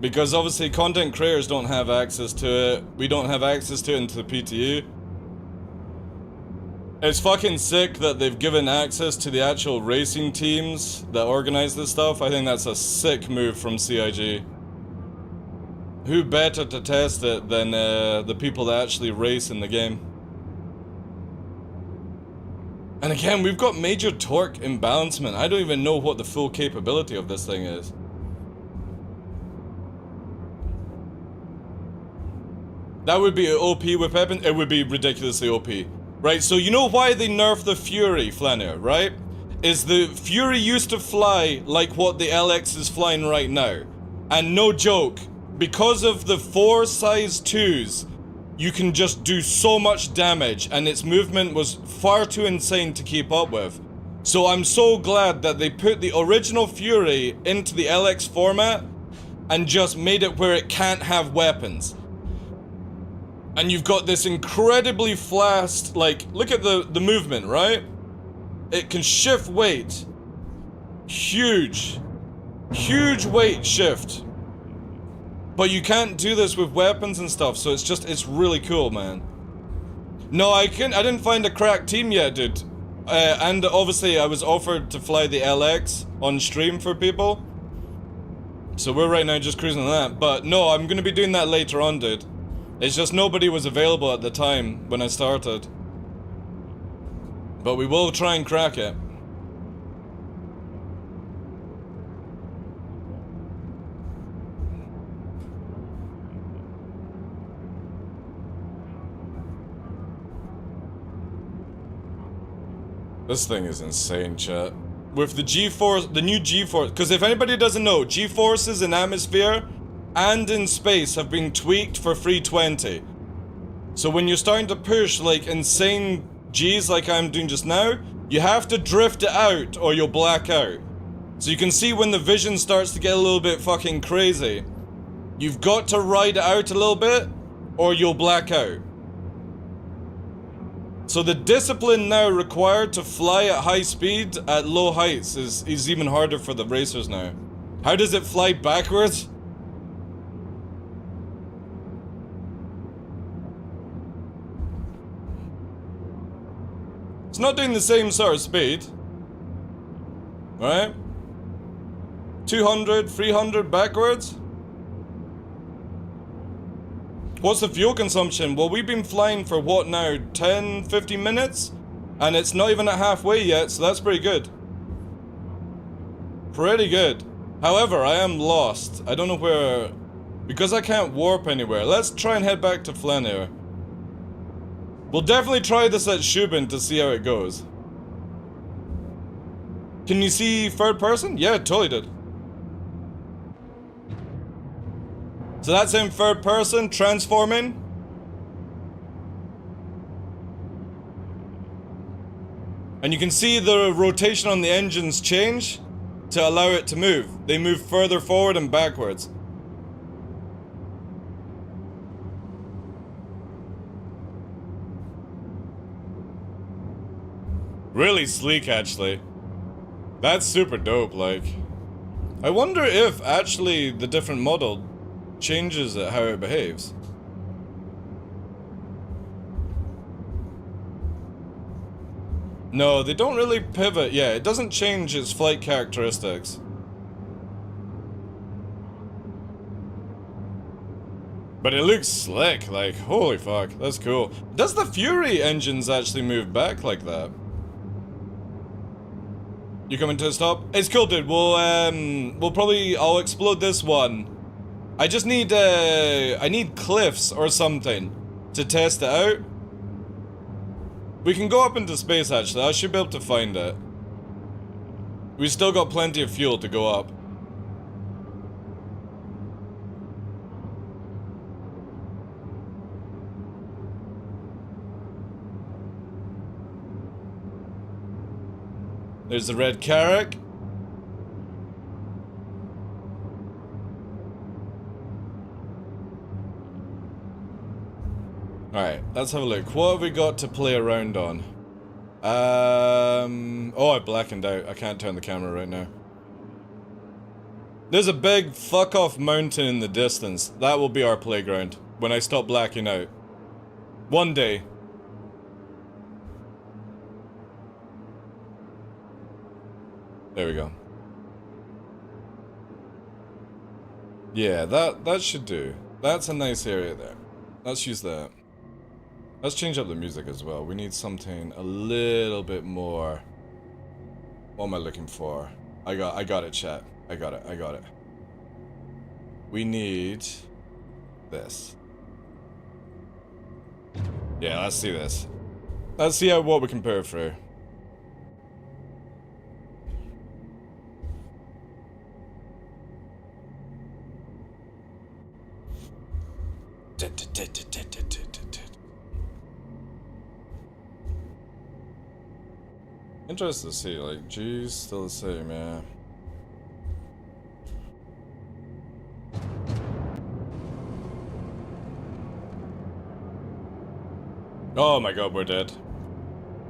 Because obviously content creators don't have access to it. We don't have access to it into the PTU. It's fucking sick that they've given access to the actual racing teams that organize this stuff. I think that's a sick move from CIG. Who better to test it than the people that actually race in the game? And again, we've got major torque imbalancement. I don't even know what the full capability of this thing is. That would be OP with weapon. It would be ridiculously OP. Right, so you know why they nerfed the Fury, Flanner, right? Is the Fury used to fly like what the LX is flying right now. And no joke, because of the 4 size 2s, you can just do so much damage, and its movement was far too insane to keep up with. So I'm so glad that they put the original Fury into the LX format and just made it where it can't have weapons. And you've got this incredibly fast, like, look at the movement, right? It can shift weight. Huge weight shift. But you can't do this with weapons and stuff, so it's really cool, man. No, I didn't find a cracked team yet, dude. And obviously I was offered to fly the LX on stream for people. So we're right now just cruising on that. But no, I'm gonna be doing that later on, dude. It's just nobody was available at the time when I started. But we will try and crack it. This thing is insane, chat. With the G-Force, the new G-Force, because if anybody doesn't know, G-Forces in atmosphere and in space have been tweaked for 320. So when you're starting to push like insane Gs like I'm doing just now, you have to drift it out or you'll black out. So you can see when the vision starts to get a little bit fucking crazy. You've got to ride it out a little bit or you'll black out. So the discipline now required to fly at high speed at low heights is even harder for the racers now. How does it fly backwards? It's not doing the same sort of speed. Right? 200, 300 backwards? What's the fuel consumption? Well, we've been flying for what now, 10, 15 minutes? And it's not even at halfway yet, so that's pretty good. Pretty good. However, I am lost. I don't know where... Because I can't warp anywhere. Let's try and head back to Flanner. We'll definitely try this at Shubin to see how it goes. Can you see third person? Yeah, it totally did. So that's in third person, transforming. And you can see the rotation on the engines change to allow it to move. They move further forward and backwards. Really sleek, actually. That's super dope, like. I wonder if actually the different model changes how it behaves. No, they don't really pivot. Yeah, it doesn't change its flight characteristics. But it looks slick, like, holy fuck, that's cool. Does the Fury engines actually move back like that? You coming to a stop? It's cool, dude. I'll explode this one. I just need, I need cliffs or something to test it out. We can go up into space, actually. I should be able to find it. We still got plenty of fuel to go up. There's the red Carrack. Alright, let's have a look. What have we got to play around on? Oh, I blackened out. I can't turn the camera right now. There's a big fuck off mountain in the distance. That will be our playground when I stop blacking out. One day. There we go. Yeah, that should do. That's a nice area there. Let's use that. Let's change up the music as well. We need something a little bit more. What am I looking for? I got it, chat. I got it. We need this. Yeah, let's see this. Let's see what we can put through. Interesting to see, like, G's still the same, yeah. Oh my god, we're dead.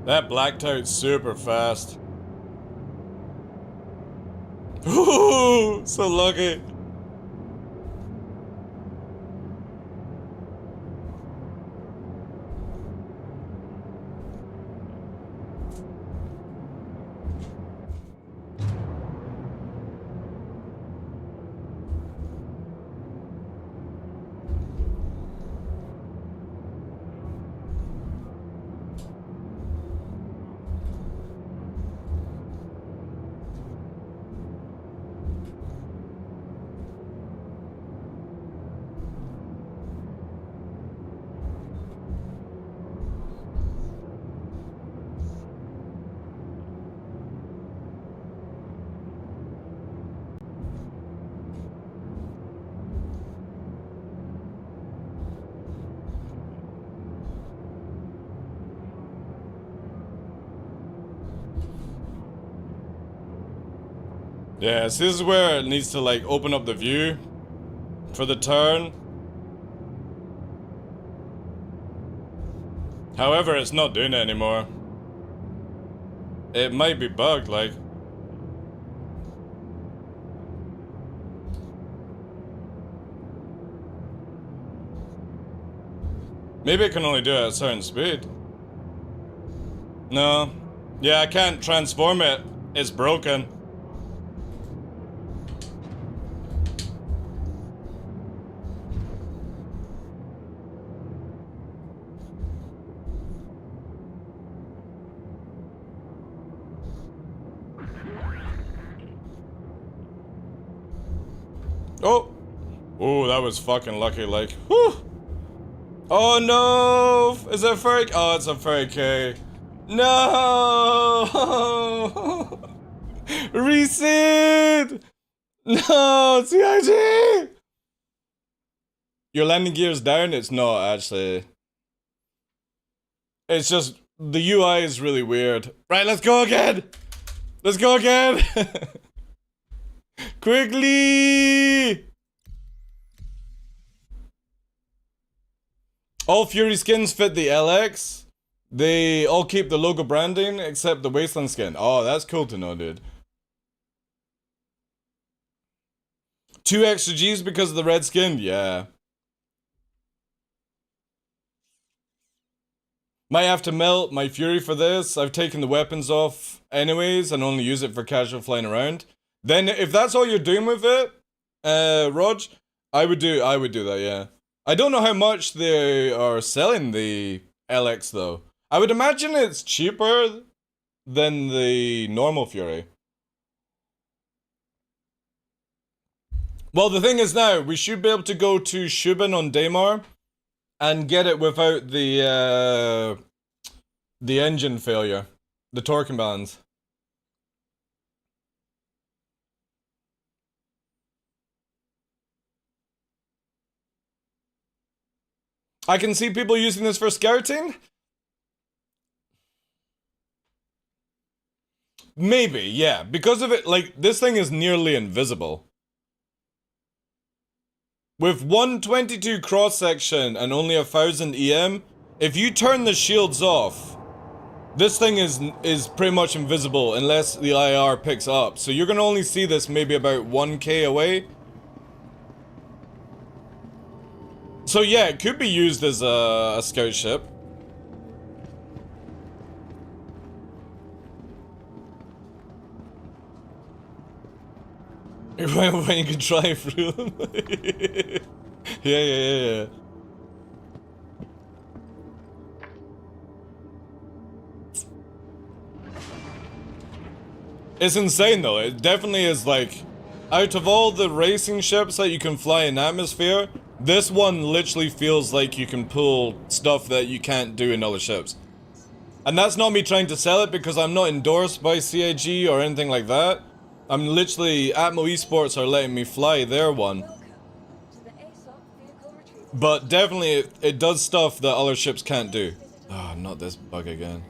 That blacked out super fast. Ooh, so lucky. Yeah, so this is where it needs to, like, open up the view for the turn. However, it's not doing it anymore. It might be bugged, like. Maybe it can only do it at a certain speed. No. Yeah, I can't transform it. It's broken. Oh! Oh, that was fucking lucky, like, whew! Oh no! Is it a furry? Oh, it's a furry K. No! Reset! No, CIG! Your landing gear is down? It's not, actually. It's just, the UI is really weird. Right, let's go again! Let's go again! Quickly! All Fury skins fit the LX. They all keep the logo branding except the Wasteland skin. Oh, that's cool to know, dude. 2 extra Gs because of the red skin? Yeah. Might have to melt my Fury for this. I've taken the weapons off anyways and only use it for casual flying around. Then if that's all you're doing with it, Rog, I would do that, yeah. I don't know how much they are selling the LX though. I would imagine it's cheaper than the normal Fury. Well, the thing is now, we should be able to go to Shubin on Daymar and get it without the engine failure, the torque imbalance. I can see people using this for scouting. Maybe, yeah, because of it, like, this thing is nearly invisible. With 122 cross-section and only 1000 EM, if you turn the shields off, this thing is pretty much invisible unless the IR picks up. So you're gonna only see this maybe about 1k away. So yeah, it could be used as a scout ship. When you can drive through them. Yeah. It's insane though, it definitely is like, out of all the racing ships that you can fly in atmosphere, this one literally feels like you can pull stuff that you can't do in other ships. And that's not me trying to sell it because I'm not endorsed by CIG or anything like that. I'm literally, Atmo Esports are letting me fly their one. But definitely it does stuff that other ships can't do. Oh, not this bug again.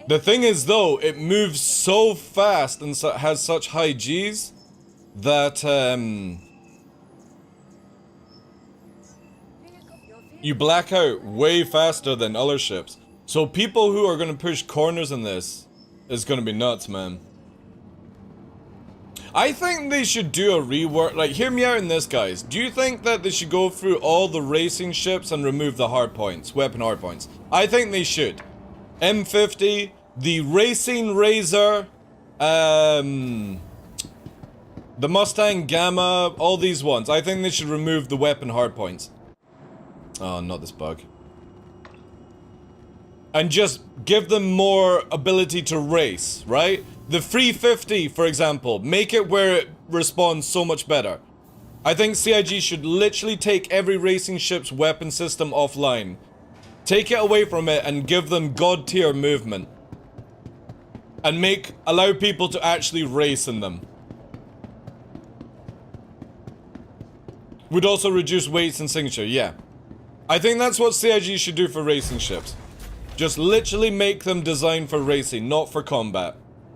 The thing is though, it moves so fast and has such high Gs that you black out way faster than other ships. So people who are gonna push corners in this is gonna be nuts, man. I think they should do a rework, like, hear me out in this, guys. Do you think that they should go through all the racing ships and remove the hard points, weapon hard points? I think they should. M50, the Racing Razor, the Mustang Gamma, all these ones. I think they should remove the weapon hard points. Oh, not this bug. And just give them more ability to race, right? The 350, for example, make it where it responds so much better. I think CIG should literally take every racing ship's weapon system offline. Take it away from it and give them god tier movement. And allow people to actually race in them. Would also reduce weights and signature, yeah. I think that's what CIG should do for racing ships. Just literally make them designed for racing, not for combat.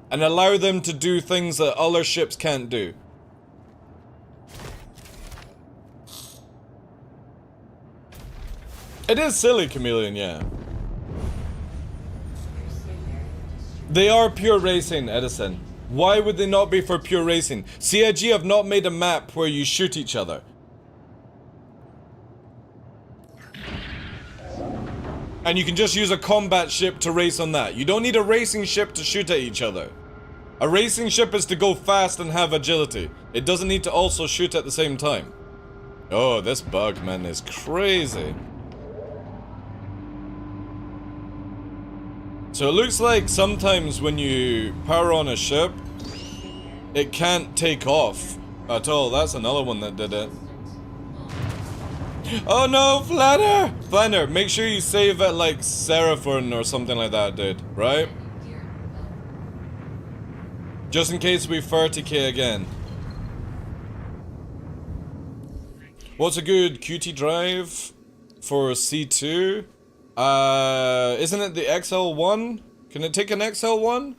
And allow them to do things that other ships can't do. It is silly, Chameleon, yeah. They are pure racing, Edison. Why would they not be for pure racing? CIG have not made a map where you shoot each other. And you can just use a combat ship to race on that. You don't need a racing ship to shoot at each other. A racing ship is to go fast and have agility. It doesn't need to also shoot at the same time. Oh, this bug, man, is crazy. So it looks like sometimes when you power on a ship, it can't take off at all. That's another one that did it. Oh no, Flanner! Flanner, make sure you save at like Seraphon or something like that, dude. Right? Gear up. Just in case we 30k again. What's a good QT drive for C2? Isn't it the XL1? Can it take an XL1?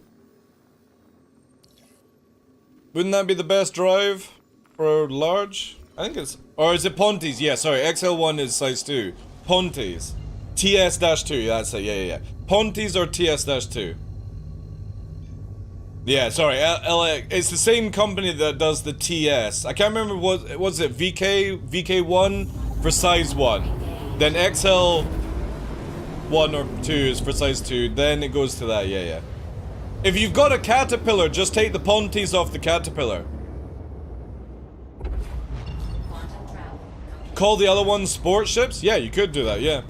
Wouldn't that be the best drive for large? I think it's... Or is it Pontes? Yeah, sorry, XL1 is size 2. Pontes. TS-2, that's it, yeah. Pontes or TS-2? Yeah, sorry, it's the same company that does the TS. I can't remember what was it, VK1 for size 1. Then XL1 or 2 is for size 2, then it goes to that, yeah. If you've got a Caterpillar, just take the Pontes off the Caterpillar. Quantum travel. Call the other ones sport ships? Yeah, you could do that, yeah.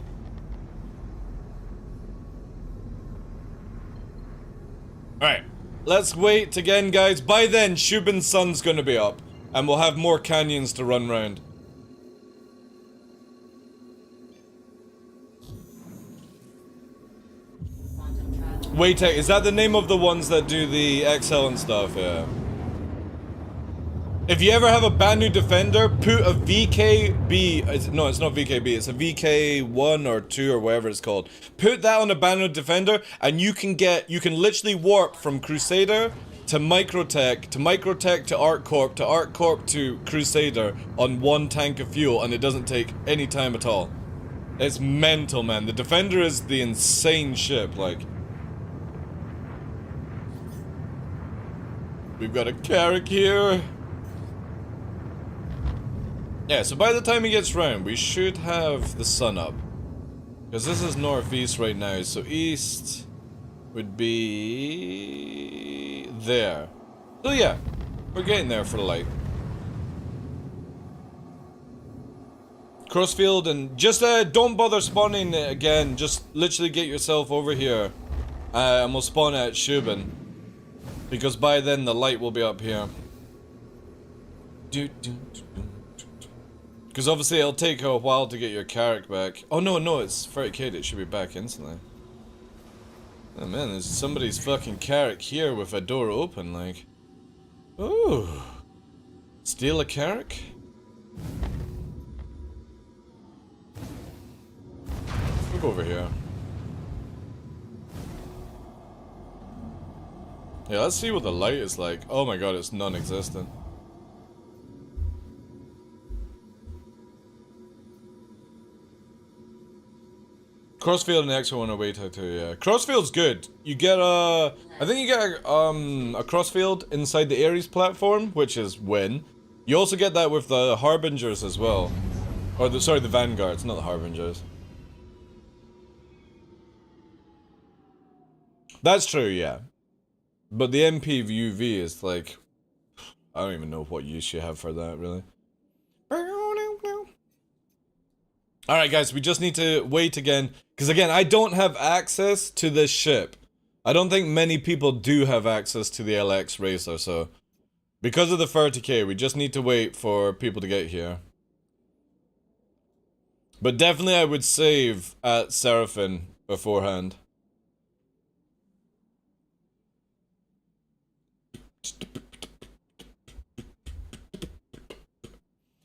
Alright. Let's wait again, guys. By then, Shubin's sun's gonna be up. And we'll have more canyons to run round. Quantum travel. Wait, is that the name of the ones that do the XL and stuff? Yeah. If you ever have a Banu Defender, put a VKB... No, it's not VKB. It's a VK1 or 2 or whatever it's called. Put that on a Banu Defender and you can literally warp from Crusader to Microtech, to Microtech to ArcCorp, to ArcCorp to Crusader on one tank of fuel, and it doesn't take any time at all. It's mental, man. The Defender is the insane ship, like... We've got a Carrack here. Yeah, so by the time he gets round, we should have the sun up. Because this is northeast right now, so east would be... there. So yeah, we're getting there for the light. Crossfield, and just don't bother spawning it again, just literally get yourself over here. And we'll spawn at Shubin. Because by then the light will be up here. Because obviously it'll take a while to get your Carrack back. Oh no, it's 30k, it should be back instantly. Oh man, there's somebody's fucking Carrack here with a door open, like. Ooh. Steal a Carrack? Look over here. Yeah, let's see what the light is like. Oh my god, it's non-existent. Crossfield and Exo on a way to yeah. Crossfield's good. You get I think you get a Crossfield inside the Ares platform, which is win. You also get that with the Harbingers as well. Or sorry, the Vanguards, not the Harbingers. That's true, yeah. But the MPUV is like, I don't even know what use you have for that, really. Alright guys, we just need to wait again, because again, I don't have access to this ship. I don't think many people do have access to the LX Racer, so... Because of the 30k, we just need to wait for people to get here. But definitely I would save at Seraphon beforehand.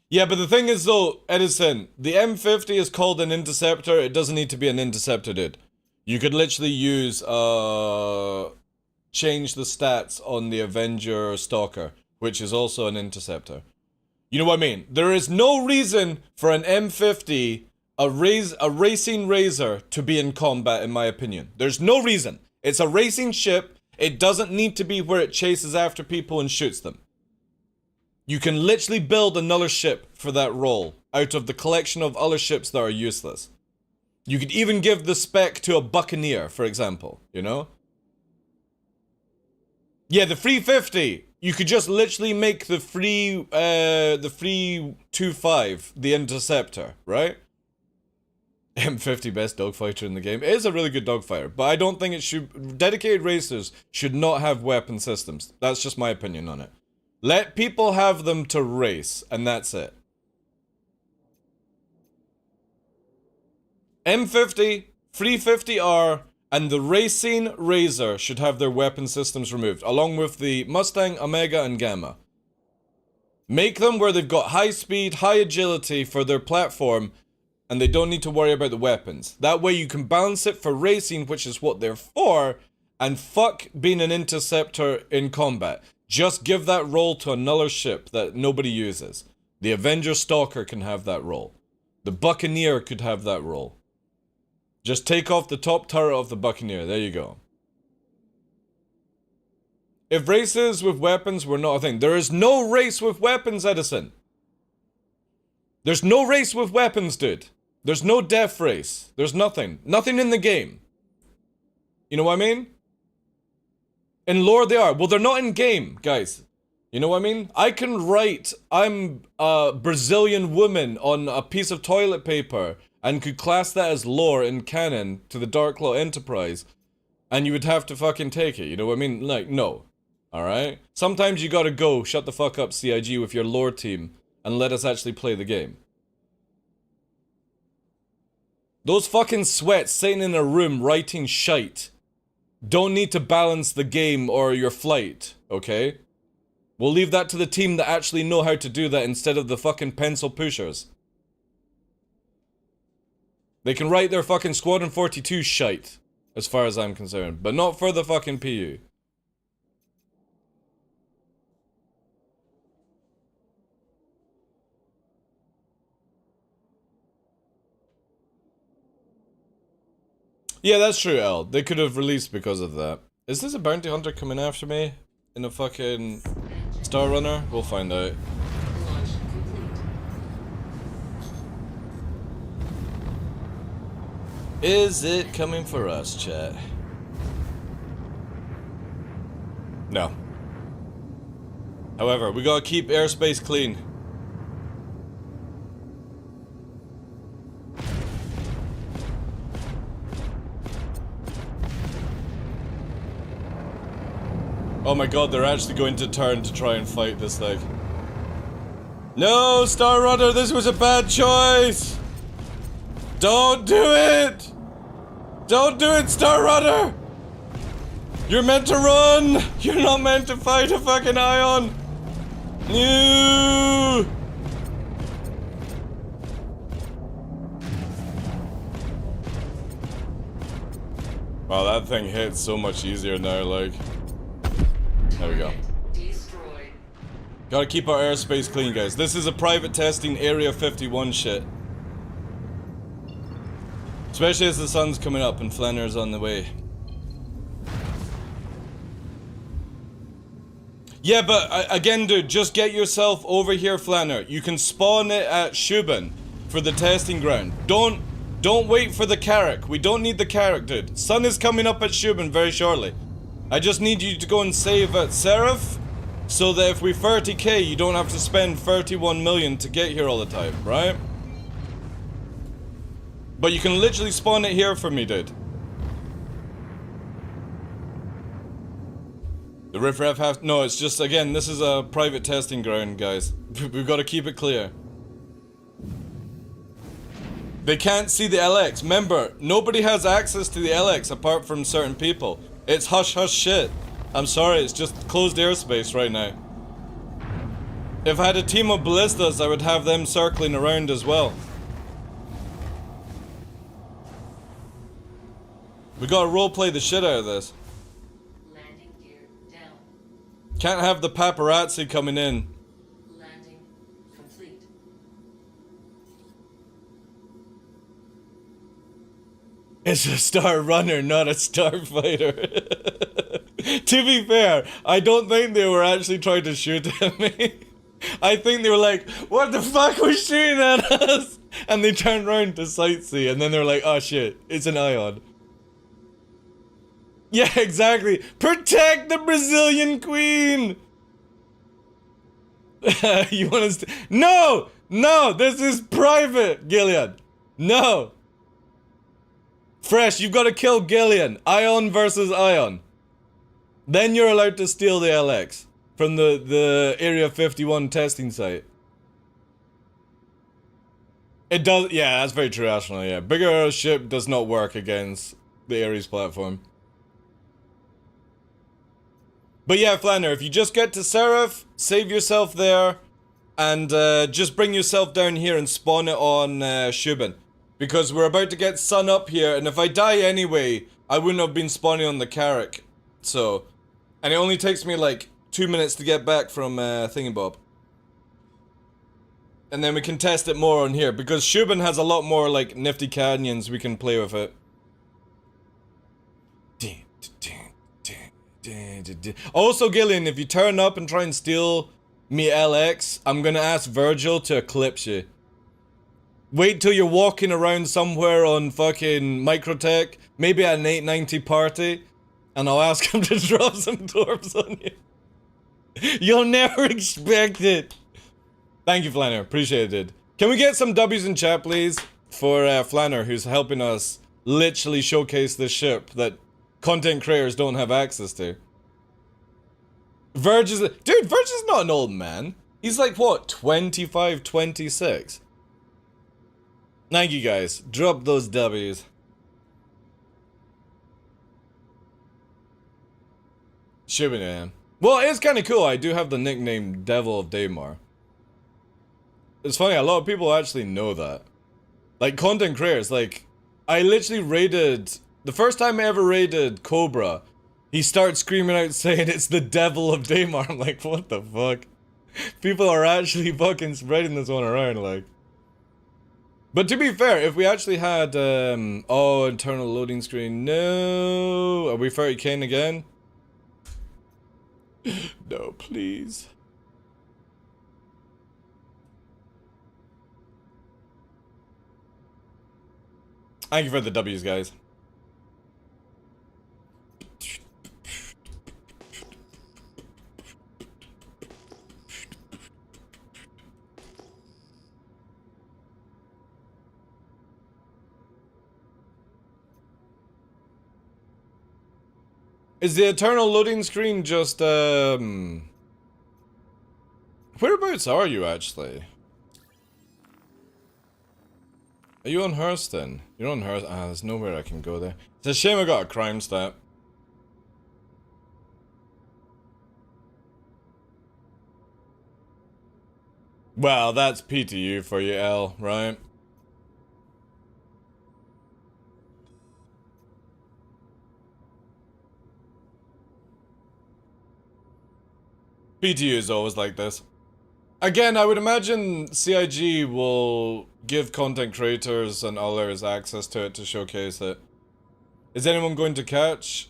Yeah, but the thing is though, Edison, the M50 is called an interceptor. It doesn't need to be an interceptor, dude. You could literally use, change the stats on the Avenger Stalker, which is also an interceptor. You know what I mean? There is no reason for an M50, a racing Razor, to be in combat, in my opinion. There's no reason. It's a racing ship. It doesn't need to be where it chases after people and shoots them. You can literally build another ship for that role, out of the collection of other ships that are useless. You could even give the spec to a Buccaneer, for example, you know? Yeah, the 350, you could just literally make the 325 the Interceptor, right? M50 best dogfighter in the game. It is a really good dogfighter, but I don't think it should... Dedicated racers should not have weapon systems. That's just my opinion on it. Let people have them to race, and that's it. M50, 350R, and the Racing Razor should have their weapon systems removed, along with the Mustang, Omega, and Gamma. Make them where they've got high speed, high agility for their platform, and they don't need to worry about the weapons. That way you can balance it for racing, which is what they're for, and fuck being an interceptor in combat. Just give that role to another ship that nobody uses. The Avenger Stalker can have that role. The Buccaneer could have that role. Just take off the top turret of the Buccaneer. There you go. If races with weapons were not a thing. There is no race with weapons, Edison. There's no race with weapons, dude. There's no death race. There's nothing. Nothing in the game. You know what I mean? In lore they are. Well, they're not in game, guys. You know what I mean? I can write, I'm a Brazilian woman on a piece of toilet paper and could class that as lore in canon to the TheDarkLaw Enterprise, and you would have to fucking take it, you know what I mean? Like, no. Alright? Sometimes you gotta go, shut the fuck up, CIG, with your lore team, and let us actually play the game. Those fucking sweats sitting in a room writing shite don't need to balance the game or your flight, okay? We'll leave that to the team that actually know how to do that instead of the fucking pencil pushers. They can write their fucking Squadron 42 shite, as far as I'm concerned, but not for the fucking PU. Yeah, that's true, Al. They could have released because of that. Is this a bounty hunter coming after me? In a fucking Star Runner? We'll find out. Launch complete. Is it coming for us, chat? No. However, we gotta keep airspace clean. Oh my god, they're actually going to turn to try and fight this thing. No, Star Runner, this was a bad choice! Don't do it! Don't do it, Star Runner! You're meant to run! You're not meant to fight a fucking Ion! No! Wow, that thing hits so much easier now, like. There we go. Destroyed. Gotta keep our airspace clean, guys. This is a private testing Area 51 shit. Especially as the sun's coming up and Flanner's on the way. Yeah, but again, dude, just get yourself over here, Flanner. You can spawn it at Shubin for the testing ground. Don't wait for the Carrack. We don't need the Carrack, dude. Sun is coming up at Shubin very shortly. I just need you to go and save at Seraph, so that if we 30k, you don't have to spend 31 million to get here all the time, right? But you can literally spawn it here for me, dude. The riffraff have... No, it's just, again, this is a private testing ground, guys. We've got to keep it clear. They can't see the LX. Remember, nobody has access to the LX apart from certain people. It's hush hush shit. I'm sorry, it's just closed airspace right now. If I had a team of ballistas, I would have them circling around as well. We gotta roleplay the shit out of this. Landing gear down. Can't have the paparazzi coming in. Landing complete. It's a Star Runner, not a Starfighter. To be fair, I don't think they were actually trying to shoot at me. I think they were like, what the fuck was shooting at us? And they turned around to sightsee, and then they're like, oh shit, it's an Ion. Yeah, exactly. Protect the Brazilian Queen! You want us to... No! No! This is private, Gillian! No! Fresh, you've got to kill Gillian. Ion versus Ion. Then you're allowed to steal the LX from the Area 51 testing site. It does, yeah, that's very true, Astronaut, yeah. Bigger ship does not work against the Ares platform. But yeah, Flanner, if you just get to Seraph, save yourself there, and just bring yourself down here and spawn it on Shubin. Because we're about to get sun up here, and if I die anyway, I wouldn't have been spawning on the Carrack. So, and it only takes me like 2 minutes to get back from Thingybob. And then we can test it more on here, because Shubin has a lot more like nifty canyons we can play with it. Also, Gillian, if you turn up and try and steal me LX, I'm gonna ask Virgil to eclipse you. Wait till you're walking around somewhere on fucking Microtech, maybe at an 890 party, and I'll ask him to drop some dwarves on you. You'll never expect it. Thank you, Flanner. Appreciate it. Can we get some W's in chat, please? For Flanner, who's helping us literally showcase this ship that content creators don't have access to. Dude, Verge is not an old man. He's like, what, 25, 26? Thank you, guys. Drop those W's. Shubin, yeah. Well, it's kind of cool. I do have the nickname Devil of Daymar. It's funny, a lot of people actually know that. Like, content creators, like, I literally raided... The first time I ever raided Cobra, he starts screaming out saying it's the Devil of Daymar. I'm like, what the fuck? People are actually fucking spreading this one around, like. But to be fair, if we actually had, oh, internal loading screen, no. Are we 30k again? No, please. Thank you for the W's, guys. Is the eternal loading screen just, whereabouts are you, actually? Are you on Hurston? You're on Hurston. Ah, there's nowhere I can go there. It's a shame I got a crime stat. Well, that's PTU for you, L, right? PTU is always like this. Again, I would imagine CIG will give content creators and others access to it to showcase it. Is anyone going to catch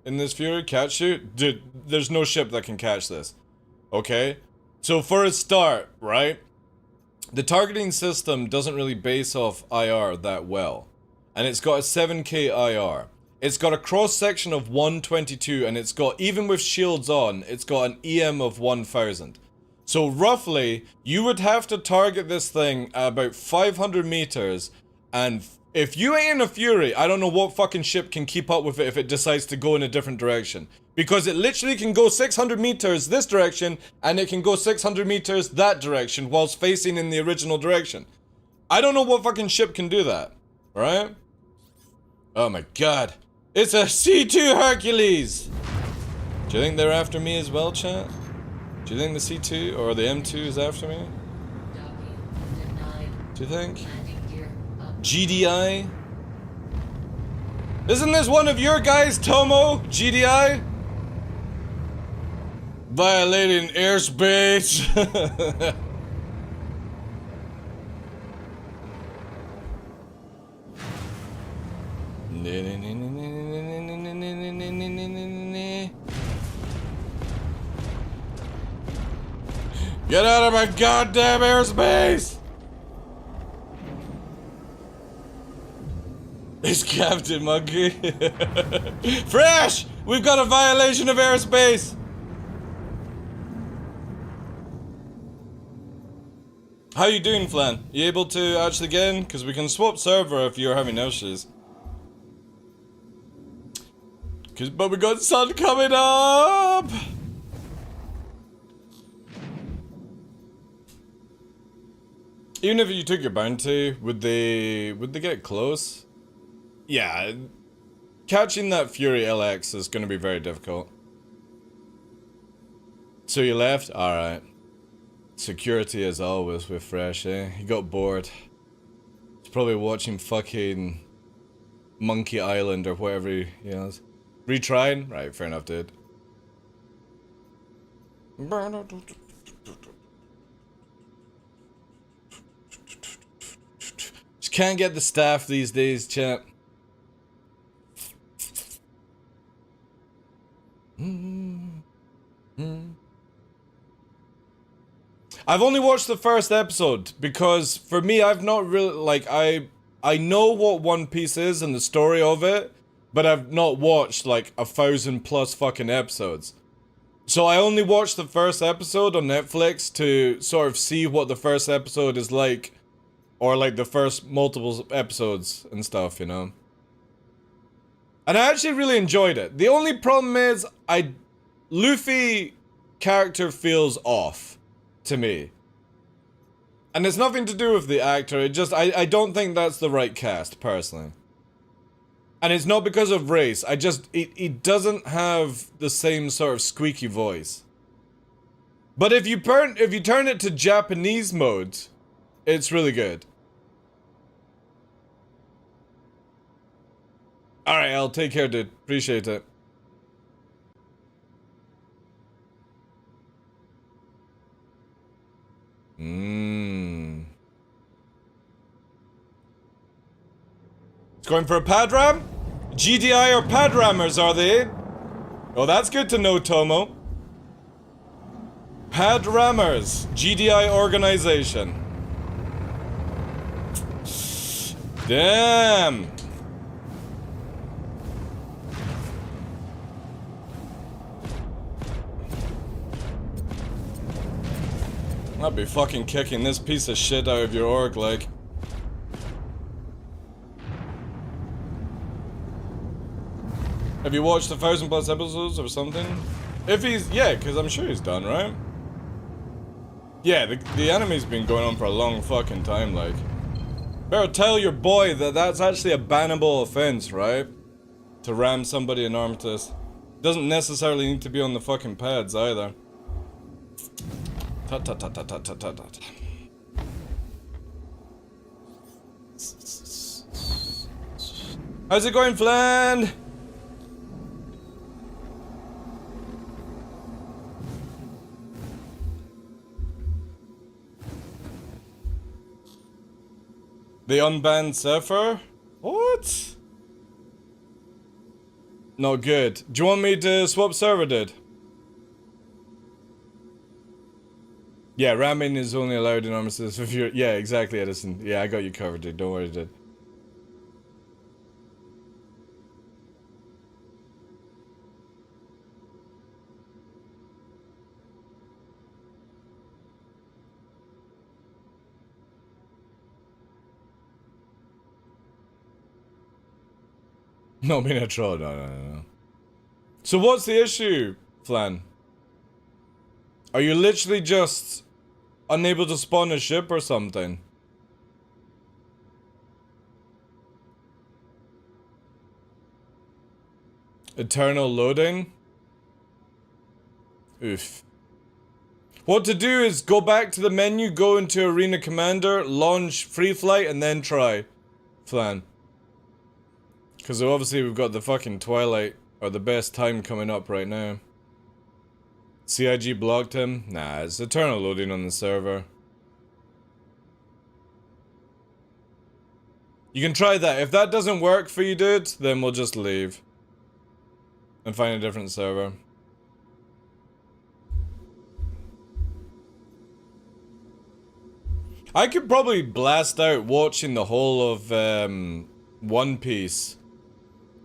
in this Fury? Catch you? Dude, there's no ship that can catch this. Okay? So for a start, right? The targeting system doesn't really base off IR that well. And it's got a 7k IR. It's got a cross section of 122, and it's got, even with shields on, it's got an EM of 1000. So roughly, you would have to target this thing at about 500 meters, and if you ain't in a Fury, I don't know what fucking ship can keep up with it if it decides to go in a different direction. Because it literally can go 600 meters this direction, and it can go 600 meters that direction, whilst facing in the original direction. I don't know what fucking ship can do that, right? Oh my god. It's a C2 Hercules! Do you think they're after me as well, chat? Do you think the C2 or the M2 is after me? Do you think? GDI? Isn't this one of your guys, Tomo? GDI? Violating airspace. Get out of my goddamn airspace! It's Captain Monkey. Fresh! We've got a violation of airspace! How you doing, Flan? You able to actually get in? Because we can swap server if you're having issues. But we got sun coming up! Even if you took your bounty, would they get close? Yeah, catching that Fury LX is going to be very difficult. So you left? Alright. Security as always with Fresh, eh? He got bored. He's probably watching fucking Monkey Island or whatever he has. Retrying? Right, fair enough, dude. Just can't get the staff these days, chat. I've only watched the first episode because for me, I've not really like I know what One Piece is and the story of it, but I've not watched like 1,000+ fucking episodes. So I only watched the first episode on Netflix to sort of see what the first episode is like, or like the first multiple episodes and stuff, you know. And I actually really enjoyed it. The only problem is Luffy character feels off to me. And it's nothing to do with the actor, it just, I don't think that's the right cast, personally. And it's not because of race, he doesn't have the same sort of squeaky voice. But if you turn it to Japanese mode, it's really good. Alright, I'll take care, dude. Appreciate it. It's going for a pad ram? GDI or pad rammers, are they? Oh, that's good to know, Tomo. Pad rammers. GDI organization. Damn. I'll be fucking kicking this piece of shit out of your org, like. Have you watched 1,000+ episodes or something? If he's, yeah, because I'm sure he's done, right? Yeah, the anime's been going on for a long fucking time, like. Better tell your boy that that's actually a bannable offense, right? To ram somebody in Armistice. Doesn't necessarily need to be on the fucking pads either. Tut tut tut tut tut tut tut tut. How's it going, Flan? The unbanned Zephyr? What? Not good. Do you want me to swap server, dude? Yeah, ramming is only allowed in Armistice if you're... Yeah, exactly, Edison. Yeah, I got you covered, dude. Don't worry, dude. No, being a troll. No. So what's the issue, Flan? Are you literally just unable to spawn a ship or something? Eternal loading? Oof. What to do is go back to the menu, go into Arena Commander, launch Free Flight, and then try Flan. Because obviously we've got the fucking Twilight, or the best time coming up right now. CIG blocked him? Nah, it's eternal loading on the server. You can try that. If that doesn't work for you, dude, then we'll just leave. And find a different server. I could probably blast out watching the whole of One Piece.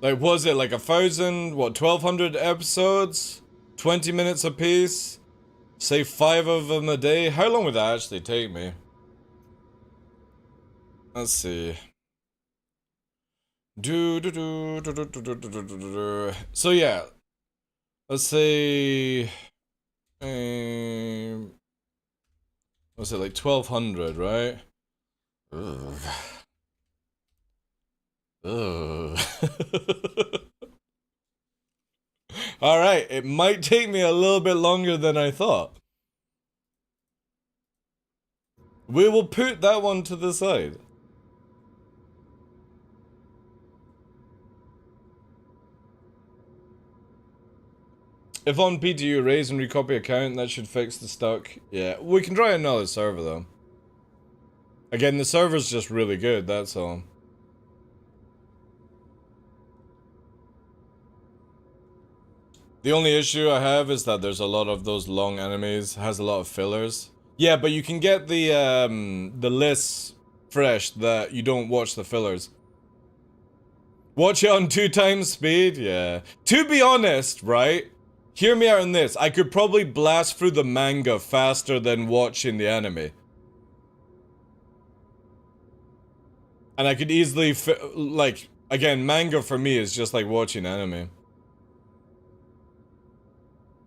Like, was it like 1,000, what, 1,200 episodes? 20 minutes a piece? Say 5 of them a day? How long would that actually take me? Let's see. So yeah. Let's say... what's it, like 1,200, right? Ugh. Ugh. Alright, it might take me a little bit longer than I thought. We will put that one to the side. If on PTU raise and recopy account, that should fix the stuck. Yeah, we can try another server though. Again, the server's just really good, that's all. The only issue I have is that there's a lot of those long enemies, has a lot of fillers. Yeah, but you can get the lists fresh that you don't watch the fillers. Watch it on 2x speed? Yeah. To be honest, right? Hear me out on this. I could probably blast through the manga faster than watching the anime. And I could easily, like, again, manga for me is just like watching anime.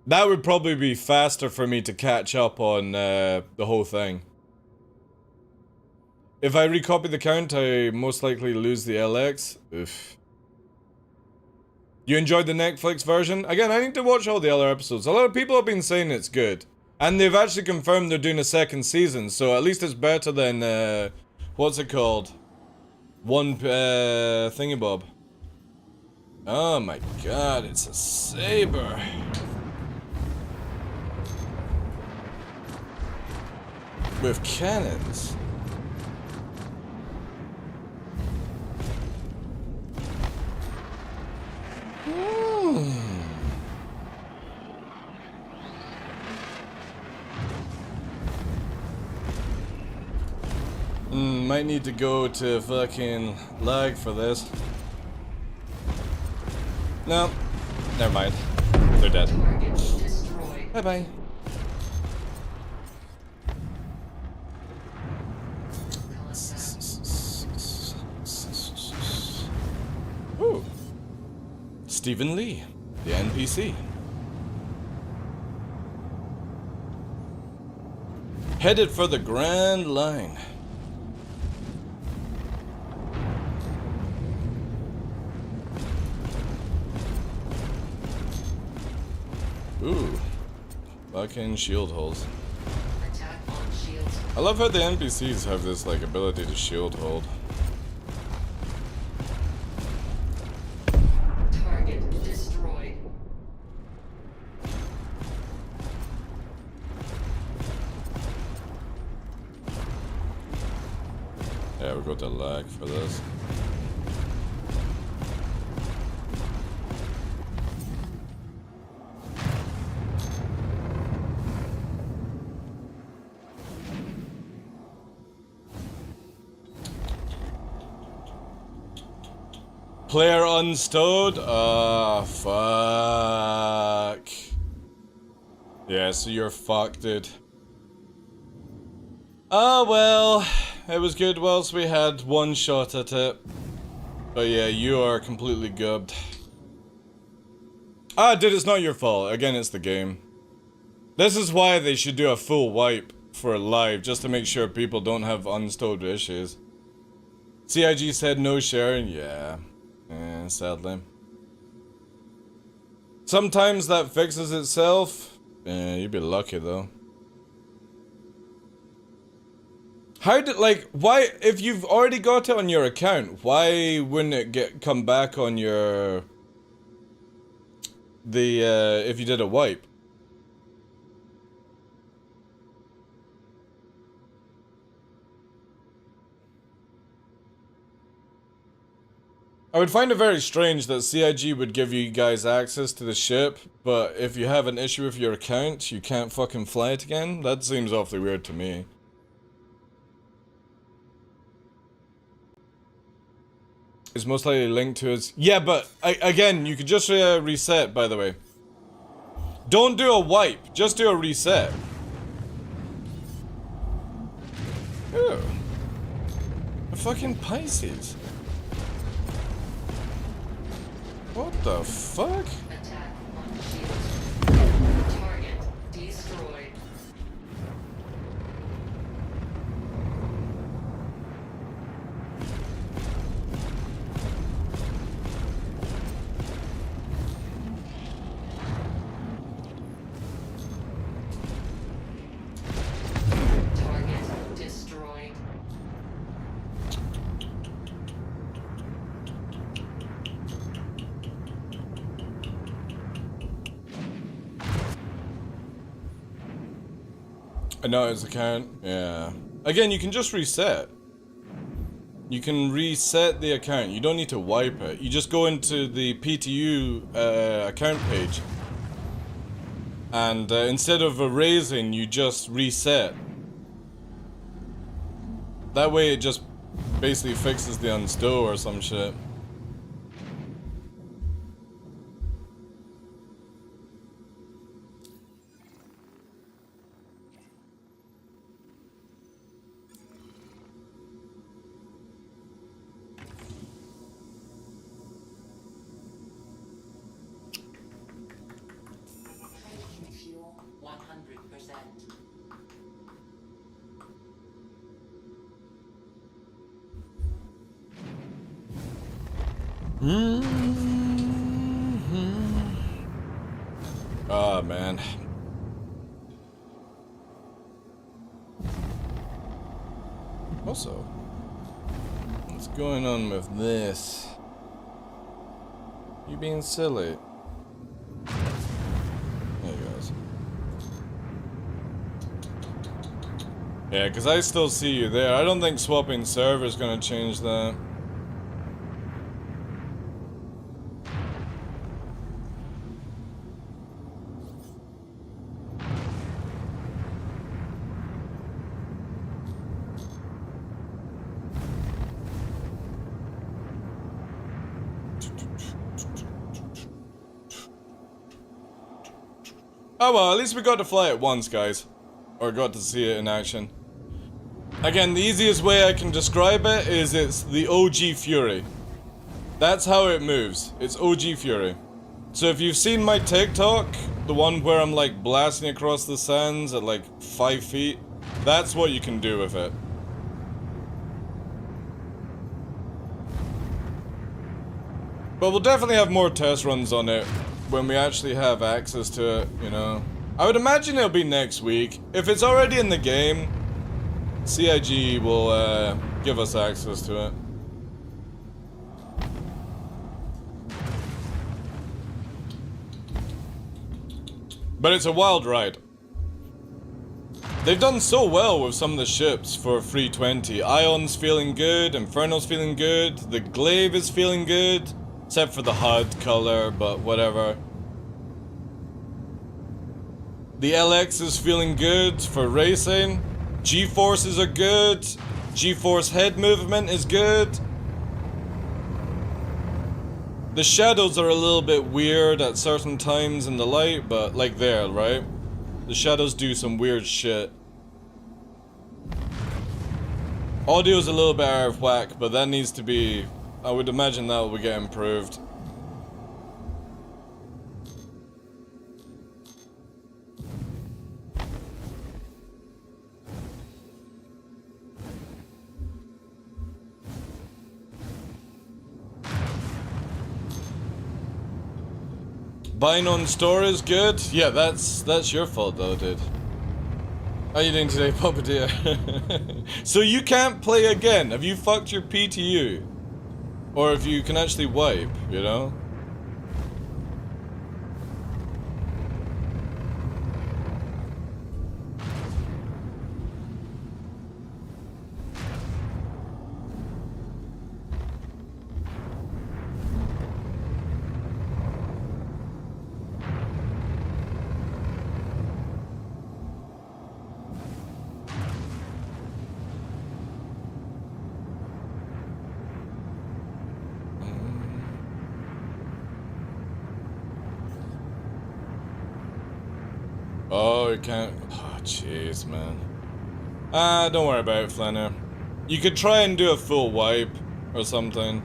That would probably be faster for me to catch up on the whole thing. If I recopy the count, I most likely lose the LX. Oof. You enjoyed the Netflix version? Again, I need to watch all the other episodes. A lot of people have been saying it's good. And they've actually confirmed they're doing a second season, so at least it's better than, what's it called? One, thingybob. Oh my god, it's a saber. With cannons. Might need to go to fucking lag for this. No, never mind. They're dead. Target destroyed. Bye bye. Ooh. Stephen Lee, the NPC. Headed for the Grand Line. Ooh. Fucking shield holes. Attack on shields. I love how the NPCs have this, like, ability to shield hold. Target destroyed. Yeah, we got the lag for this. Player unstowed? Ah, fuck. Yeah, so you're fucked, dude. Ah, well, it was good whilst we had one shot at it. But yeah, you are completely gubbed. Ah, dude, it's not your fault. Again, it's the game. This is why they should do a full wipe for live, just to make sure people don't have unstowed issues. CIG said no sharing? Yeah. Sadly. Sometimes that fixes itself. You'd be lucky though. How did, like, why, if you've already got it on your account, why wouldn't it come back on your, if you did a wipe? I would find it very strange that CIG would give you guys access to the ship, but if you have an issue with your account, you can't fucking fly it again? That seems awfully weird to me. It's most likely linked to his... Yeah, but, again, you could just reset, by the way. Don't do a wipe, just do a reset. Ew. A fucking Pisces. What the fuck? Attack on shields. Target destroyed. I know it's account. Yeah. Again, you can just reset. You can reset the account. You don't need to wipe it. You just go into the PTU account page. And instead of erasing, you just reset. That way it just basically fixes the unstow or some shit. Fuel 100%. Ah, man. Also, what's going on with this? You being silly. There you guys. Yeah, because I still see you there. I don't think swapping servers gonna change that. Oh well, at least we got to fly it once, guys. Or got to see it in action. Again, the easiest way I can describe it is it's the OG Fury. That's how it moves. It's OG Fury. So if you've seen my TikTok, the one where I'm like blasting across the sands at like 5 feet, that's what you can do with it. But we'll definitely have more test runs on it when we actually have access to it, you know. I would imagine it'll be next week. If it's already in the game, CIG will give us access to it. But it's a wild ride. They've done so well with some of the ships for 320. Ion's feeling good, Inferno's feeling good, the Glaive is feeling good, except for the HUD color, but whatever. The LX is feeling good for racing. G-forces are good. G-force head movement is good. The shadows are a little bit weird at certain times in the light, but like there, right? The shadows do some weird shit. Audio's a little bit out of whack, but that needs to be... I would imagine that will get improved. Buying on store is good? Yeah, that's your fault though, dude. How you doing today, Puppeteer? So you can't play again? Have you fucked your PTU? Or if you can actually wipe, you know? Oh, you can't... Oh, jeez, man. Don't worry about it, Flanner. You could try and do a full wipe, or something.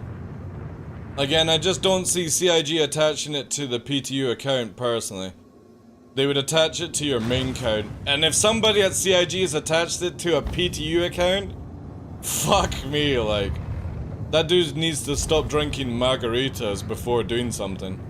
Again, I just don't see CIG attaching it to the PTU account, personally. They would attach it to your main account. And if somebody at CIG has attached it to a PTU account, fuck me, like... That dude needs to stop drinking margaritas before doing something.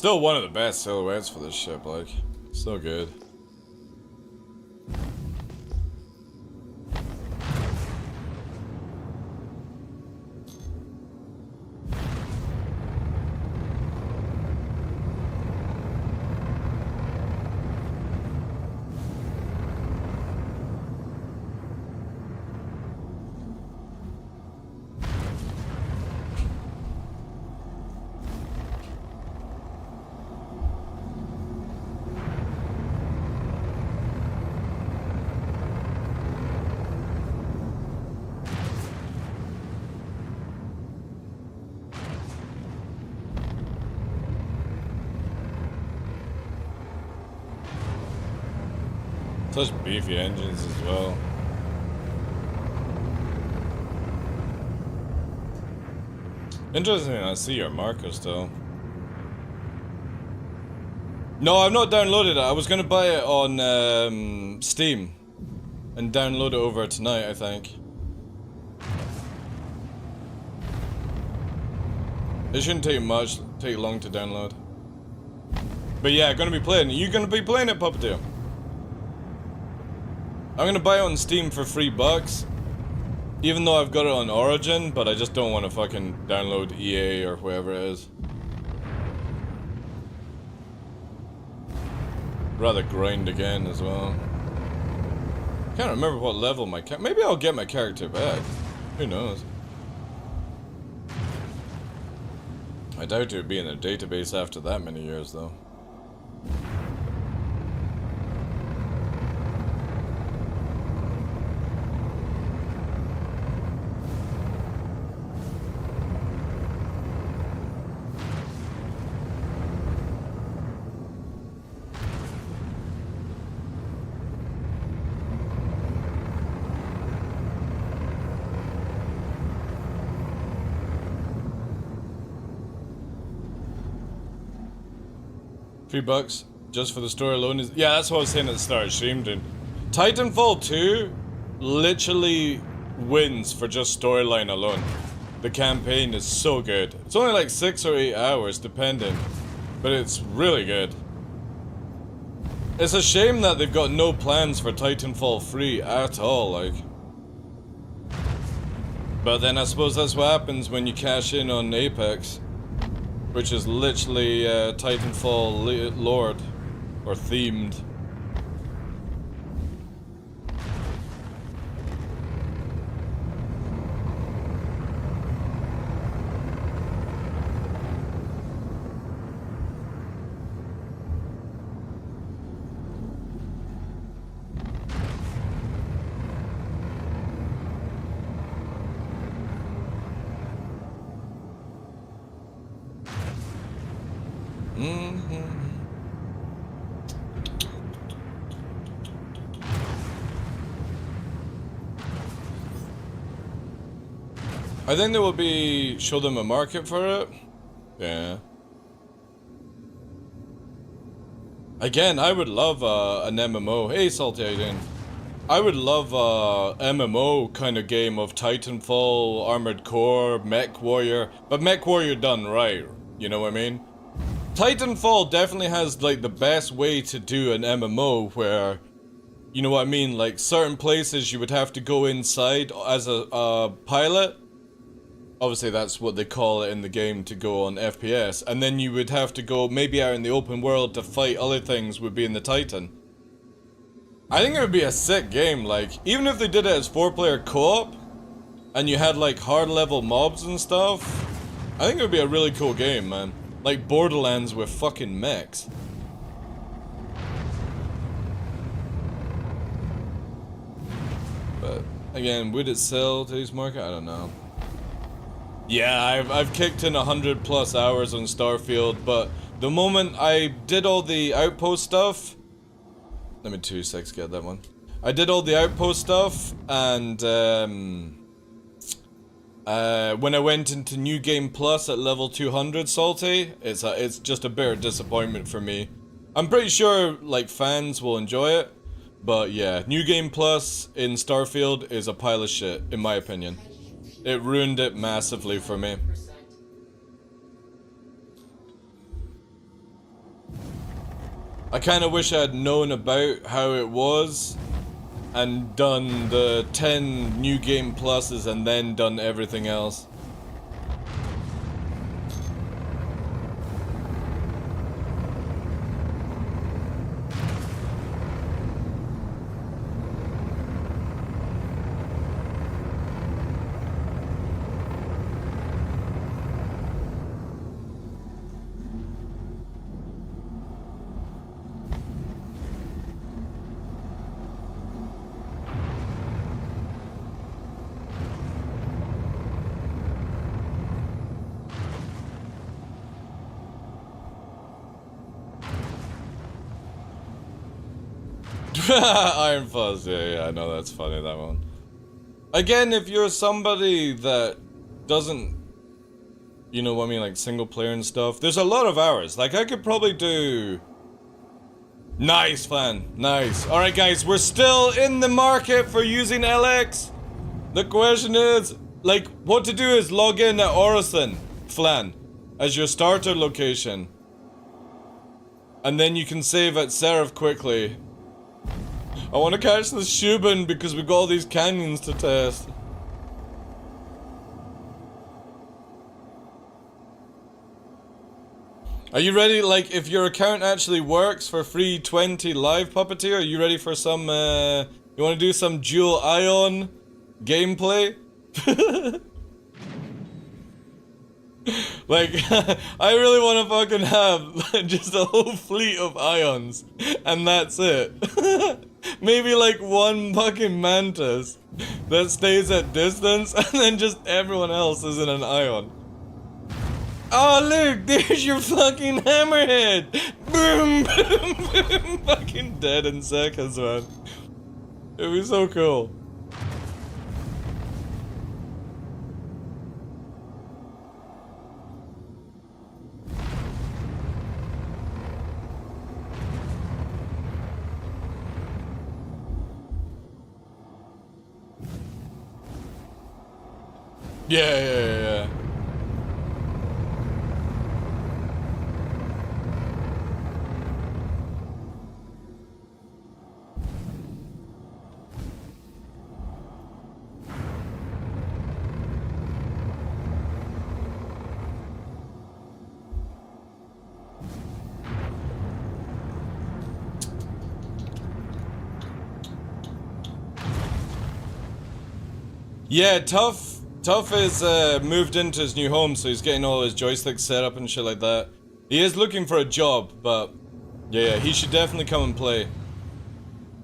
Still one of the best silhouettes for this ship, like, so good. Such beefy engines as well. Interesting, I see your marker still. No, I've not downloaded it. I was gonna buy it on Steam and download it over tonight, I think. It shouldn't take long to download. But yeah, gonna be playing. You gonna be playing it, Puppeteer? I'm gonna buy it on Steam for $3, even though I've got it on Origin, but I just don't want to fucking download EA or whoever it is. Rather grind again as well. Can't remember what level my maybe I'll get my character back. Who knows? I doubt it would be in a database after that many years, though. $3 just for the story alone is, yeah, that's what I was saying at the start of stream, dude. Titanfall 2 literally wins for just storyline alone. The campaign is so good. It's only like 6 or 8 hours depending, but it's really good. It's a shame that they've got no plans for Titanfall 3 at all, like. But then I suppose that's what happens when you cash in on Apex. Which is literally Titanfall Lord, or themed. I think there will be, show them a market for it. Yeah. Again, I would love an MMO. Hey, Salty, how you doing? I would love a MMO kind of game of Titanfall, Armored Core, Mech Warrior, but Mech Warrior done right. You know what I mean? Titanfall definitely has like the best way to do an MMO where, you know what I mean, like certain places you would have to go inside as a pilot. Obviously that's what they call it in the game to go on FPS, and then you would have to go maybe out in the open world to fight other things would be in the Titan. I think it would be a sick game, like, even if they did it as 4-player co-op, and you had like hard level mobs and stuff, I think it would be a really cool game, man. Like Borderlands with fucking mechs. But again, would it sell today's market? I don't know. Yeah, I've kicked in 100+ hours on Starfield, but the moment I did all the outpost stuff, let me 2 seconds get that one. I did all the outpost stuff, and when I went into New Game Plus at level 200, Salty, it's just a bitter disappointment for me. I'm pretty sure like fans will enjoy it, but yeah, New Game Plus in Starfield is a pile of shit, in my opinion. It ruined it massively for me. I kind of wish I had known about how it was and done the 10 new game pluses and then done everything else. Iron Fuzz, yeah, I know that's funny, that one. Again, if you're somebody that doesn't, you know what I mean, like single player and stuff, there's a lot of hours. Like, I could probably do... Nice, Flan, nice. Alright guys, we're still in the market for using LX. The question is, like, what to do is log in at Orison, Flan, as your starter location. And then you can save at Seraph quickly. I want to catch the Shubin because we've got all these canyons to test. Are you ready? Like, if your account actually works for free 20 live Puppeteer, are you ready for some, you want to do some dual ion gameplay? Like, I really want to fucking have just a whole fleet of ions, and that's it. Maybe like one fucking mantis that stays at distance, and then just everyone else is in an ion. Oh look, there's your fucking hammerhead! Boom, boom, boom! Fucking dead in seconds, man. It'd be so cool. Yeah. Yeah, Tough is moved into his new home, so he's getting all his joysticks set up and shit like that. He is looking for a job, but yeah, he should definitely come and play.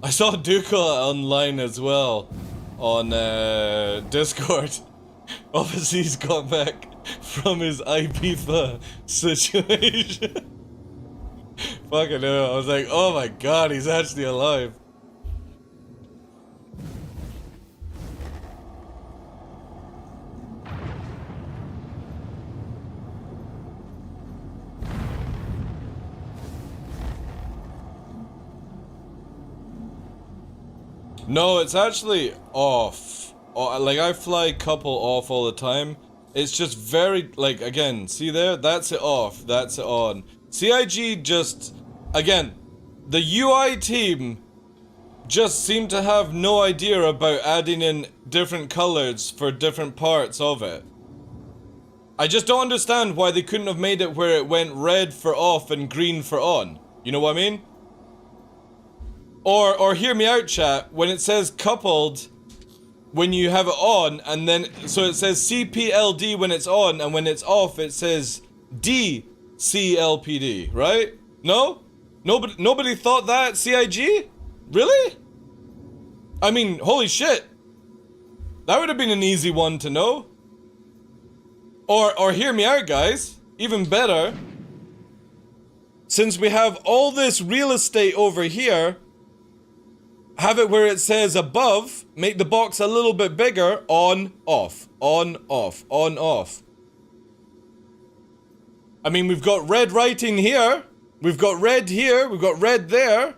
I saw Duka online as well on Discord. Obviously, he's got back from his Ibiza situation. Fucking hell, I was like, oh my god, he's actually alive. No, it's actually off. Like, I fly couple off all the time. It's just very, like, again, see there? That's it off, that's it on. CIG just, again, the UI team just seem to have no idea about adding in different colors for different parts of it. I just don't understand why they couldn't have made it where it went red for off and green for on. You know what I mean? Or hear me out, chat, when it says coupled, when you have it on, and then, so it says CPLD when it's on, and when it's off, it says DCLPD, right? No? Nobody thought that, CIG? Really? I mean, holy shit. That would have been an easy one to know. Or hear me out, guys, even better. Since we have all this real estate over here, have it where it says above, make the box a little bit bigger, on, off, on, off, on, off. I mean, we've got red writing here, we've got red here, we've got red there,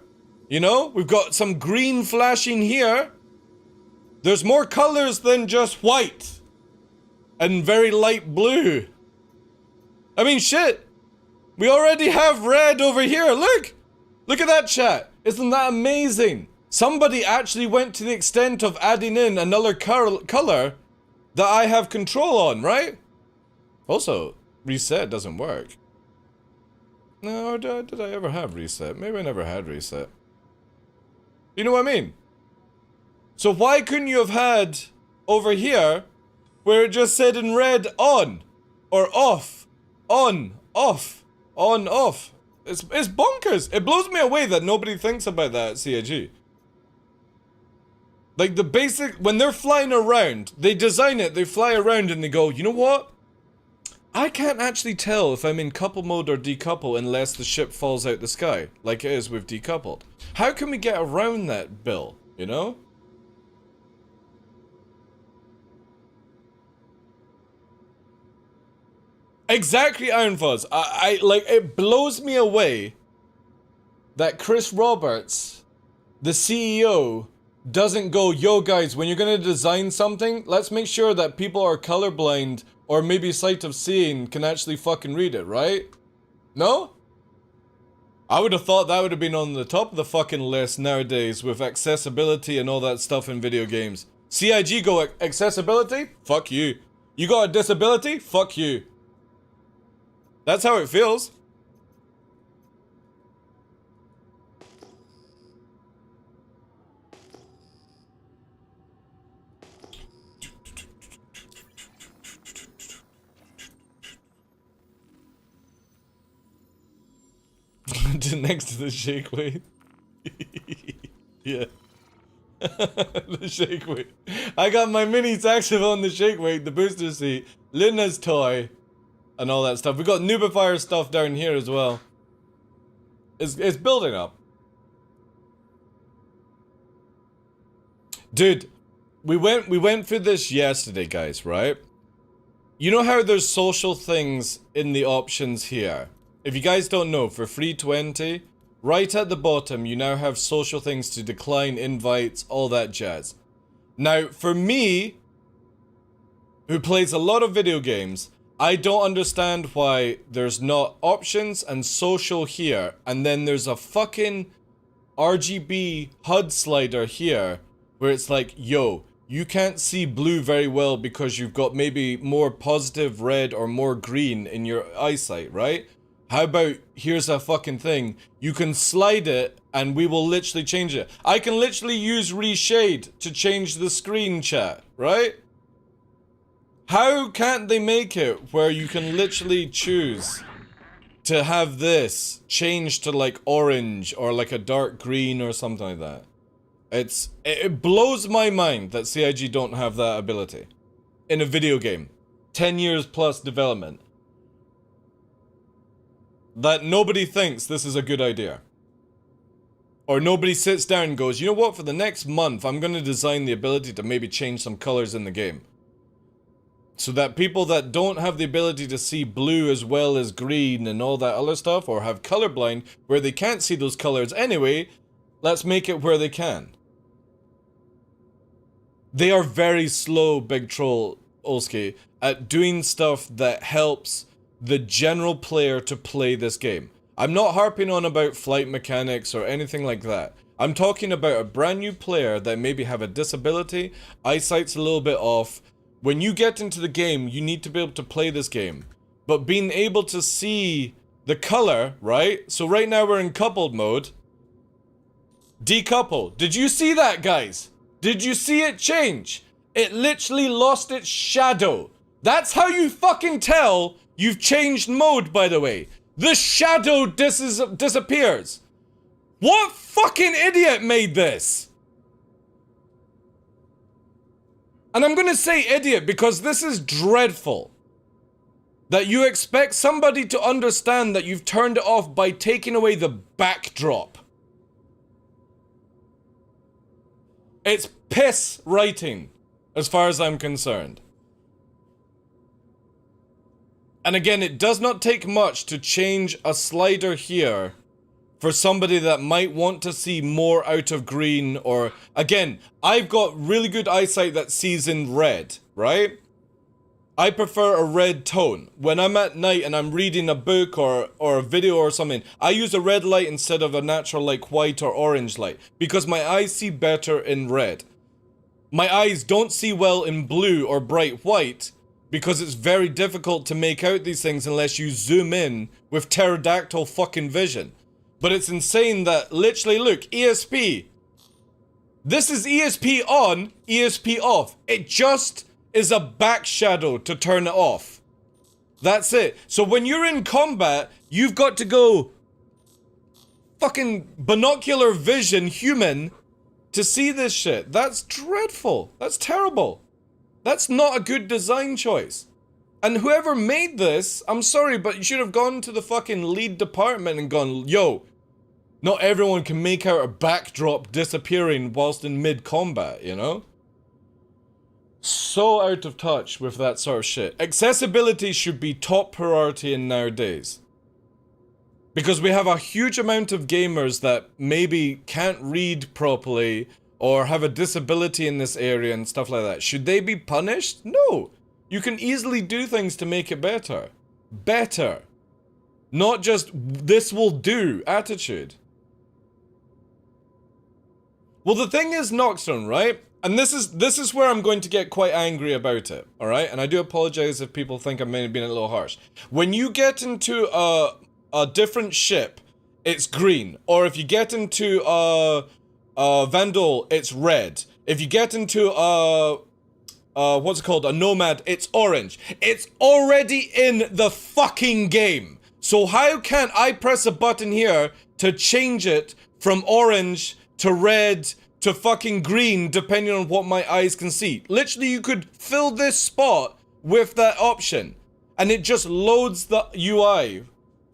you know, we've got some green flashing here. There's more colors than just white and very light blue. I mean, shit, we already have red over here, look Look at that, chat. Isn't that amazing? Somebody actually went to the extent of adding in another color that I have control on, right? Also, reset doesn't work. No, did I ever have reset? Maybe I never had reset. You know what I mean? So why couldn't you have had over here where it just said in red on or off, on, off, on, off? It's bonkers. It blows me away that nobody thinks about that at CIG. Like the basic, when they're flying around, they design it, they fly around and they go, you know what? I can't actually tell if I'm in couple mode or decouple unless the ship falls out the sky, like it is with decoupled. How can we get around that, Bill? You know? Exactly, Iron Fuzz. I like, it blows me away that Chris Roberts, the CEO, doesn't go, yo guys, when you're gonna design something, let's make sure that people are colorblind or maybe sight of seeing can actually fucking read it, right? No? I would have thought that would have been on the top of the fucking list nowadays with accessibility and all that stuff in video games. CIG go, accessibility? Fuck you. You got a disability? Fuck you. That's how it feels. Next to the shake weight. Yeah. The shake weight. I got my mini saxophone, the shake weight, the booster seat, Linda's toy, and all that stuff. We got Nubifier stuff down here as well. It's building up. Dude, we went through this yesterday, guys, right? You know how there's social things in the options here? If you guys don't know, for free 20, right at the bottom, you now have social things to decline, invites, all that jazz. Now, for me, who plays a lot of video games, I don't understand why there's not options and social here, and then there's a fucking RGB HUD slider here, where it's like, yo, you can't see blue very well because you've got maybe more positive red or more green in your eyesight, right? How about, here's a fucking thing, you can slide it and we will literally change it. I can literally use reshade to change the screen, chat, right? How can't they make it where you can literally choose to have this change to like orange or like a dark green or something like that? It blows my mind that CIG don't have that ability in a video game. 10 years plus development. That nobody thinks this is a good idea. Or nobody sits down and goes, you know what, for the next month I'm going to design the ability to maybe change some colors in the game. So that people that don't have the ability to see blue as well as green and all that other stuff, or have colorblind where they can't see those colors anyway, let's make it where they can. They are very slow, Big Troll Olski, at doing stuff that helps the general player to play this game. I'm not harping on about flight mechanics or anything like that. I'm talking about a brand new player that maybe have a disability, eyesight's a little bit off. When you get into the game, you need to be able to play this game. But being able to see the color, right? So right now we're in coupled mode. Decouple. Did you see that, guys? Did you see it change? It literally lost its shadow. That's how you fucking tell you've changed mode, by the way. The shadow disappears. What fucking idiot made this? And I'm gonna say idiot because this is dreadful. That you expect somebody to understand that you've turned it off by taking away the backdrop. It's piss writing, as far as I'm concerned. And again, it does not take much to change a slider here for somebody that might want to see more out of green or... Again, I've got really good eyesight that sees in red, right? I prefer a red tone. When I'm at night and I'm reading a book or a video or something, I use a red light instead of a natural like white or orange light because my eyes see better in red. My eyes don't see well in blue or bright white because it's very difficult to make out these things unless you zoom in with pterodactyl fucking vision. But it's insane that literally, look, ESP. This is ESP on, ESP off. It just is a back shadow to turn it off. That's it. So when you're in combat, you've got to go fucking binocular vision human to see this shit. That's dreadful. That's terrible. That's not a good design choice. And whoever made this, I'm sorry, but you should have gone to the fucking lead department and gone, yo, not everyone can make out a backdrop disappearing whilst in mid-combat, you know? So out of touch with that sort of shit. Accessibility should be top priority in nowadays. Because we have a huge amount of gamers that maybe can't read properly or have a disability in this area and stuff like that. Should they be punished? No. You can easily do things to make it better. Better. Not just this will do attitude. Well, the thing is, Noxstone, right? And this is where I'm going to get quite angry about it, alright? And I do apologize if people think I may have been a little harsh. When you get into a different ship, it's green. Or if you get into a Vandal, it's red. If you get into what's it called? A Nomad, it's orange. It's already in the fucking game. So how can I press a button here to change it from orange to red to fucking green, depending on what my eyes can see? Literally, you could fill this spot with that option, and it just loads the UI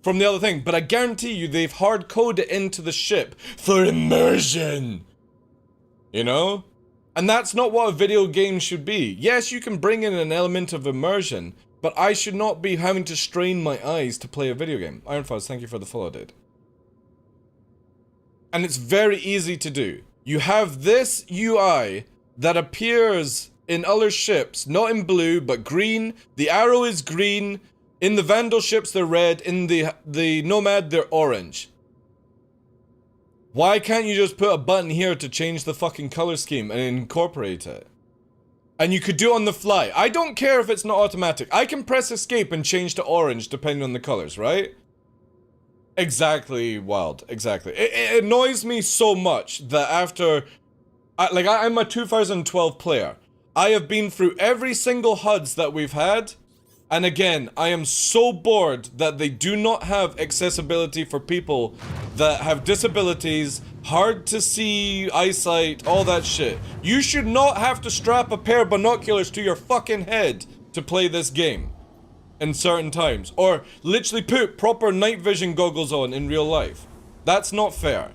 from the other thing. But I guarantee you, they've hard-coded it into the ship for immersion. You know? And that's not what a video game should be. Yes, you can bring in an element of immersion, but I should not be having to strain my eyes to play a video game. Ironfuzz, thank you for the follow, dude. And it's very easy to do. You have this UI that appears in other ships, not in blue, but green. The arrow is green. In the Vandal ships, they're red. In the Nomad, they're orange. Why can't you just put a button here to change the fucking color scheme and incorporate it? And you could do it on the fly. I don't care if it's not automatic. I can press escape and change to orange depending on the colors, right? Exactly, Wild. Exactly. It annoys me so much that after... I'm a 2012 player. I have been through every single HUDs that we've had. And again, I am so bored that they do not have accessibility for people that have disabilities, hard to see eyesight, all that shit. You should not have to strap a pair of binoculars to your fucking head to play this game in certain times, or literally put proper night vision goggles on in real life. That's not fair.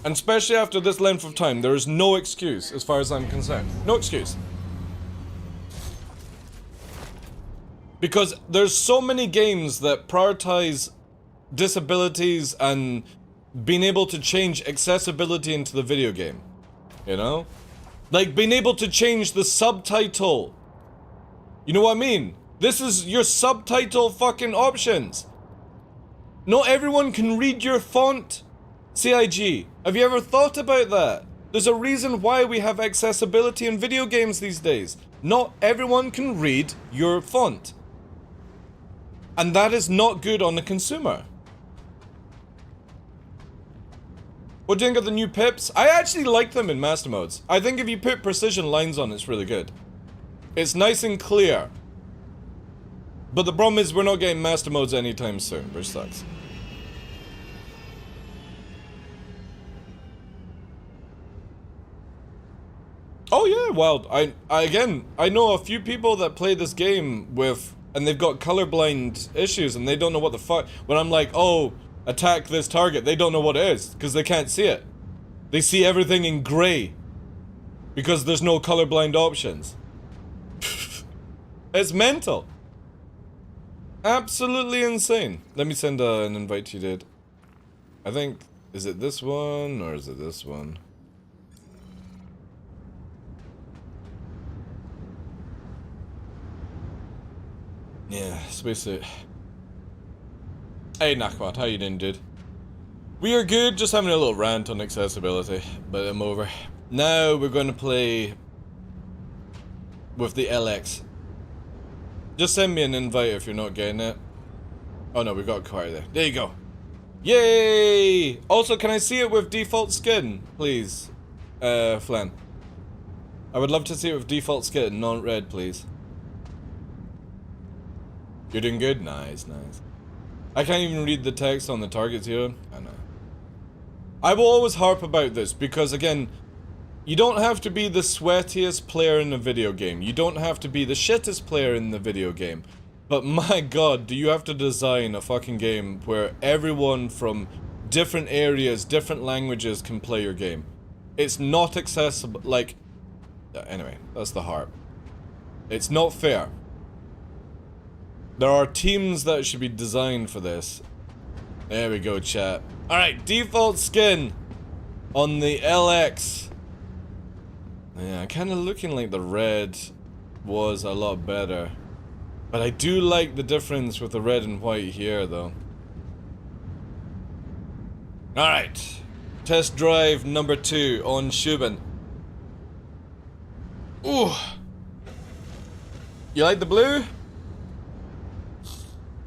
And especially after this length of time, there is no excuse as far as I'm concerned. No excuse. Because there's so many games that prioritize disabilities and being able to change accessibility into the video game. You know? Like being able to change the subtitle. You know what I mean? This is your subtitle fucking options. Not everyone can read your font, CIG. Have you ever thought about that? There's a reason why we have accessibility in video games these days. Not everyone can read your font. And that is not good on the consumer. What do you think of the new pips? I actually like them in master modes. I think if you put precision lines on, it's really good. It's nice and clear. But the problem is we're not getting master modes anytime soon, which sucks. Oh yeah, Wild. I know a few people that play this game with, and they've got colorblind issues and they don't know what the fuck. When I'm like, oh, attack this target, they don't know what it is, because they can't see it. They see everything in grey. Because there's no colorblind options. It's mental. Absolutely insane. Let me send an invite to you, dude. I think, is it this one or is it this one? Yeah, spacesuit. Hey Nakwat, how you doing, dude? We are good, just having a little rant on accessibility, but I'm over. Now we're going to play with the LX. Just send me an invite if you're not getting it. Oh no, we got a car there. There you go. Yay! Also, can I see it with default skin, please? Flan. I would love to see it with default skin, not red, please. You're doing good? Nice, nice. I can't even read the text on the targets here. I know. I will always harp about this because, again, you don't have to be the sweatiest player in a video game. You don't have to be the shittest player in the video game. But my god, do you have to design a fucking game where everyone from different areas, different languages can play your game. It's not accessible, like... Anyway, that's the harp. It's not fair. There are teams that should be designed for this. There we go, chat. Alright, default skin on the LX. Yeah, kinda looking like the red was a lot better. But I do like the difference with the red and white here, though. Alright. Test drive number 2 on Shubin. Ooh. You like the blue?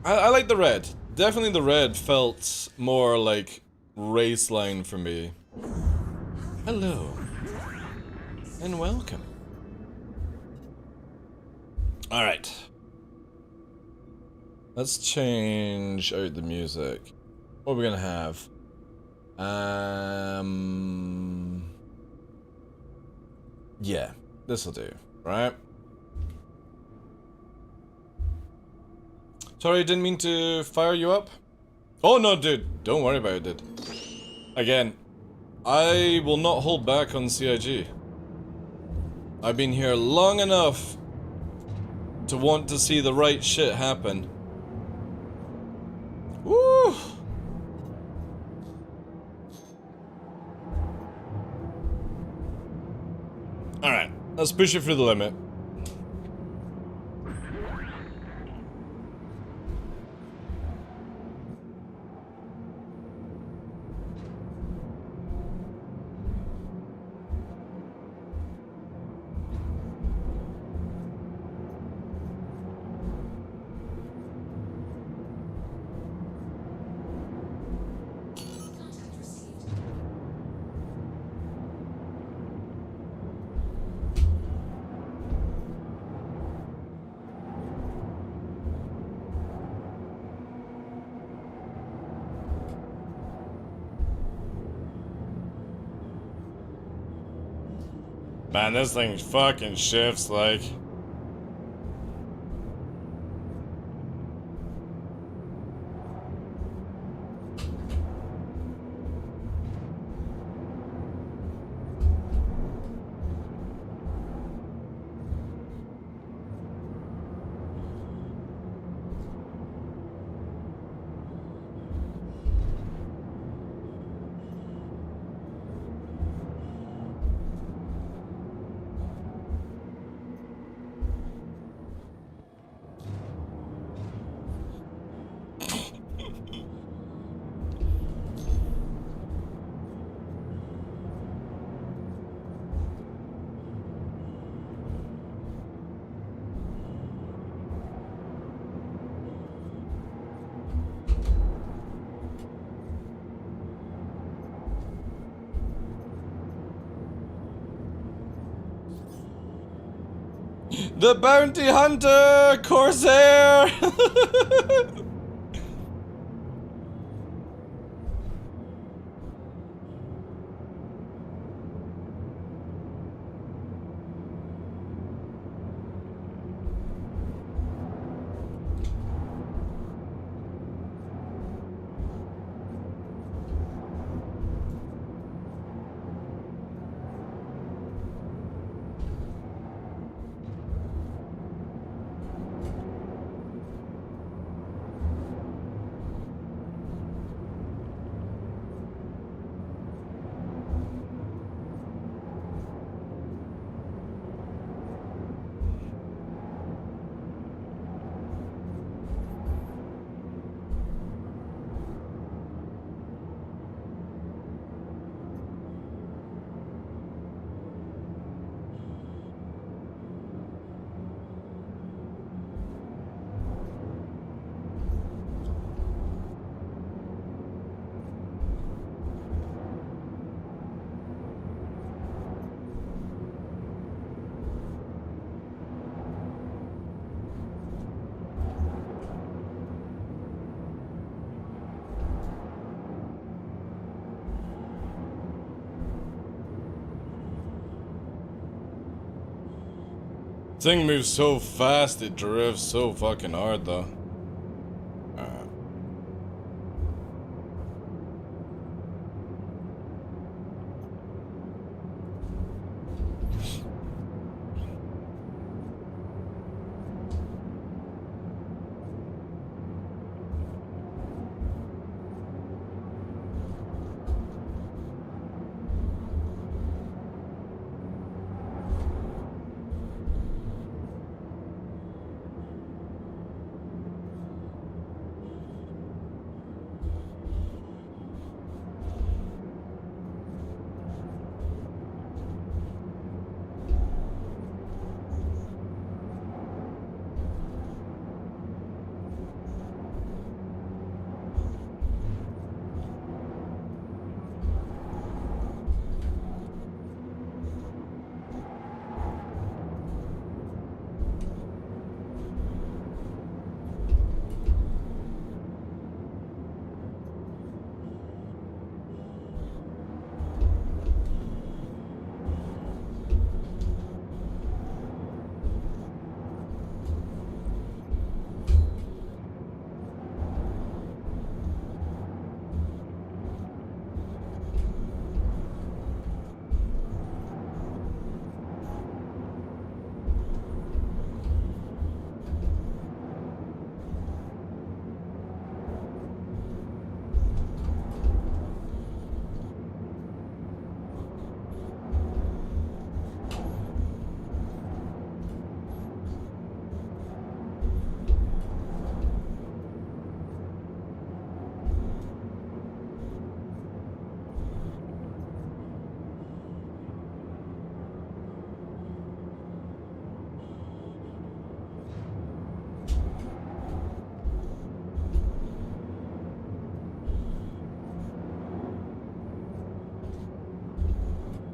I like the red. Definitely the red felt more like race line for me. Hello. And welcome. Alright. Let's change out the music. What are we gonna have? Yeah, this'll do, right? Sorry, I didn't mean to fire you up. Oh no, dude, don't worry about it, dude. Again, I will not hold back on CIG. I've been here long enough to want to see the right shit happen. Woo! Alright, let's push it through the limit. Man, this thing fucking shifts like... The Bounty Hunter Corsair! Thing moves so fast, it drifts so fucking hard though.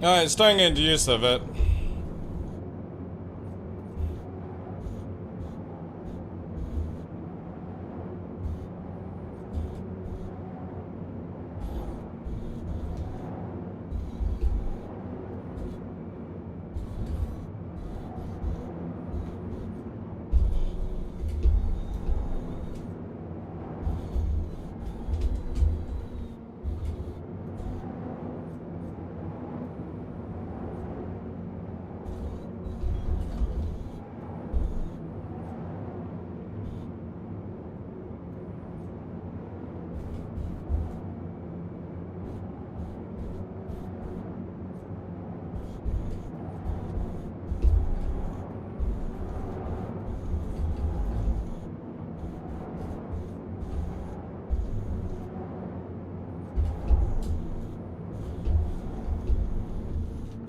Alright, starting to get use of it.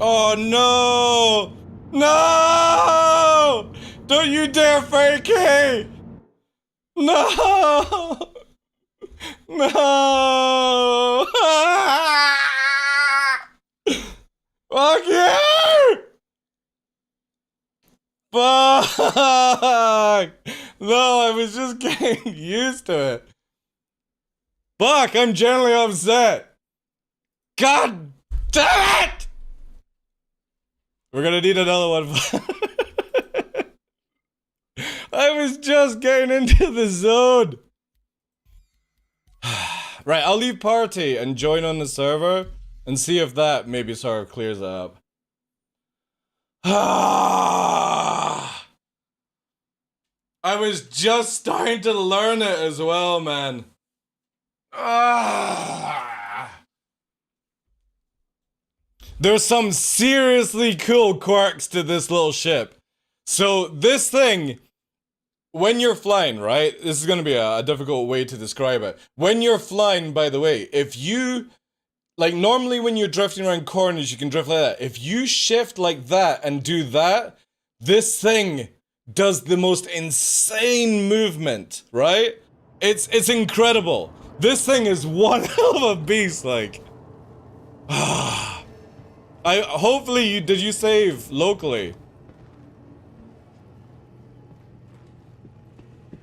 Oh no! No! Don't you dare fake it! No! No! Fuck you! Fuck! No, I was just getting used to it. Fuck, I'm genuinely upset. God damn it! We're gonna need another one. I was just getting into the zone. Right, I'll leave party and join on the server and see if that maybe sort of clears it up. I was just starting to learn it as well, man. There's some seriously cool quirks to this little ship. So this thing, when you're flying, right? This is gonna be a difficult way to describe it. When you're flying, by the way, if you, like normally when you're drifting around corners, you can drift like that. If you shift like that and do that, this thing does the most insane movement, right? It's incredible. This thing is one hell of a beast, like. Hopefully did you save locally?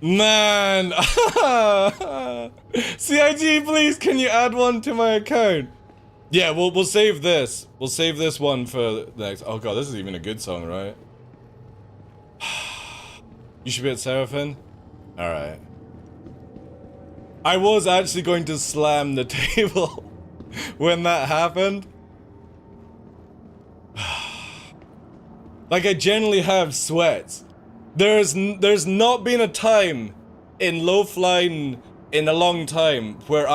Man. CIG, please, can you add one to my account? Yeah, we'll save this. We'll save this one for the next. Oh god, this is even a good song, right? You should be at Seraphim? Alright. I was actually going to slam the table when that happened. Like, I generally have sweats. There's not been a time in low flying in a long time where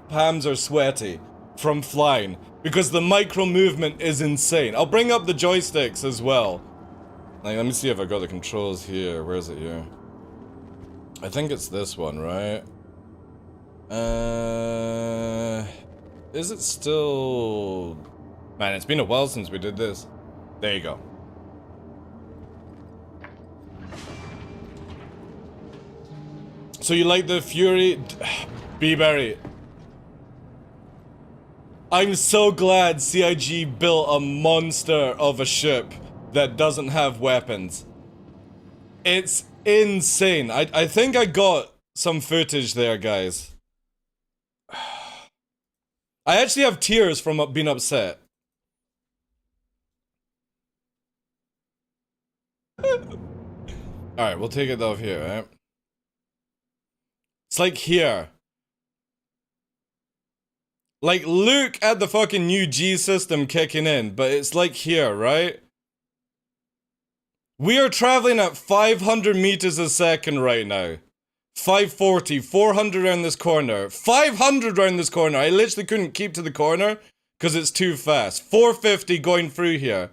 palms are sweaty from flying because the micro movement is insane. I'll bring up the joysticks as well. Like, let me see if I got the controls here. Where is it here? I think it's this one, right? Is it still... Man, it's been a while since we did this. There you go. So you like the Fury? B-Berry. I'm so glad CIG built a monster of a ship that doesn't have weapons. It's insane. I think I got some footage there, guys. I actually have tears from being upset. Alright, we'll take it off here, right? It's like here. Like, look at the fucking new G system kicking in, but it's like here, right? We are traveling at 500 meters a second right now. 540, 400 around this corner, 500 around this corner. I literally couldn't keep to the corner because it's too fast. 450 going through here.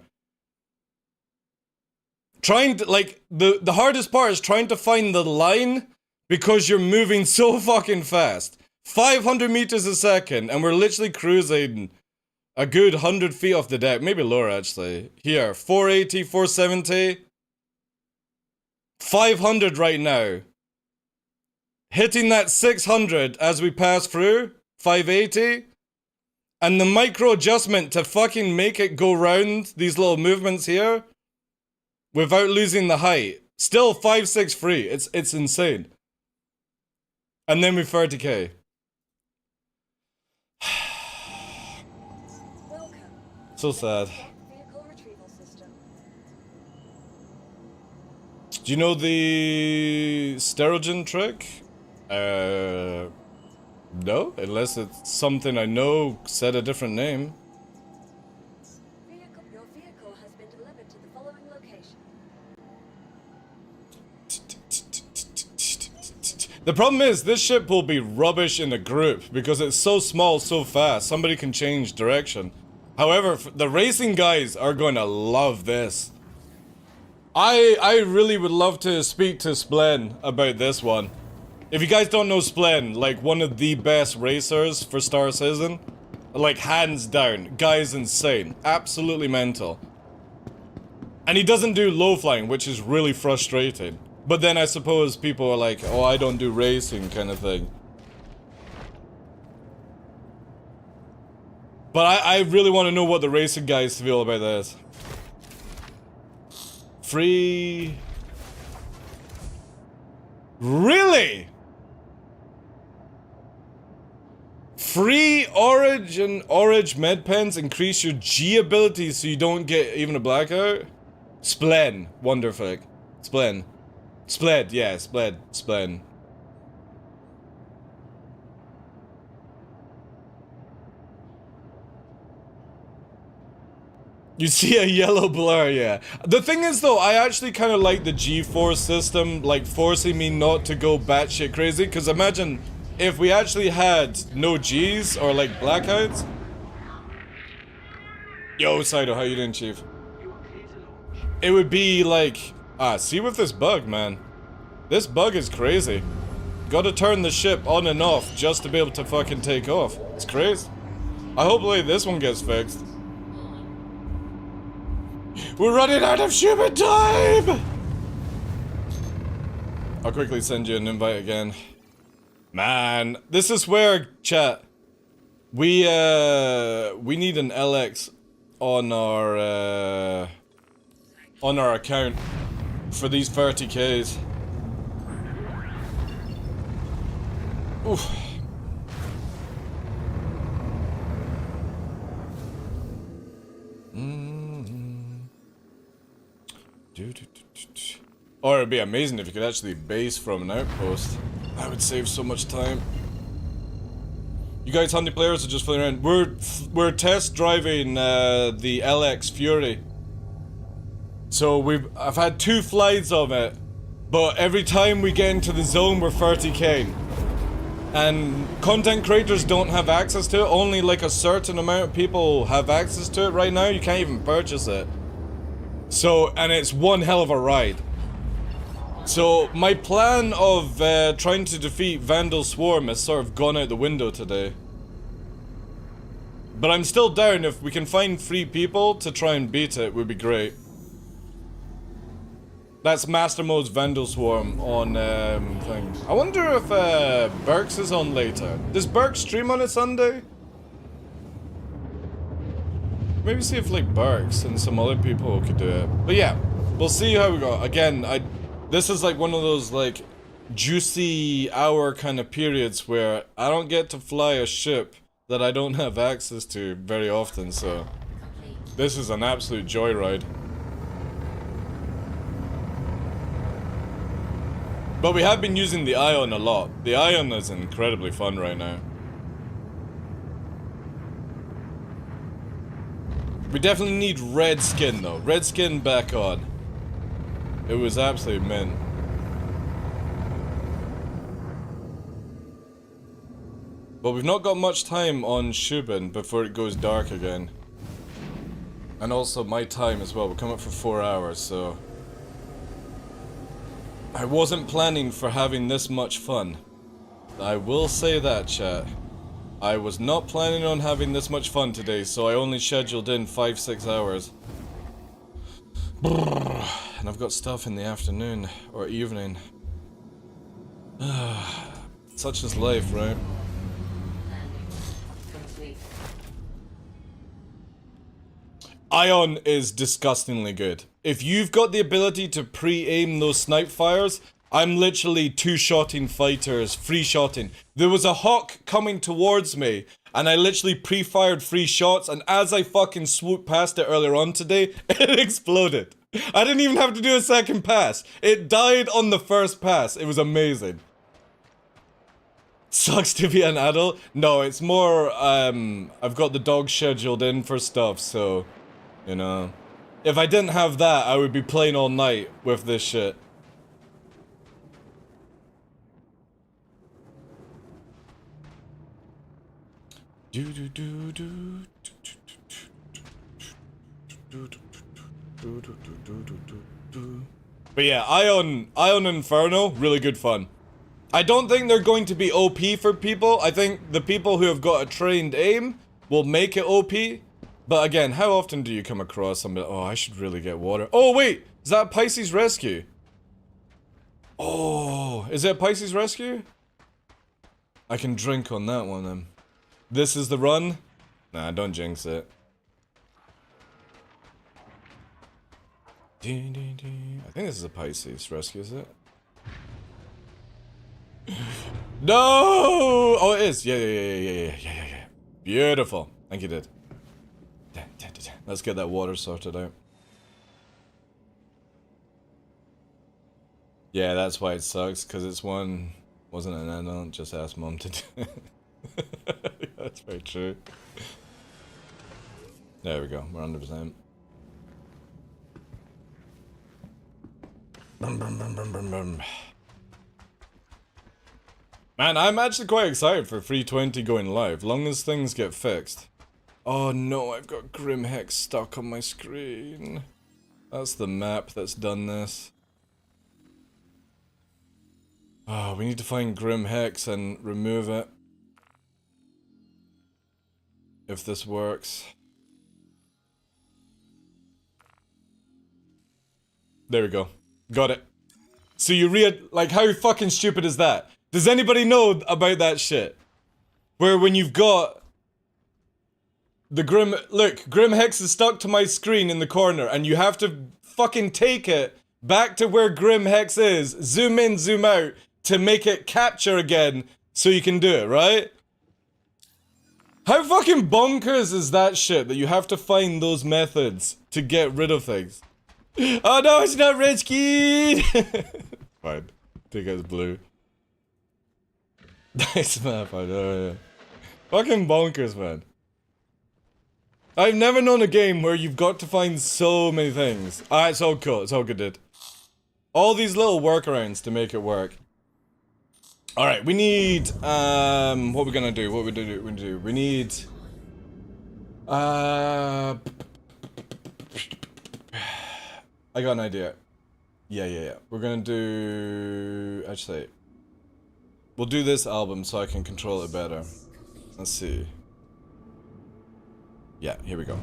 Trying to, like, the hardest part is trying to find the line because you're moving so fucking fast. 500 meters a second, and we're literally cruising a good 100 feet off the deck. Maybe lower, actually. Here, 480, 470. 500 right now. Hitting that 600 as we pass through. 580. And the micro adjustment to fucking make it go round these little movements here without losing the height. Still 563. It's insane. And then we 30k. So sad. Do you know the Sterogen trick? No, unless it's something I know said a different name. Your vehicle has been delivered to the following location. The problem is, this ship will be rubbish in a group because it's so small, so fast. Somebody can change direction. However, the racing guys are going to love this. I really would love to speak to Splen about this one. If you guys don't know Splen, like one of the best racers for Star Citizen, like hands down, guy's insane, absolutely mental. And he doesn't do low flying, which is really frustrating. But then I suppose people are like, oh, I don't do racing kind of thing. But I really want to know what the racing guys feel about this. Free... Really? Free Orange and Orange med pens increase your G ability so you don't get even a blackout? Splen. Wonderfic. Splen. Spled, yeah, Spled. Splen. You see a yellow blur, yeah. The thing is though, I actually kind of like the G-force system, like forcing me not to go batshit crazy, because imagine if we actually had no Gs or like blackouts. Yo, Saito, how you doing, Chief? It would be like, see with this bug, man. This bug is crazy. Gotta turn the ship on and off just to be able to fucking take off. It's crazy. I hope like this one gets fixed. We're running out of shipping time! I'll quickly send you an invite again. Man, this is where, chat, we need an LX on our account for these 30Ks. Oof. Or it'd be amazing if you could actually base from an outpost. That would save so much time. You guys handy players are just flying around. We're test driving the LX Fury. So I've had 2 flights of it, but every time we get into the zone we're 30k. And content creators don't have access to it. Only like a certain amount of people have access to it right now. You can't even purchase it. So, and it's one hell of a ride. So, my plan of trying to defeat Vandal Swarm has sort of gone out the window today. But I'm still down. If we can find 3 people to try and beat it, would be great. That's Master Mode's Vandal Swarm on thing. I wonder if Burks is on later. Does Burks stream on a Sunday? Maybe see if like Burks and some other people could do it. But yeah, we'll see how we go. Again, this is like one of those like juicy hour kind of periods where I don't get to fly a ship that I don't have access to very often, so this is an absolute joyride. But we have been using the Ion a lot. The Ion is incredibly fun right now. We definitely need red skin though. Red skin back on. It was absolutely mint. But we've not got much time on Shubin before it goes dark again. And also my time as well. We're coming up for 4 hours, so... I wasn't planning for having this much fun. I will say that, chat. I was not planning on having this much fun today, so I only scheduled in 5-6 hours. And I've got stuff in the afternoon, or evening. Such is life, right? Ion is disgustingly good. If you've got the ability to pre-aim those snipe fires, I'm literally two-shotting fighters, free-shotting. There was a hawk coming towards me, and I literally pre-fired 3 shots, and as I fucking swooped past it earlier on today, it exploded. I didn't even have to do a second pass. It died on the first pass. It was amazing. Sucks to be an adult? No, it's more, I've got the dog scheduled in for stuff, so, you know. If I didn't have that, I would be playing all night with this shit. But yeah, Ion Inferno, really good fun. I don't think they're going to be OP for people. I think the people who have got a trained aim will make it OP. But again, how often do you come across somebody? Oh, I should really get water. Oh wait, is that Pisces Rescue? Oh, is it Pisces Rescue? I can drink on that one then. This is the run? Nah, don't jinx it. I think this is a Pisces Rescue, is it? No! Oh, it is. Yeah. Beautiful. Thank you, Did. Let's get that water sorted out. Yeah, that's why it sucks, because it's one... Wasn't an add-on, just ask Mom to do it. That's very true. There we go, we're 100%. Man, I'm actually quite excited for 320 going live, long as things get fixed. Oh no, I've got Grim Hex stuck on my screen. That's the map that's done this. Oh, we need to find Grim Hex and remove it. If this works. There we go. Got it. So you like, how fucking stupid is that? Does anybody know about that shit? Where when you've got the Grim Hex is stuck to my screen in the corner, and you have to fucking take it back to where Grim Hex is, zoom in, zoom out, to make it capture again, so you can do it, right? How fucking bonkers is that shit, that you have to find those methods to get rid of things? Oh no, it's not Rich Kid! Fine. Take as blue. Nice map, I know, yeah. Fucking bonkers, man. I've never known a game where you've got to find so many things. Ah, it's all cool, it's all good, dude. All these little workarounds to make it work. Alright, we need, what we're gonna do, we need, I got an idea. Yeah. We're gonna do, actually, we'll do this album so I can control it better. Let's see. Yeah, here we go.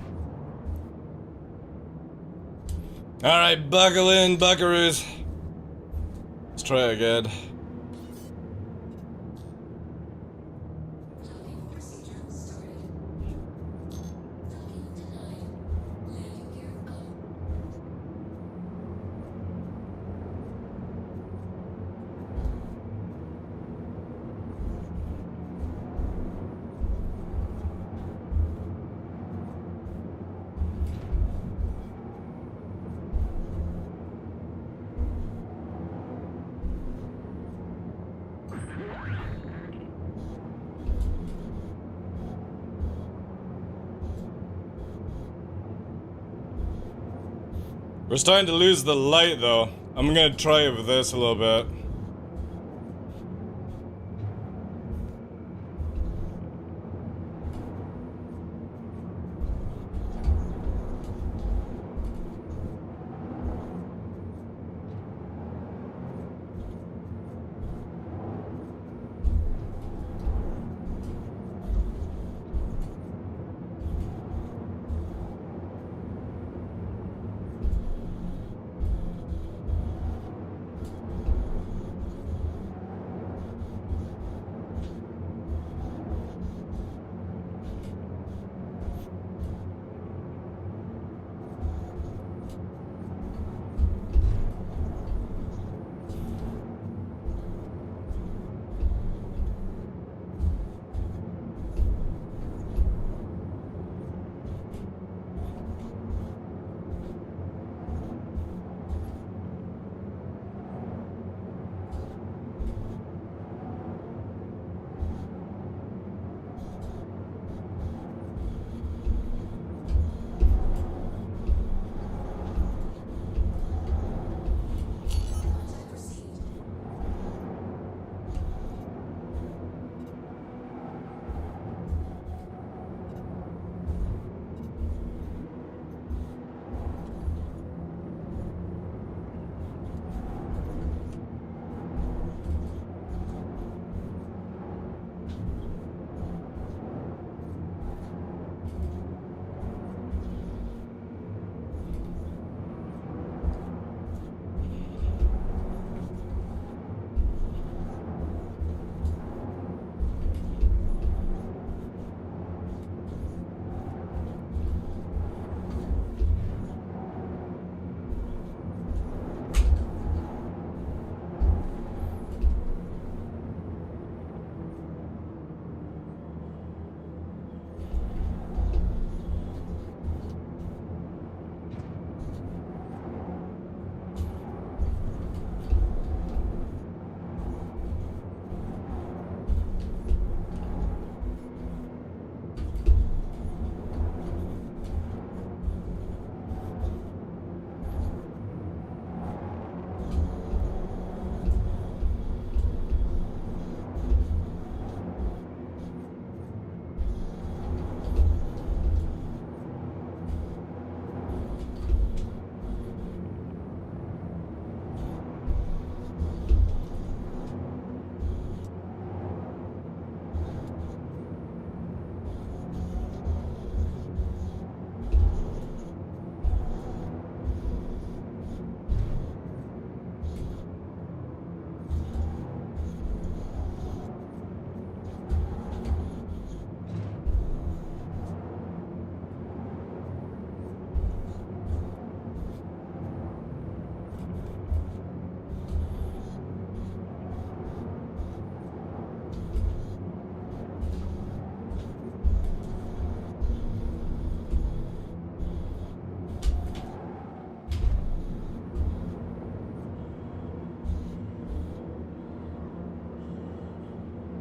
Alright, buckle in, buckaroos. Let's try it again. We're starting to lose the light though. I'm gonna try it with this a little bit.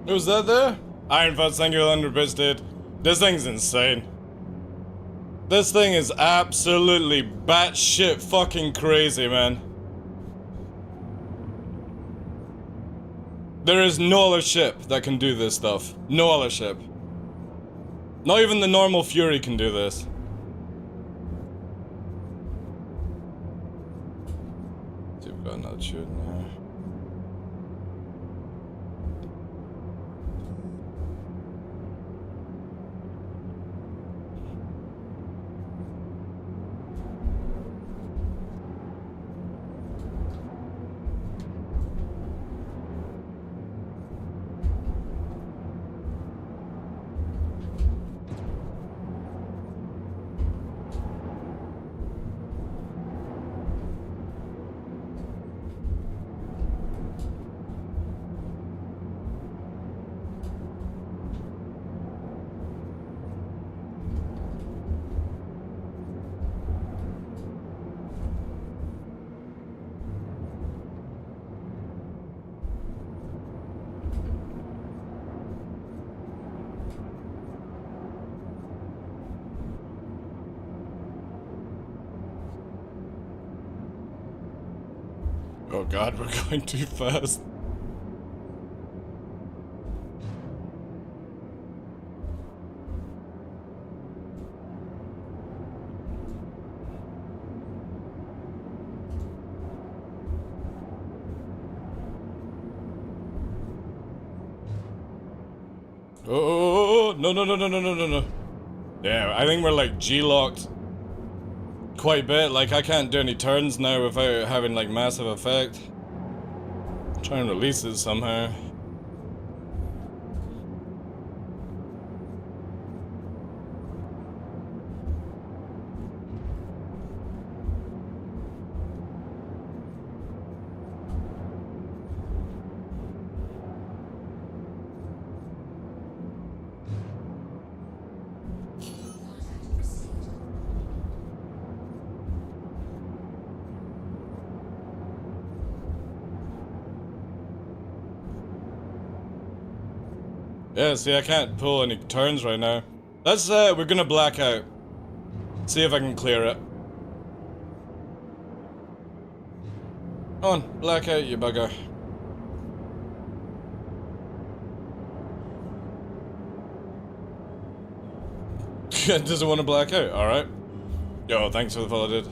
Who's that there? Iron Fuzz, thank you 100 bits, dude. This thing's insane. This thing is absolutely batshit fucking crazy, man. There is no other ship that can do this stuff. No other ship. Not even the normal Fury can do this. See if we've got another shooting here. Oh god, we're going too fast. Oh, no, no, no, no, no, no, no, no. Yeah, I think we're like G-locked quite a bit. Like, I can't do any turns now without having like massive effect. Try and release it somehow. Yeah, see, I can't pull any turns right now. Let's, we're gonna black out. See if I can clear it. Come on, black out, you bugger. Doesn't want to black out, alright. Yo, thanks for the follow, dude.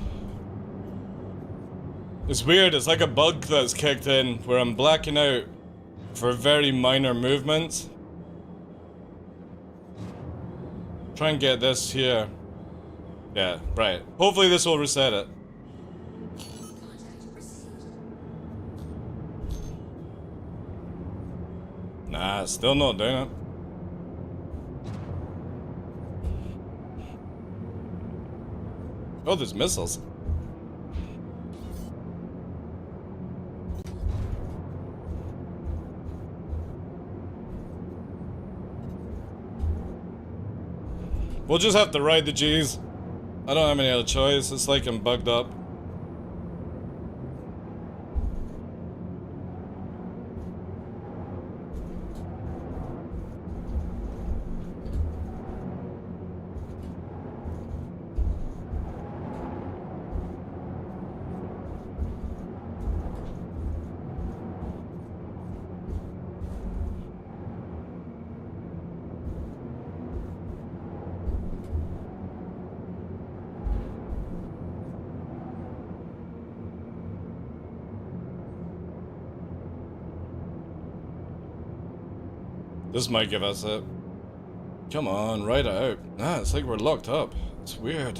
It's weird, it's like a bug that's kicked in where I'm blacking out for very minor movements. Try and get this here. Yeah, right. Hopefully this will reset it. Nah, still not doing it. Oh, there's missiles. We'll just have to ride the G's. I don't have any other choice. It's like I'm bugged up. This might give us it. Come on, ride it out. Nah, it's like we're locked up. It's weird.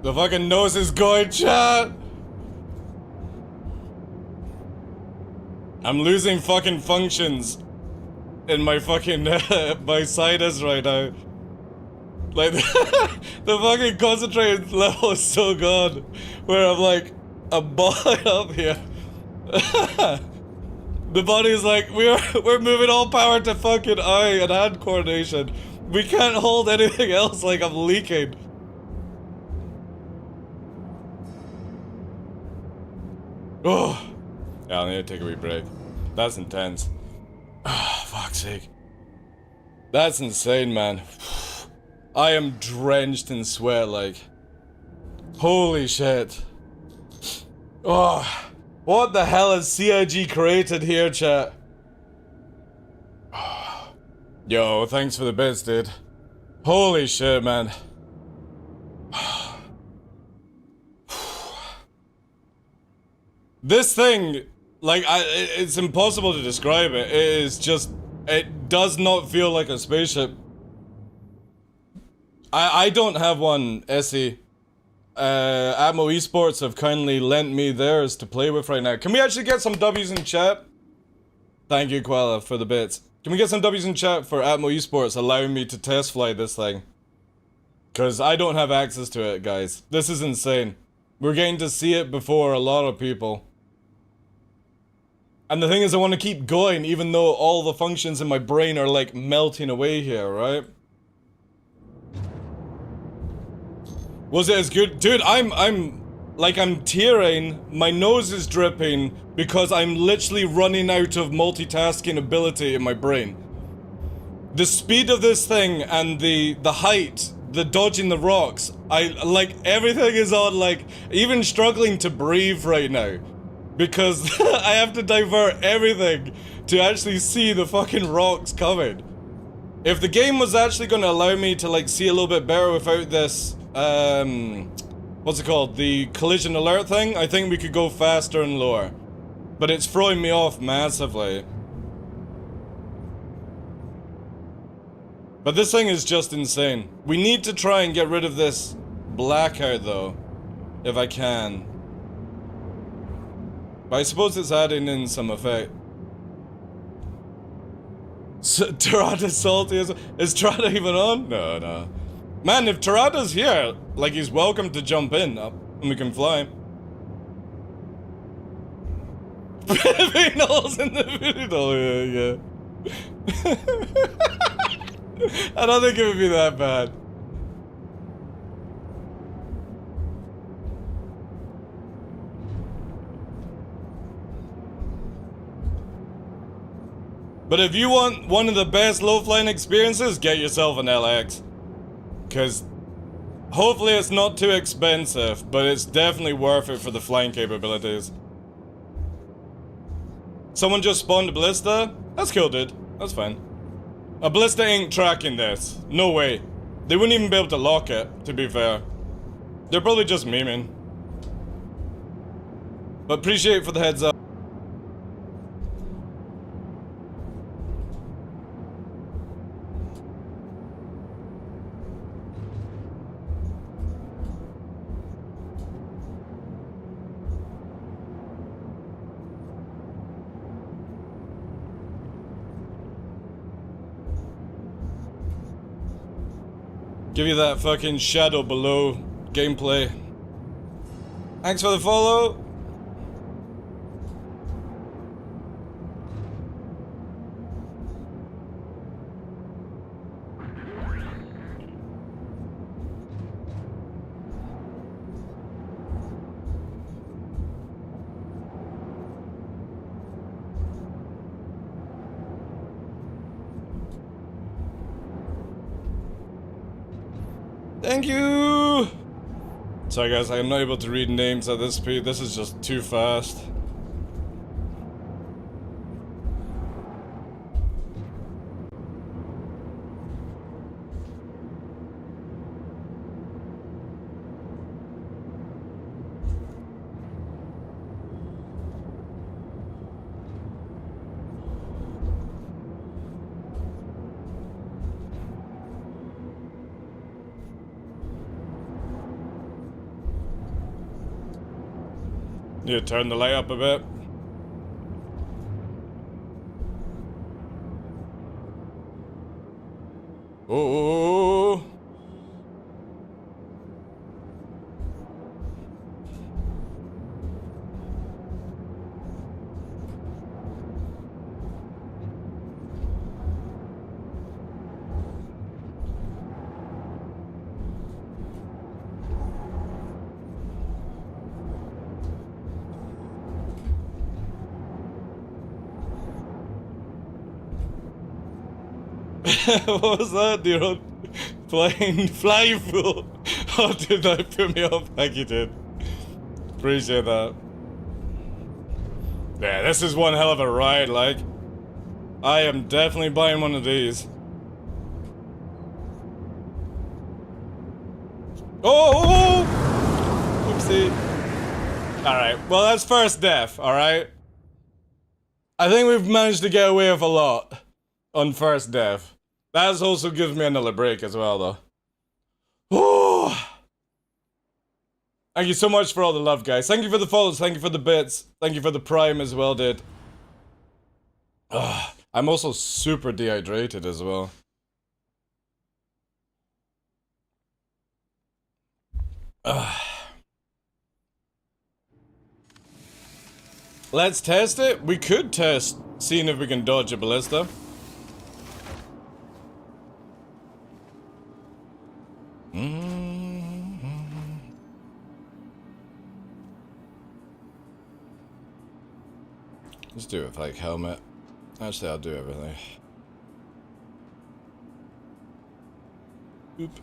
The fucking nose is going, chat! I'm losing fucking functions in my fucking my sinus right now. Like the fucking concentrated level is so gone, where I'm like, I'm balling up here. The body's like, we're moving all power to fucking eye and hand coordination. We can't hold anything else. Like I'm leaking. Oh, yeah, I need to take a wee break. That's intense. Oh, fuck's sake. That's insane, man. I am drenched in sweat, like. Holy shit. Oh, what the hell has CIG created here, chat? Yo, thanks for the bits, dude. Holy shit, man. This thing, like, it's impossible to describe it. It is just, it does not feel like a spaceship. I don't have one, Essie. Atmo Esports have kindly lent me theirs to play with right now. Can we actually get some W's in chat? Thank you, Koala, for the bits. Can we get some W's in chat for Atmo Esports allowing me to test fly this thing? Because I don't have access to it, guys. This is insane. We're getting to see it before a lot of people. And the thing is, I want to keep going even though all the functions in my brain are like melting away here, right? Was it as good? Dude, I'm tearing, my nose is dripping because I'm literally running out of multitasking ability in my brain. The speed of this thing and the height, the dodging the rocks, everything is on, like, even struggling to breathe right now. Because I have to divert everything to actually see the fucking rocks coming. If the game was actually going to allow me to, like, see a little bit better without this, what's it called? The collision alert thing, I think we could go faster and lower. But it's throwing me off massively. But this thing is just insane. We need to try and get rid of this blackout though, if I can. But I suppose it's adding in some effect. Tirada's salty as well. Is Tirada even on? No. Man, if Tirada's here, like, he's welcome to jump in and we can fly. Pinholes in the video, yeah. I don't think it would be that bad. But if you want one of the best low-flying experiences, get yourself an LX. Because hopefully it's not too expensive, but it's definitely worth it for the flying capabilities. Someone just spawned a ballista? That's cool, dude. That's fine. A ballista ain't tracking this. No way. They wouldn't even be able to lock it, to be fair. They're probably just memeing. But appreciate it for the heads up. Give you that fucking shadow below gameplay. Thanks for the follow. Thank you! Sorry guys, I am not able to read names at this speed. This is just too fast. You turn the light up a bit. Oh. What was that, dude? Flying fool. Oh, dude, that put me off. Thank you, dude. Appreciate that. Yeah, this is one hell of a ride, like. I am definitely buying one of these. Oh! Oopsie. Alright, well, that's first death, alright? I think we've managed to get away with a lot on first death. That also gives me another break as well, though. Oh! Thank you so much for all the love, guys. Thank you for the follows. Thank you for the bits. Thank you for the prime as well, dude. I'm also super dehydrated as well. Let's test it. We could test seeing if we can dodge a ballista. Let's do it with like helmet. Actually, I'll do everything. Oop.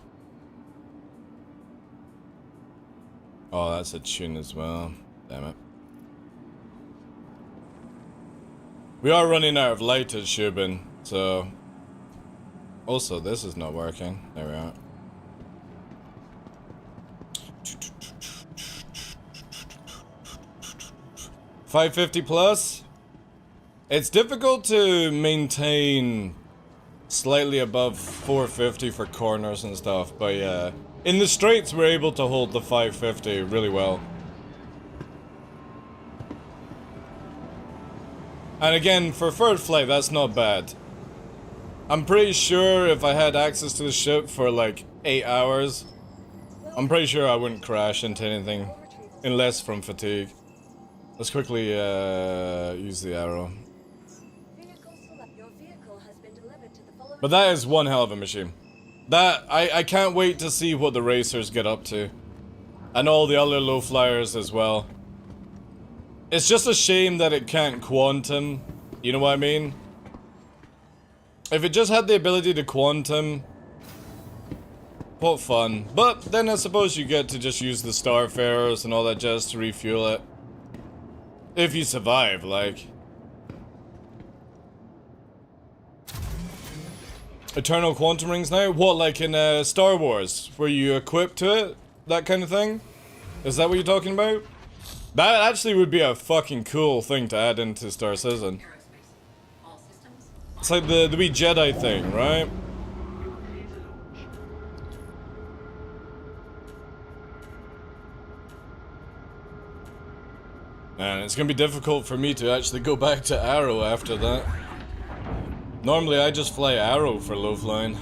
Oh, that's a tune as well. Damn it. We are running out of light at Shubin, so... Also, this is not working. There we are. $550 plus? It's difficult to maintain slightly above 450 for corners and stuff, but yeah. In the straights, we're able to hold the 550 really well. And again, for third flight, that's not bad. I'm pretty sure if I had access to the ship for like 8 hours, I'm pretty sure I wouldn't crash into anything, unless from fatigue. Let's quickly use the arrow. But that is one hell of a machine. That, I can't wait to see what the racers get up to. And all the other low flyers as well. It's just a shame that it can't quantum, you know what I mean? If it just had the ability to quantum, what fun. But then I suppose you get to just use the Starfarers and all that jazz to refuel it. If you survive, like. Eternal quantum rings now? What, like in Star Wars? Where you equip to it? That kind of thing? Is that what you're talking about? That actually would be a fucking cool thing to add into Star Citizen. It's like the wee Jedi thing, right? Man, it's gonna be difficult for me to actually go back to Arrow after that. Normally I just fly Arrow for low flying.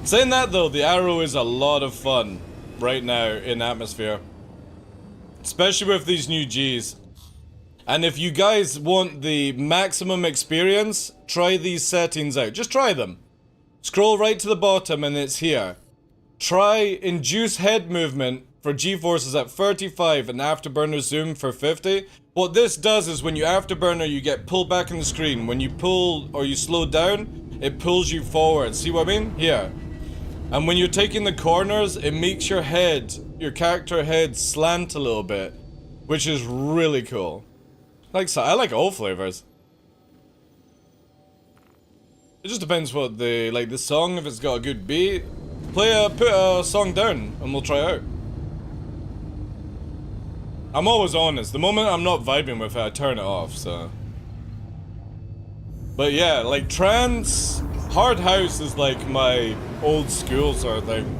Saying that though, the Arrow is a lot of fun right now in atmosphere. Especially with these new Gs. And if you guys want the maximum experience, try these settings out. Just try them. Scroll right to the bottom and it's here. Try induce head movement for G-forces at 35 and afterburner zoom for 50. What this does is when you afterburner, you get pulled back in the screen. When you pull or you slow down, it pulls you forward. See what I mean? Here. And when you're taking the corners, it makes your head, your character head slant a little bit, which is really cool. I like all flavors. It just depends what the song, if it's got a good beat. Put a song down and we'll try out. I'm always honest. The moment I'm not vibing with it, I turn it off, so. But yeah, like trance, hard house is like my old school sort of thing.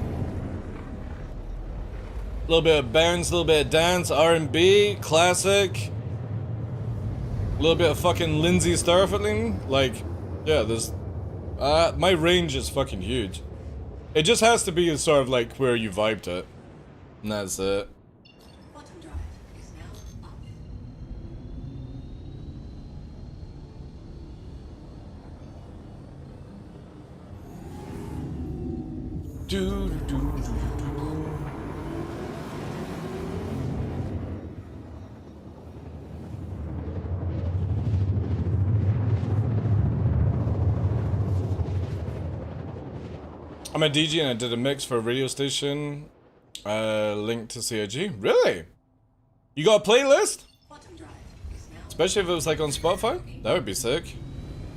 little bit of bounce, a little bit of dance, R&B, classic. A little bit of fucking Lindsay Starfiling. Like, yeah, there's... my range is fucking huge. It just has to be sort of like where you vibe to it. And that's it. Bottom drive is now up. Do, do, do, do, do. I'm a DJ and I did a mix for a radio station linked to CIG. Really? You got a playlist? Bottom drive is now Especially if it was like on Spotify? That would be sick.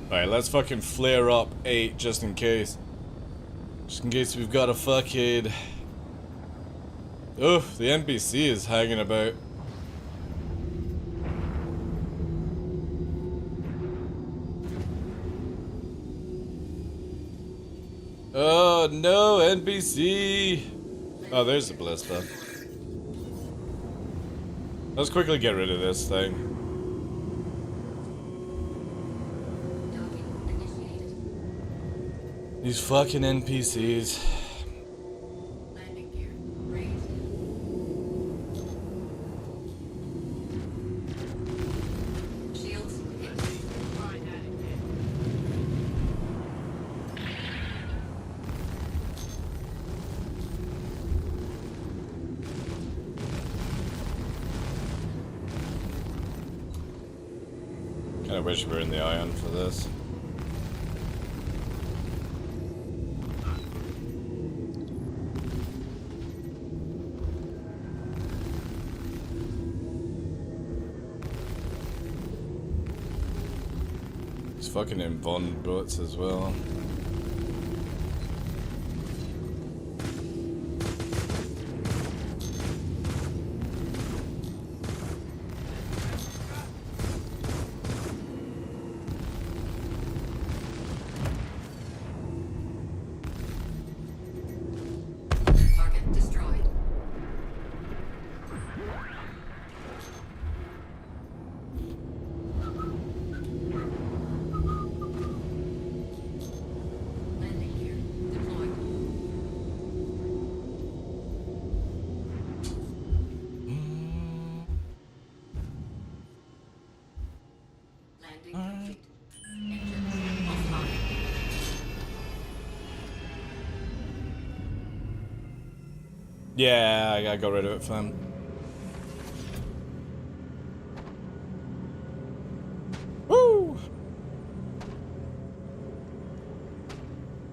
Alright, let's fucking flare up 8 just in case. Just in case we've got a fucking... Oof, the NPC is hanging about. Oh no, NPC! Oh, there's the ballista. Let's quickly get rid of this thing. docking initiated. These fucking NPCs. Landing gear raised. Shields hit. Kinda wish we were in the ion for this. These fucking Invon bullets as well. Target destroyed. Landing gear deployed. Landing complete. Engines offline. Yeah, I got rid of it, fam. Woo!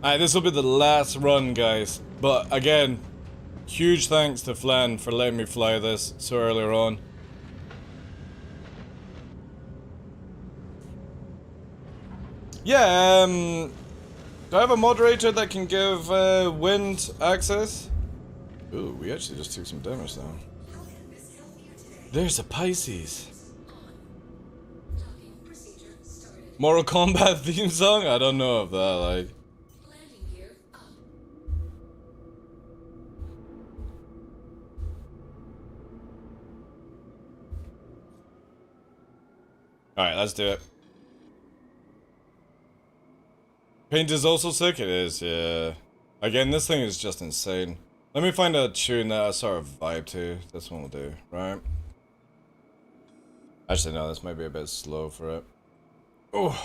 Alright, this will be the last run, guys. But again, huge thanks to Flan for letting me fly this so earlier on. Yeah, do I have a moderator that can give wind access? Ooh, we actually just took some damage though. There's a Pisces. Docking procedure started. Mortal Kombat theme song? I don't know if that, like... Landing gear up. Alright, let's do it. Paint is also sick? It is, yeah. Again, this thing is just insane. Let me find a tune that I sort of vibe to. This one will do, right? Actually, no, this might be a bit slow for it. Oh.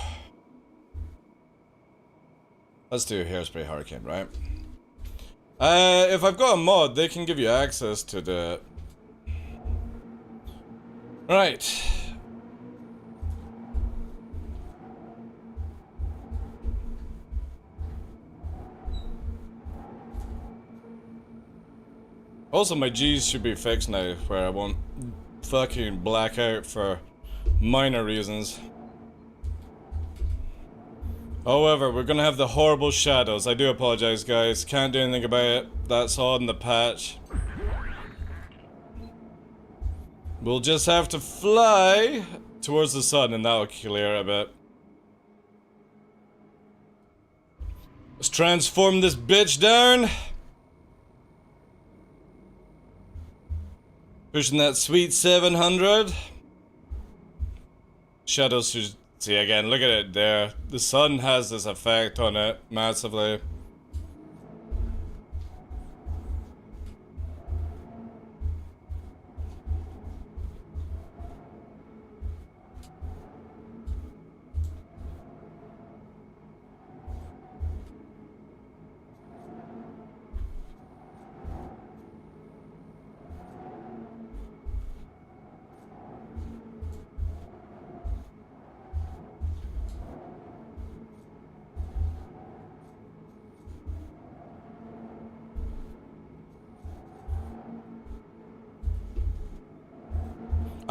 Let's do Hairspray Hurricane, right? If I've got a mod, they can give you access to the... Right. Also, my G's should be fixed now, where I won't fucking black out for minor reasons. However, we're gonna have the horrible shadows. I do apologize, guys. Can't do anything about it. That's all in the patch. We'll just have to fly towards the sun, and that'll clear it a bit. Let's transform this bitch down. Pushing that sweet 700. Shadows should see again. Look at it there. The sun has this effect on it massively.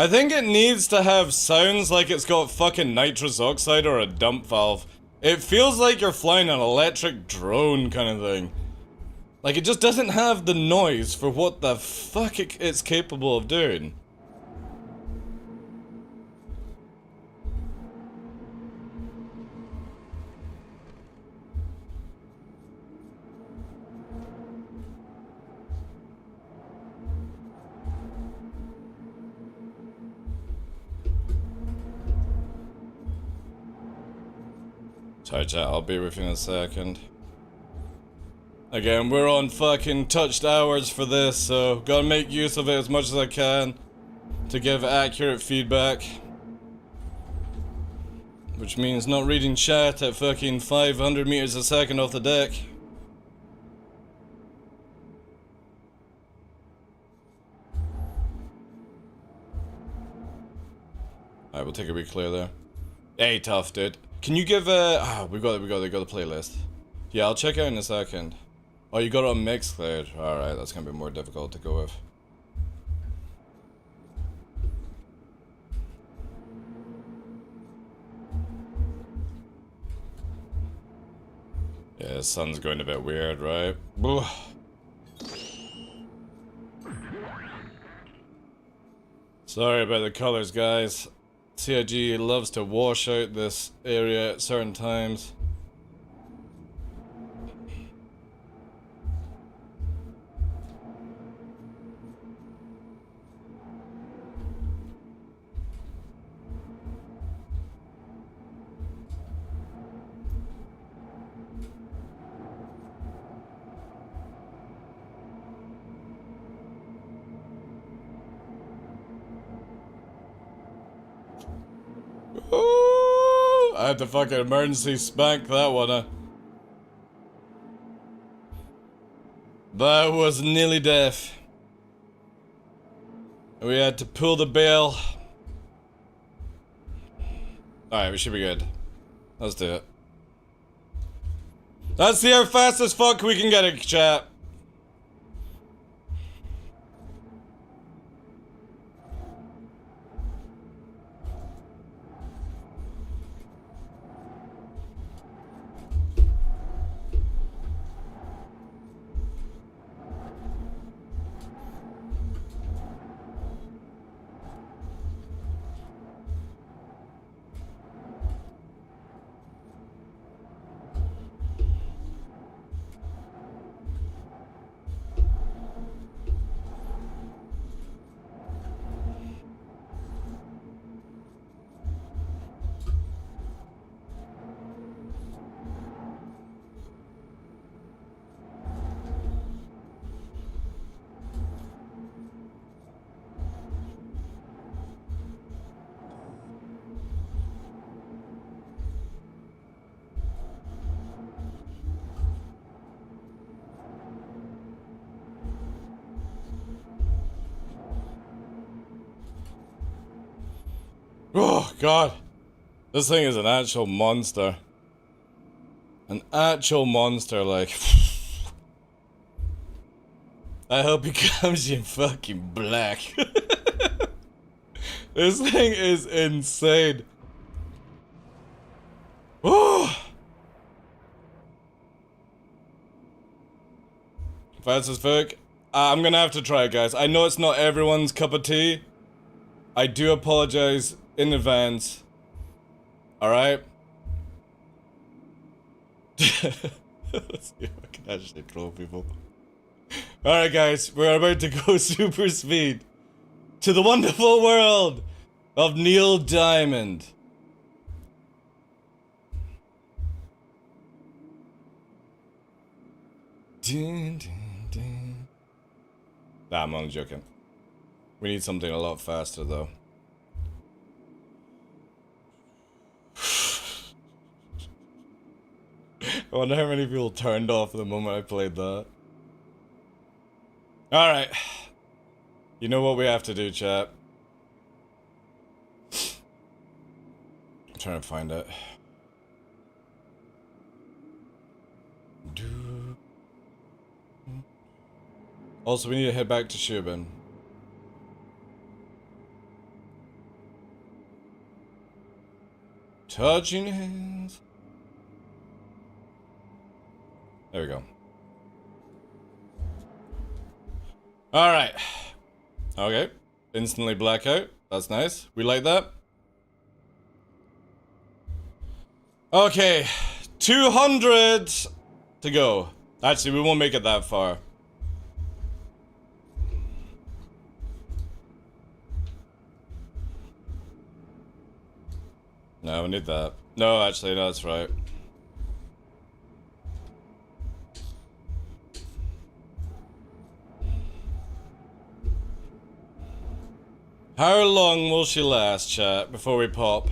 I think it needs to have sounds like it's got fucking nitrous oxide or a dump valve. It feels like you're flying an electric drone kind of thing. Like, it just doesn't have the noise for what the fuck it's capable of doing. Sorry chat, I'll be with you in a second. Again, we're on fucking touched hours for this, so gotta make use of it as much as I can to give accurate feedback. Which means not reading chat at fucking 500 meters a second off the deck. Alright, we'll take a wee clear there. Hey, tough dude. Can you give we got the playlist. Yeah, I'll check out in a second. Oh, you got it on Mixcloud. Alright, that's gonna be more difficult to go with. Yeah, the sun's going a bit weird, right? Ugh. Sorry about the colors, guys. CIG loves to wash out this area at certain times. Ooh, I had to fucking emergency spank that one. That was nearly death. We had to pull the bail. Alright, we should be good. Let's do it. Let's see how fast as fuck we can get it, chat. Oh, God. This thing is an actual monster. An actual monster, like. I hope he comes in fucking black. This thing is insane. Oh. Fast as fuck. I'm gonna have to try it, guys. I know it's not everyone's cup of tea. I do apologize in advance. Alright? Let's see if I can actually troll people. Alright guys, we're about to go super speed. to the wonderful world of Neil Diamond. Dun, dun, dun. Nah, I'm only joking. We need something a lot faster, though. I wonder how many people turned off the moment I played that. Alright. You know what we have to do, chat. I'm trying to find it. Also, we need to head back to Shubin. Touching hands. There we go. Alright. Okay. Instantly blackout. That's nice. We like that. Okay. 200 to go. Actually, we won't make it that far. No, we need that. No, actually, no, that's right. How long will she last, chat, before we pop?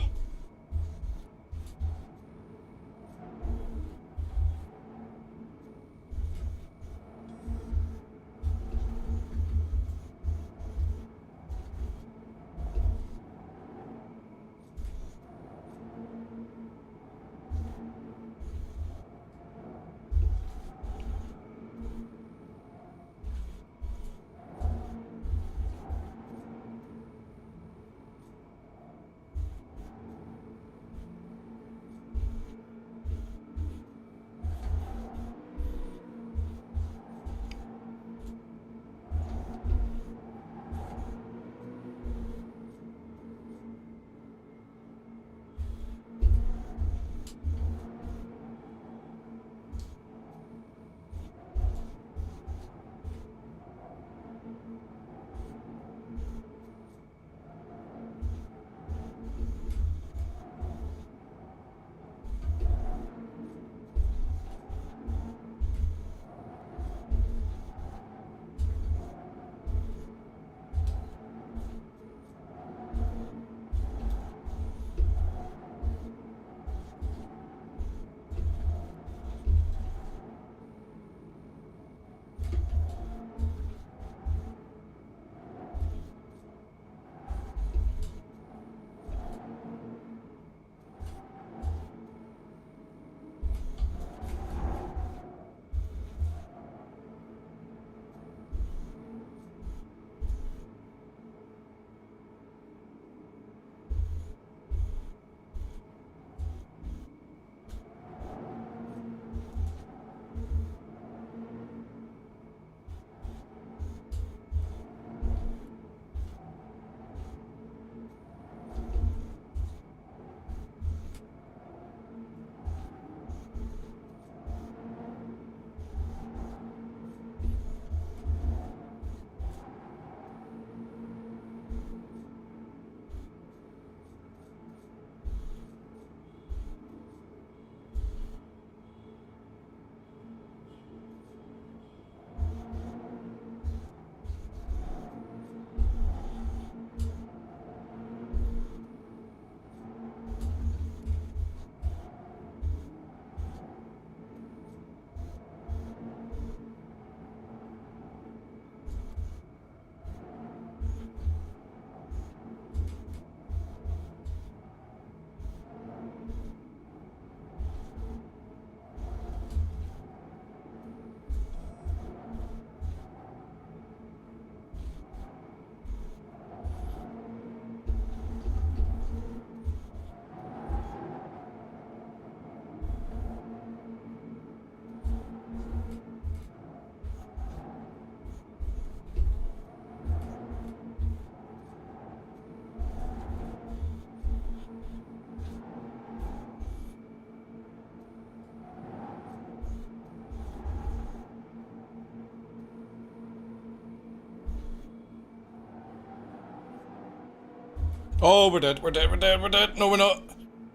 Oh, we're dead, we're dead, we're dead, we're dead. No, we're not.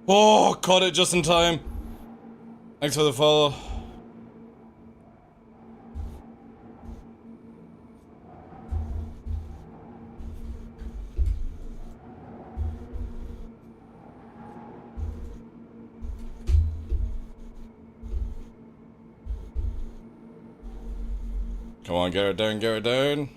Oh, caught it just in time. Thanks for the follow. Come on, get her down, get her down.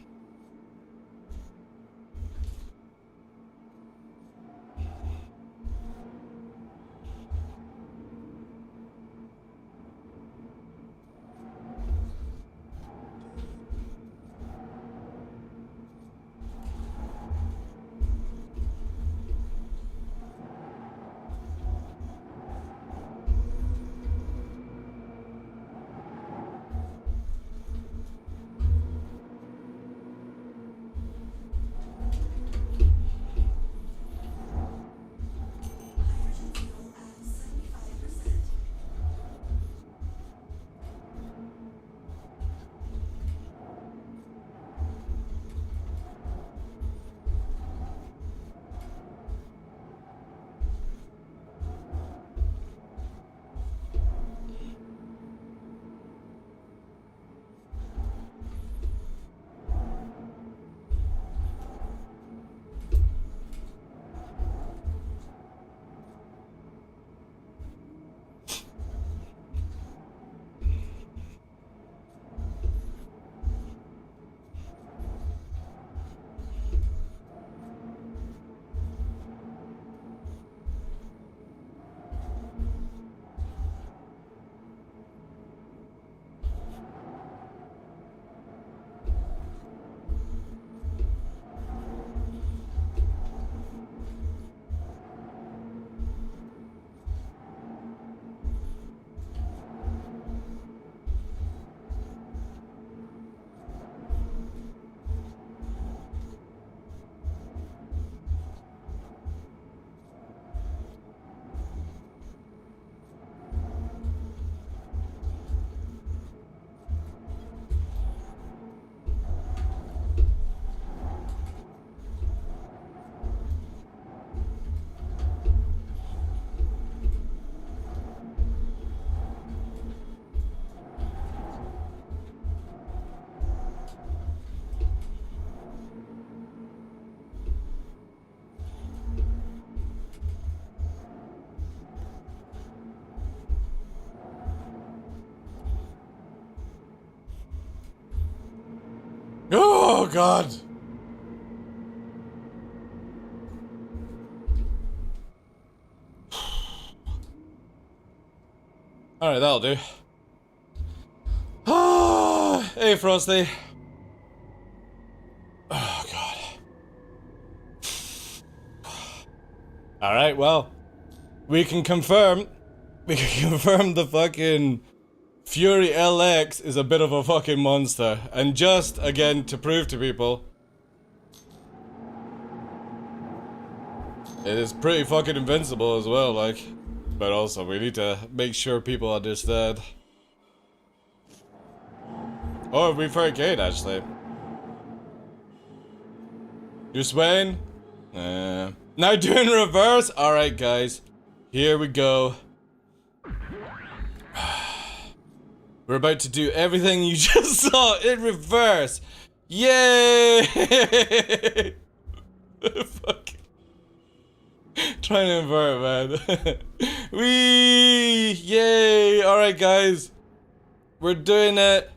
Oh, God. Alright, that'll do. Ah, hey, Frosty. Oh, God. Alright, well. We can confirm the fucking Fury LX is a bit of a fucking monster. And just, again, to prove to people, it is pretty fucking invincible as well, like. But also, we need to make sure people understand. Oh, we forget, actually. You swaying? Now doing reverse? Alright, guys. Here we go. We're about to do everything you just saw in reverse. Yay! Fuck. Trying to invert, man. Wee! Yay! Alright, guys. We're doing it.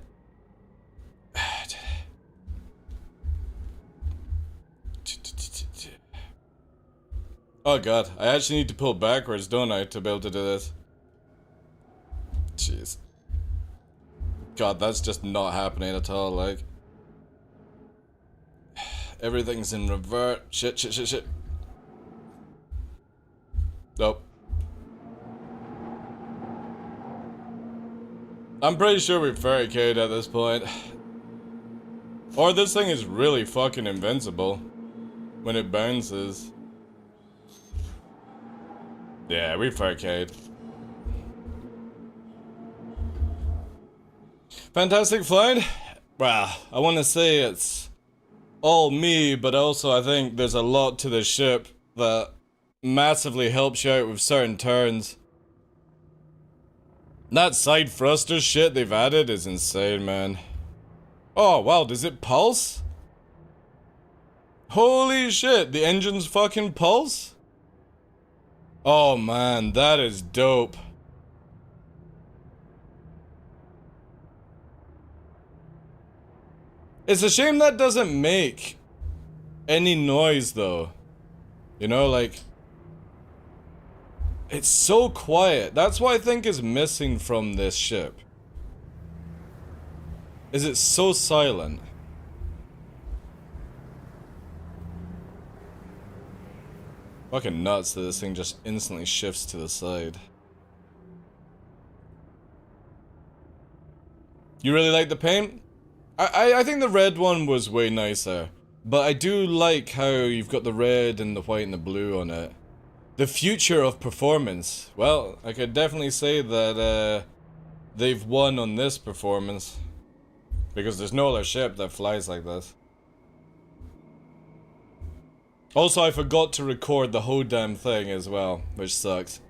Oh god, I actually need to pull backwards, don't I, to be able to do this? Jeez. God, that's just not happening at all, like. Everything's in revert. Shit, shit, shit, shit. Nope. I'm pretty sure we've fairy carried at this point. Or this thing is really fucking invincible when it bounces. Yeah, we've fairy carried. Fantastic flight? Well, I want to say it's all me, but also I think there's a lot to the ship that massively helps you out with certain turns. That side thruster shit they've added is insane, man. Oh, wow, does it pulse? Holy shit, the engine's fucking pulse? Oh man, that is dope. It's a shame that doesn't make any noise though. You know, like... It's so quiet. That's what I think is missing from this ship. Is it so silent? Fucking nuts that this thing just instantly shifts to the side. You really like the paint? I think the red one was way nicer. But I do like how you've got the red and the white and the blue on it. The future of performance. Well, I could definitely say that they've won on this performance. Because there's no other ship that flies like this. Also, I forgot to record the whole damn thing as well, which sucks.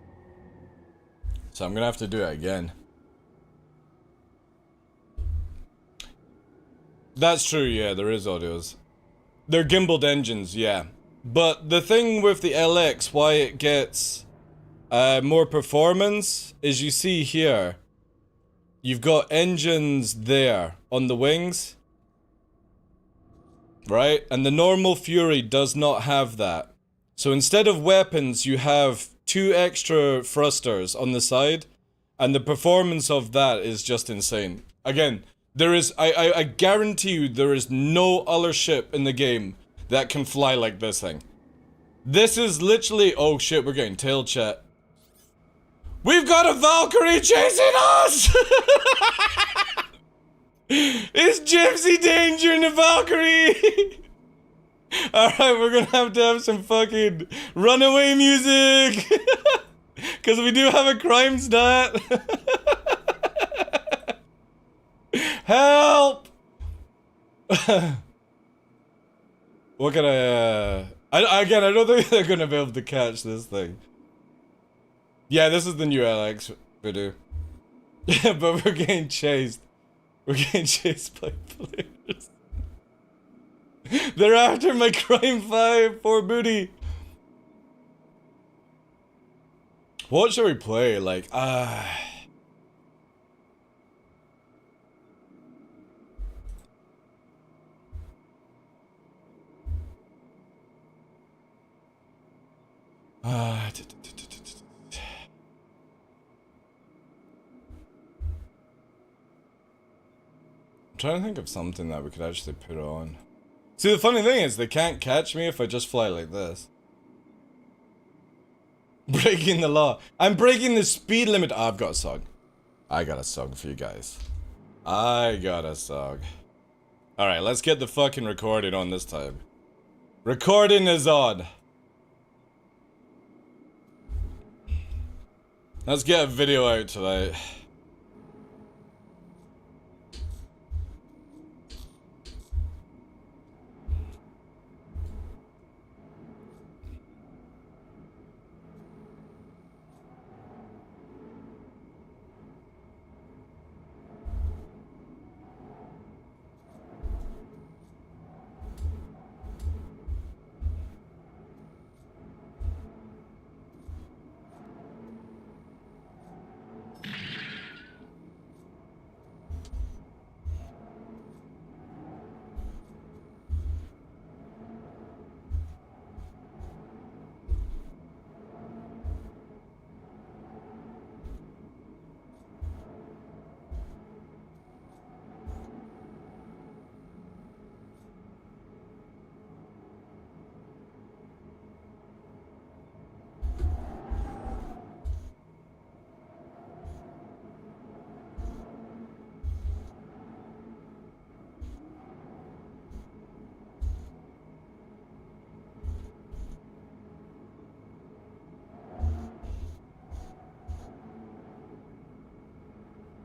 So I'm gonna have to do it again. That's true, yeah, there is audios. They're gimbaled engines, yeah. But the thing with the LX, why it gets more performance, is you see here, you've got engines there on the wings. Right? And the normal Fury does not have that. So instead of weapons, you have 2 extra thrusters on the side. And the performance of that is just insane. Again, there is, I guarantee you there is no other ship in the game that can fly like this thing. This is literally, oh shit, we're getting tail chat. We've got a Valkyrie chasing us! It's Gypsy Danger in the Valkyrie! Alright, we're gonna have some fucking runaway music! Cause we do have a crime stat! Help! What can again, I don't think they're gonna be able to catch this thing. Yeah, this is the new LX video. Yeah, but we're getting chased. We're getting chased by players. They're after my Crime 5 for booty. What should we play? Like, I'm trying to think of something that we could actually put on. See, the funny thing is, they can't catch me if I just fly like this. Breaking the law. I'm breaking the speed limit. Oh, I've got a song. I got a song for you guys. I got a song. Alright, let's get the fucking recording on this time. Recording is on. Let's get a video out tonight.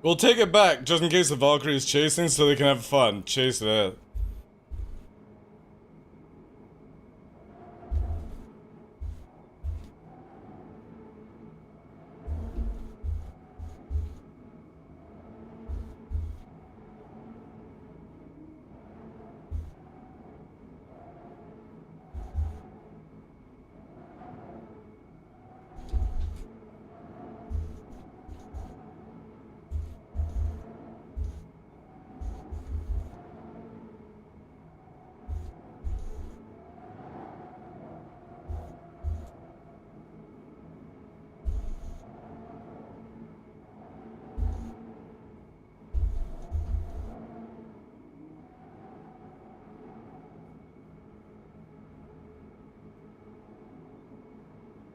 We'll take it back, just in case the Valkyrie is chasing, so they can have fun. Chase it.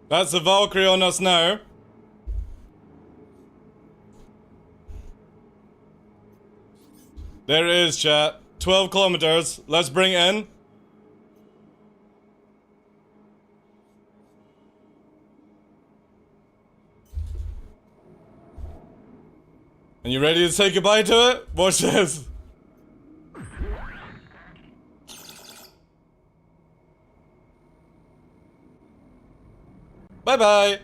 That's the Valkyrie on us now. There it is, chat. 12 kilometers. Let's bring it in. And you ready to say goodbye to it? Watch this. Bye-bye.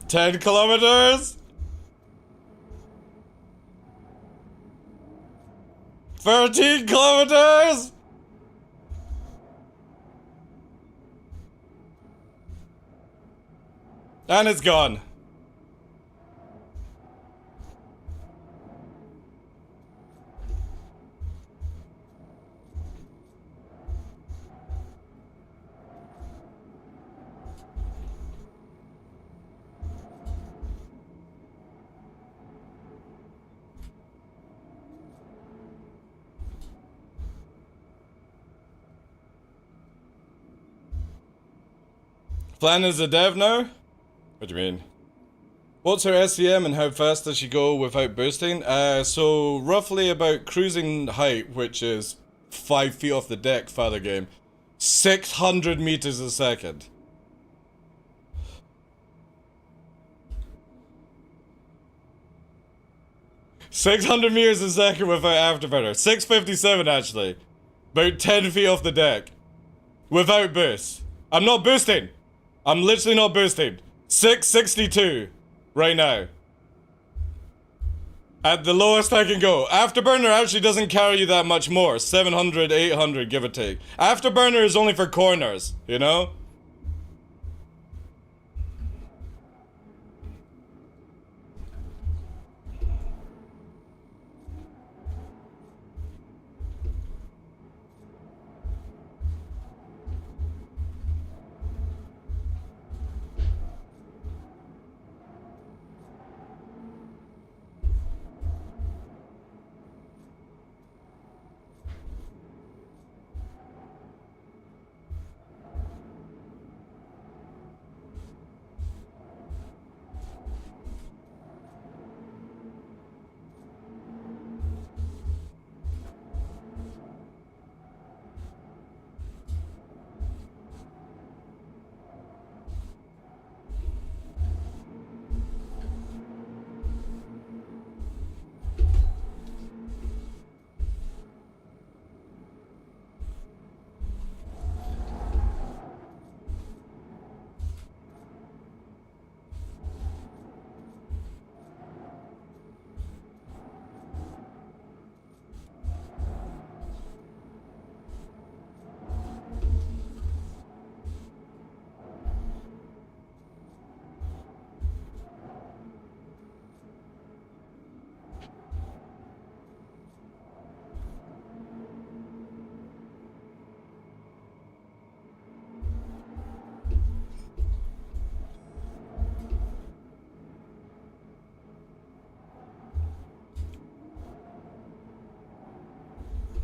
Ten kilometers. 13 kilometers. And it's gone. Plan is a dev now? What do you mean? What's her SCM and how fast does she go without boosting? So roughly about cruising height, which is 5 feet off the deck, father game. 600 meters a second. $600 meters a second without afterburner. 657 actually. About 10 feet off the deck. Without boost. I'm not boosting. I'm literally not boosting. 662 right now. At the lowest I can go. Afterburner actually doesn't carry you that much more. 700, 800, give or take. Afterburner is only for corners, you know?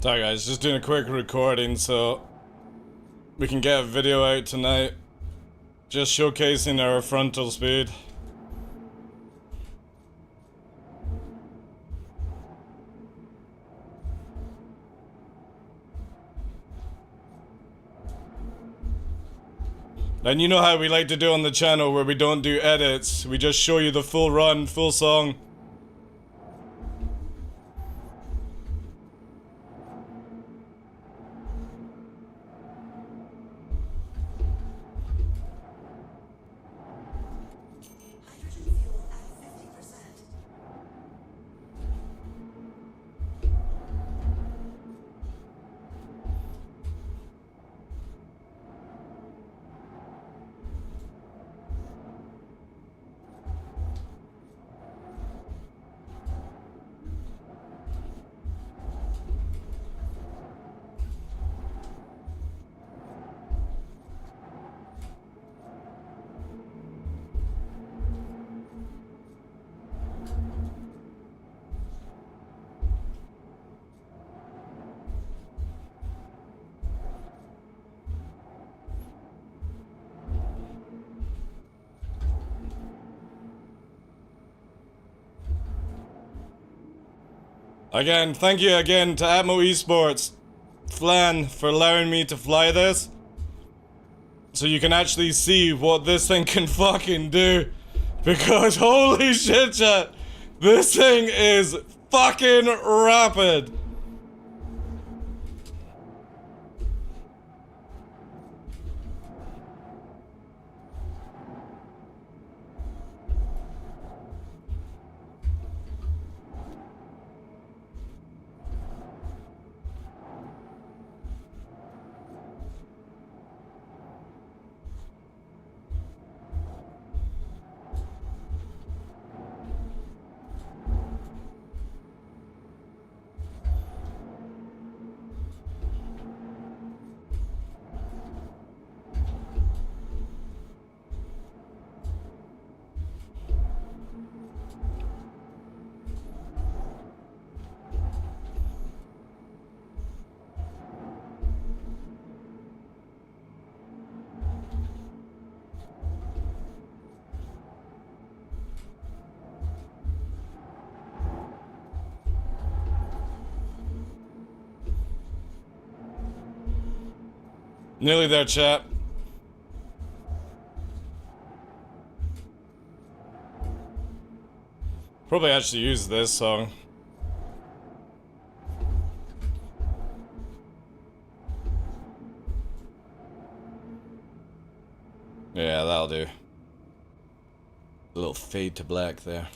Sorry guys, just doing a quick recording so we can get a video out tonight. Just showcasing our frontal speed. And you know how we like to do on the channel where we don't do edits, we just show you the full run, full song. Again, thank you again to Atmo Esports, Flan, for allowing me to fly this. So you can actually see what this thing can fucking do. Because holy shit, chat, this thing is fucking rapid. Nearly there, chat. Probably actually use this song. Yeah, that'll do. A little fade to black there.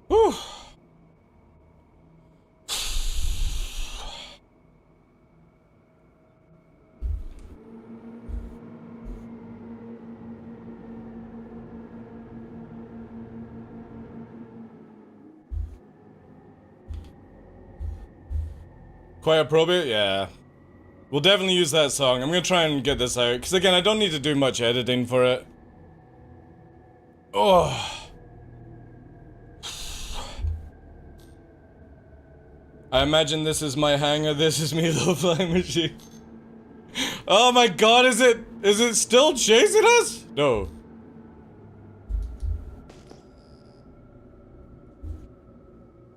Whew. Quite appropriate? Yeah. We'll definitely use that song. I'm gonna try and get this out, because again, I don't need to do much editing for it. Oh. I imagine this is my hangar, this is me, the flying machine. Oh my god, is it still chasing us? No.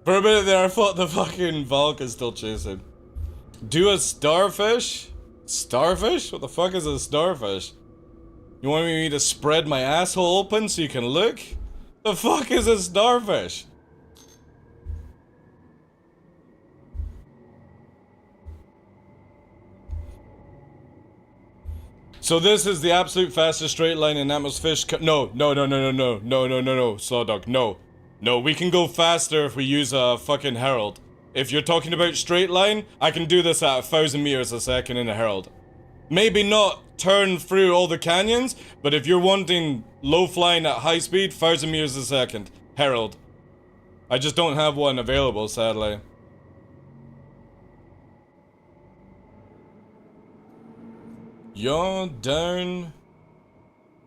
For a minute there, I thought the fucking Valk is still chasing. Do a starfish? Starfish? What the fuck is a starfish? You want me to spread my asshole open so you can look? The fuck is a starfish? So this is the absolute fastest straight line in Atmos. No, Sawdog, no. No, we can go faster if we use a fucking Herald. If you're talking about straight line, I can do this at 1,000 meters a second in a Herald. Maybe not turn through all the canyons, but if you're wanting low flying at high speed, 1,000 meters a second, Herald. I just don't have one available, sadly. Yaw, down,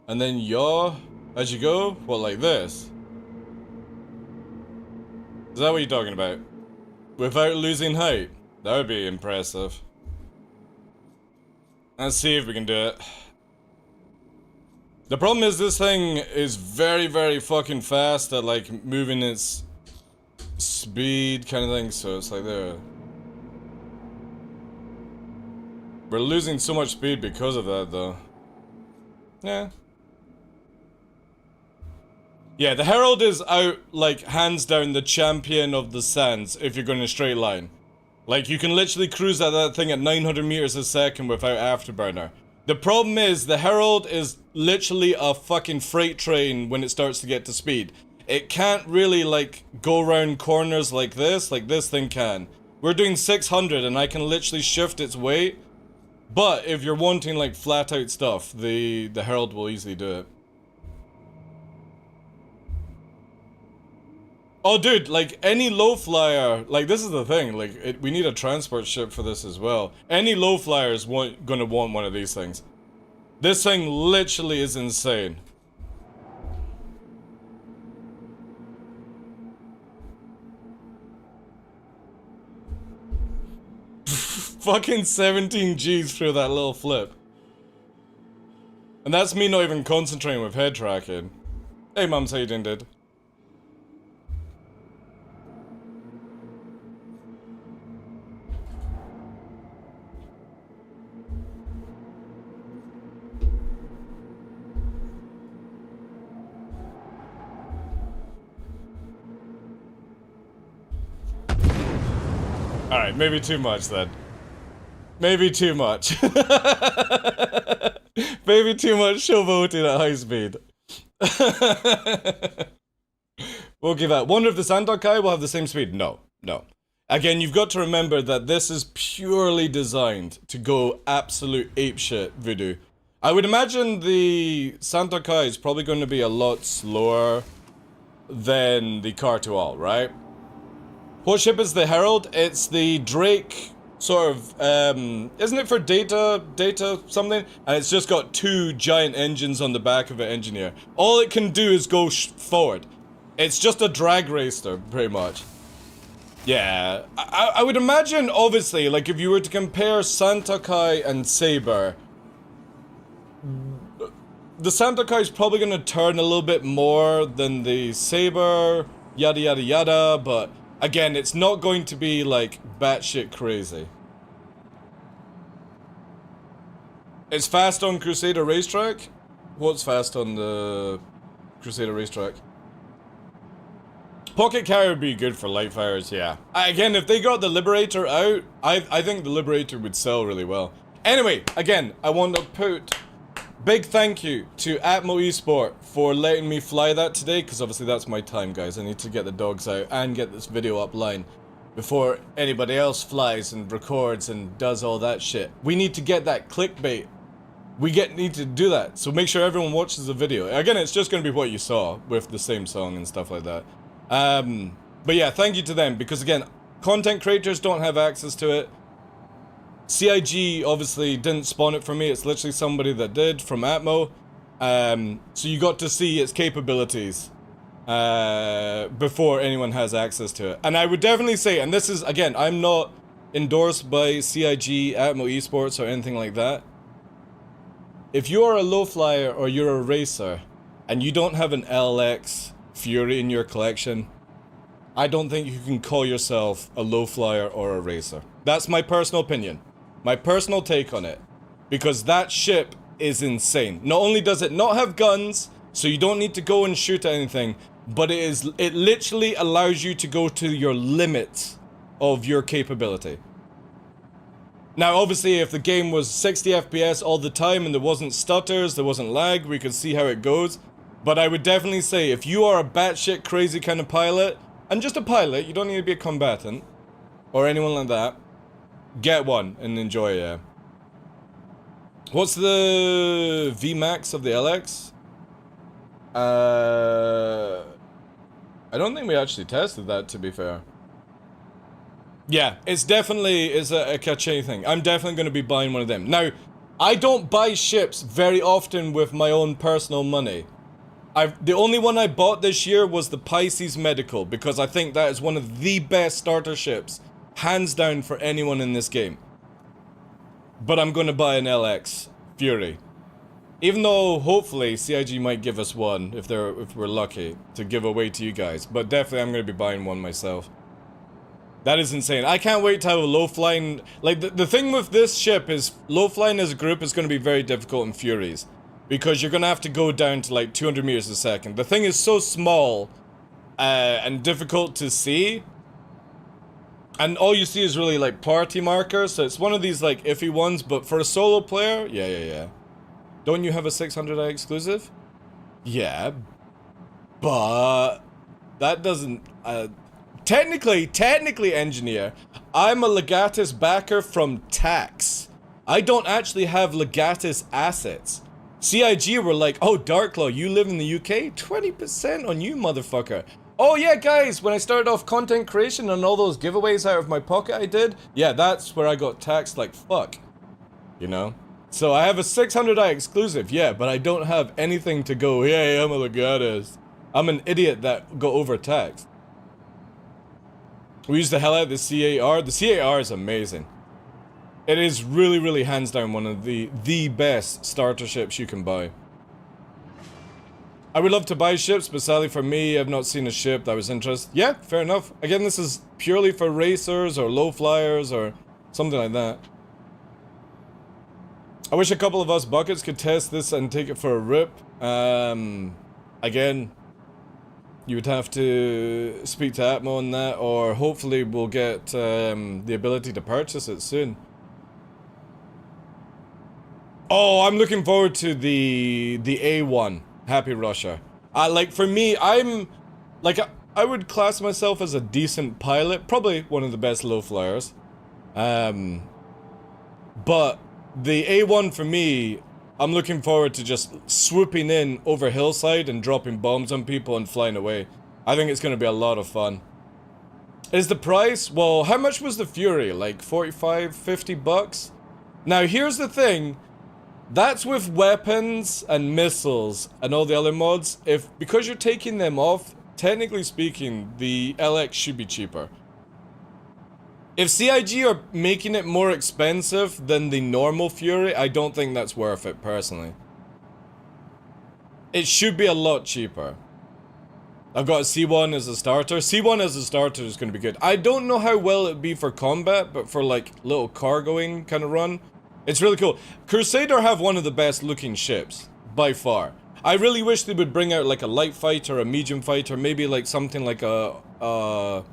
and then yaw as you go? What, like this? Is that what you're talking about? Without losing height? That would be impressive. Let's see if we can do it. The problem is this thing is very, very fucking fast at like moving its speed kind of thing, so it's like there. We're losing so much speed because of that though. Yeah. Yeah, the Herald is out, like, hands down the champion of the sands if you're going in a straight line. Like, you can literally cruise at that thing at 900 meters a second without afterburner. The problem is, the Herald is literally a fucking freight train when it starts to get to speed. It can't really, like, go around corners like this thing can. We're doing 600 and I can literally shift its weight. But if you're wanting, like, flat out stuff, the Herald will easily do it. Oh, dude, like, any low flyer, like, this is the thing, like, we need a transport ship for this as well. Any low flyer is gonna want one of these things. This thing literally is insane. Fucking 17 G's through that little flip. And that's me not even concentrating with head tracking. Hey, Mums, how you doing, dude? Alright, maybe too much then. Maybe too much. Maybe too much showboating at high speed. We'll give that. Wonder if the Sandokai will have the same speed? No, no. Again, you've got to remember that this is purely designed to go absolute apeshit voodoo. I would imagine the Sandokai is probably going to be a lot slower than the Car2All, right? What ship is the Herald? It's the Drake sort of, isn't it for data something? And it's just got two giant engines on the back of it, engineer. All it can do is go forward. It's just a drag racer, pretty much. Yeah, I would imagine, obviously, like if you were to compare Sandokai and Saber, the Sandokai is probably going to turn a little bit more than the Saber, yada yada yada, but again, it's not going to be like batshit crazy. It's fast on Crusader Racetrack? What's fast on the Crusader Racetrack? Pocket carrier would be good for light fires, yeah. Again, if they got the Liberator out, I think the Liberator would sell really well. Anyway, again, I want to put big thank you to Atmo Esport for letting me fly that today, because obviously that's my time, guys. I need to get the dogs out and get this video upline before anybody else flies and records and does all that shit. We need to get that clickbait. Need to do that, so make sure everyone watches the video. Again, it's just going to be what you saw with the same song and stuff like that. But yeah, thank you to them, because again, content creators don't have access to it. CIG obviously didn't spawn it for me, it's literally somebody that did from Atmo. So you got to see its capabilities before anyone has access to it. And I would definitely say, and this is, again, I'm not endorsed by CIG, Atmo Esports, or anything like that. If you're a low flyer or you're a racer, and you don't have an LX Fury in your collection, I don't think you can call yourself a low flyer or a racer. That's my personal opinion. My personal take on it. Because that ship is insane. Not only does it not have guns, so you don't need to go and shoot at anything, but it literally allows you to go to your limits of your capability. Now, obviously, if the game was 60 FPS all the time and there wasn't stutters, there wasn't lag, we could see how it goes. But I would definitely say, if you are a batshit crazy kind of pilot, and just a pilot, you don't need to be a combatant, or anyone like that, get one and enjoy it, yeah. What's the VMAX of the LX? I don't think we actually tested that, to be fair. Yeah, it's definitely a cachet thing. I'm definitely going to be buying one of them. Now, I don't buy ships very often with my own personal money. The only one I bought this year was the Pisces Medical, because I think that is one of the best starter ships, hands down, for anyone in this game. But I'm going to buy an LX Fury. Even though, hopefully, CIG might give us one, if we're lucky, to give away to you guys. But definitely I'm going to be buying one myself. That is insane. I can't wait to have a low-flying... Like, the thing with this ship is, low-flying as a group is going to be very difficult in Furies. Because you're going to have to go down to, like, 200 meters a second. The thing is so small, and difficult to see. And all you see is really, like, party markers. So it's one of these, like, iffy ones. But for a solo player, yeah. Don't you have a 600i exclusive? Yeah. But... that doesn't... Technically, engineer, I'm a Legatus backer from tax. I don't actually have Legatus assets. CIG were like, oh, DarkLaw, you live in the UK? 20% on you, motherfucker. Oh yeah, guys, when I started off content creation and all those giveaways out of my pocket I did, yeah, that's where I got taxed like fuck. You know? So I have a 600i exclusive, yeah, but I don't have anything to go, yeah, I'm a Legatus. I'm an idiot that got overtaxed. We use the hell out of the CAR. The CAR is amazing. It is really, really hands down one of the best starter ships you can buy. I would love to buy ships, but sadly for me, I've not seen a ship that was interested. Yeah, fair enough. Again, this is purely for racers or low flyers or something like that. I wish a couple of us buckets could test this and take it for a rip. Again, You would have to speak to Atmo on that, or hopefully we'll get the ability to purchase it soon. Oh, I'm looking forward to the A1, Happy Russia. Like, for me, I'm, like, I would class myself as a decent pilot, probably one of the best low flyers. But the A1 for me, I'm looking forward to just swooping in over hillside and dropping bombs on people and flying away. I think it's going to be a lot of fun. Is the price? Well, how much was the Fury? Like 45, 50 bucks? Now, here's the thing. That's with weapons and missiles and all the other mods. Because you're taking them off, technically speaking, the LX should be cheaper. If CIG are making it more expensive than the normal Fury, I don't think that's worth it, personally. It should be a lot cheaper. I've got a C1 as a starter. C1 as a starter is going to be good. I don't know how well it'd be for combat, but for like little cargoing kind of run, it's really cool. Crusader have one of the best looking ships, by far. I really wish they would bring out like a light fighter, a medium fighter, maybe like something like a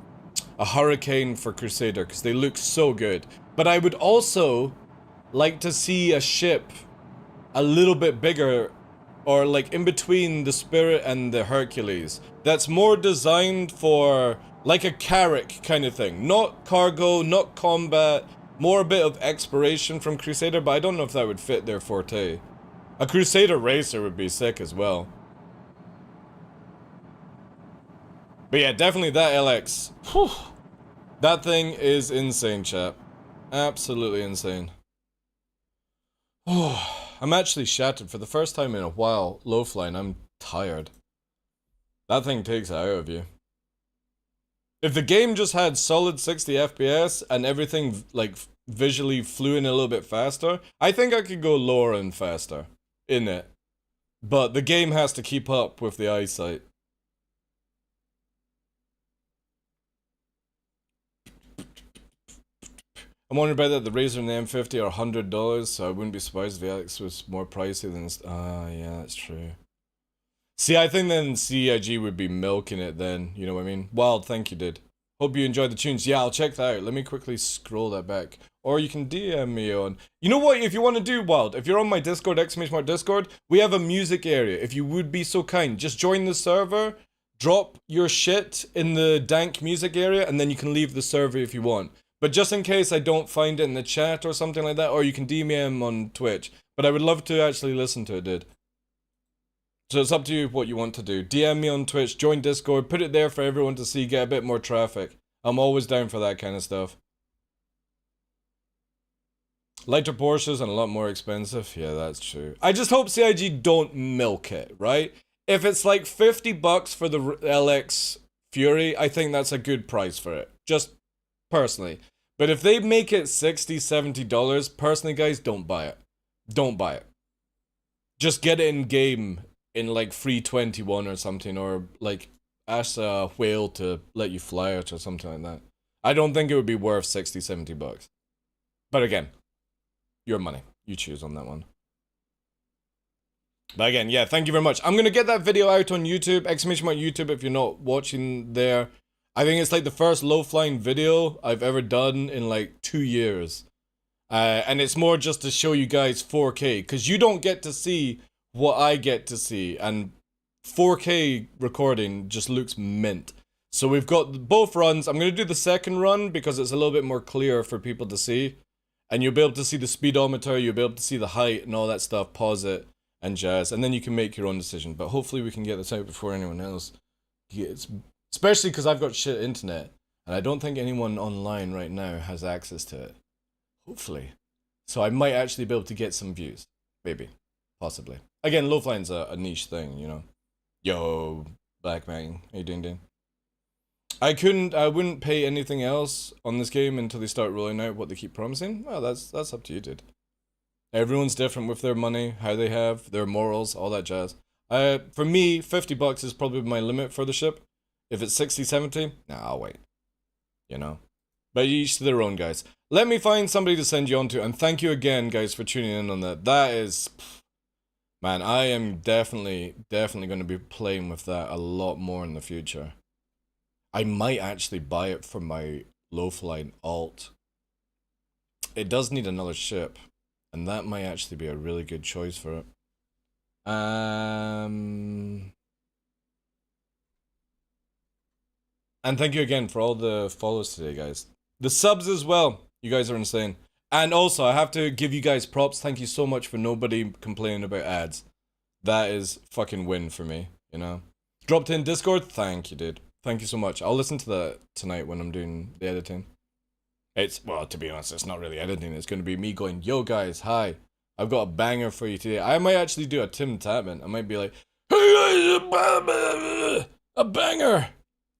Hurricane for Crusader, because they look so good. But I would also like to see a ship a little bit bigger, or like in between the Spirit and the Hercules, that's more designed for like a Carrack kind of thing. Not cargo, not combat, more a bit of exploration from Crusader, but I don't know if that would fit their forte. A Crusader racer would be sick as well. But yeah, definitely that LX. Whew. That thing is insane, chap. Absolutely insane. Oh, I'm actually shattered for the first time in a while. Low flying, I'm tired. That thing takes it out of you. If the game just had solid 60 FPS and everything like visually flew in a little bit faster, I think I could go lower and faster in it. But the game has to keep up with the eyesight. I'm wondering about that. The Razor and the M50 are $100, so I wouldn't be surprised if the Alex was more pricey than. Yeah, that's true. See, I think then CIG would be milking it then. You know what I mean? Wild, thank you, dude. Hope you enjoyed the tunes. Yeah, I'll check that out. Let me quickly scroll that back. Or you can DM me on. You know what? If you want to do, Wild, if you're on my Discord, Discord, we have a music area. If you would be so kind, just join the server, drop your shit in the dank music area, and then you can leave the server if you want. But just in case I don't find it in the chat or something like that, or you can DM on Twitch. But I would love to actually listen to it, dude. So it's up to you what you want to do. DM me on Twitch, join Discord, put it there for everyone to see, get a bit more traffic. I'm always down for that kind of stuff. Lighter Porsches and a lot more expensive. Yeah, that's true. I just hope CIG don't milk it, right? If it's like 50 bucks for the LX Fury, I think that's a good price for it. Just personally. But if they make it $60, $70, personally, guys, don't buy it. Don't buy it. Just get it in game in like free 21 or something, or like ask a whale to let you fly it or something like that. I don't think it would be worth 60, 70 bucks. But again, your money. You choose on that one. But again, yeah, thank you very much. I'm going to get that video out on YouTube, !YouTube if you're not watching there. I think it's like the first low-flying video I've ever done in like 2 years. And it's more just to show you guys 4K, because you don't get to see what I get to see, and 4K recording just looks mint. So we've got both runs. I'm going to do the second run because it's a little bit more clear for people to see. And you'll be able to see the speedometer, you'll be able to see the height and all that stuff, pause it and jazz, and then you can make your own decision. But hopefully we can get this out before anyone else gets, especially because I've got shit internet, and I don't think anyone online right now has access to it. Hopefully. So I might actually be able to get some views. Maybe. Possibly. Again, low flying's a niche thing, you know. Yo, Black Man. How you doing, Dan? I wouldn't pay anything else on this game until they start rolling out what they keep promising. Well, that's up to you, dude. Everyone's different with their money, how they have, their morals, all that jazz. For me, 50 bucks is probably my limit for the ship. If it's 60, 70, nah, I'll wait. You know? But each to their own, guys. Let me find somebody to send you on to, and thank you again, guys, for tuning in on that. That is... Man, I am definitely going to be playing with that a lot more in the future. I might actually buy it for my low-flying alt. It does need another ship, and that might actually be a really good choice for it. And thank you again for all the follows today, guys. The subs as well. You guys are insane. And also, I have to give you guys props. Thank you so much for nobody complaining about ads. That is fucking win for me, you know? Dropped in Discord? Thank you, dude. Thank you so much. I'll listen to that tonight when I'm doing the editing. Well, to be honest, it's not really editing. It's going to be me going, yo guys, hi. I've got a banger for you today. I might actually do a Tim Tapman. I might be like, hey guys, a banger.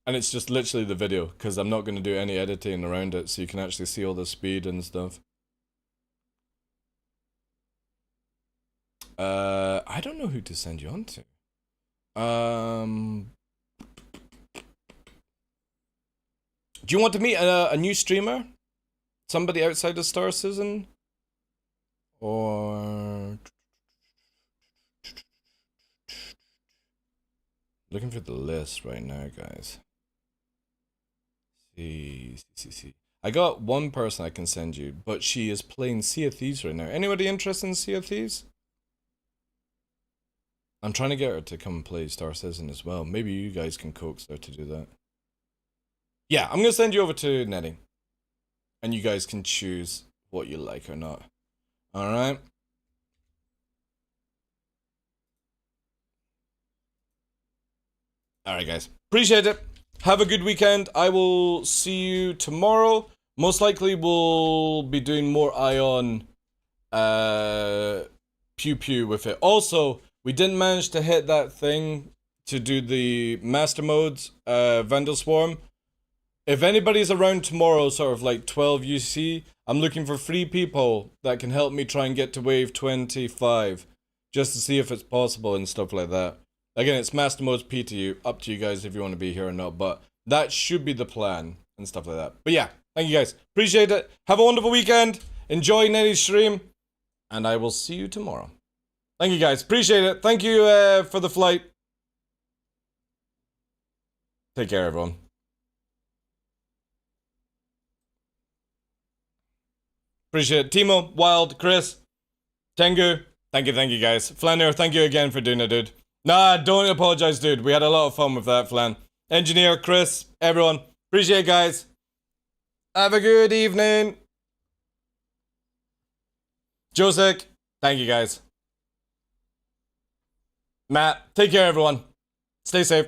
And it's just literally the video, because I'm not going to do any editing around it, so you can actually see all the speed and stuff. I don't know who to send you on to. Do you want to meet a new streamer? Somebody outside of Star Citizen? Or... Looking for the list right now, guys. See. I got one person I can send you, but she is playing Sea of Thieves right now. Anybody interested in Sea of Thieves? I'm trying to get her to come play Star Citizen as well. Maybe you guys can coax her to do that. Yeah, I'm gonna send you over to Nettie. And you guys can choose what you like or not. Alright? Alright, guys. Appreciate it. Have a good weekend. I will see you tomorrow. Most likely we'll be doing more Ion Pew Pew with it. Also, we didn't manage to hit that thing to do the Master Modes Vandal Swarm. If anybody's around tomorrow, sort of like 12 UC, I'm looking for 3 people that can help me try and get to wave 25. Just to see if it's possible and stuff like that. Again, it's Master Modes PTU, up to you guys if you want to be here or not, but that should be the plan and stuff like that. But yeah, thank you guys. Appreciate it. Have a wonderful weekend. Enjoy Nettie's stream. And I will see you tomorrow. Thank you guys. Appreciate it. Thank you for the flight. Take care, everyone. Appreciate it. Timo, Wild, Chris, Tengu. Thank you guys. Flanner, thank you again for doing it, dude. Nah, don't apologize, dude. We had a lot of fun with that, Flan. Engineer, Chris, everyone. Appreciate it, guys. Have a good evening. Josek, thank you, guys. Matt, take care, everyone. Stay safe.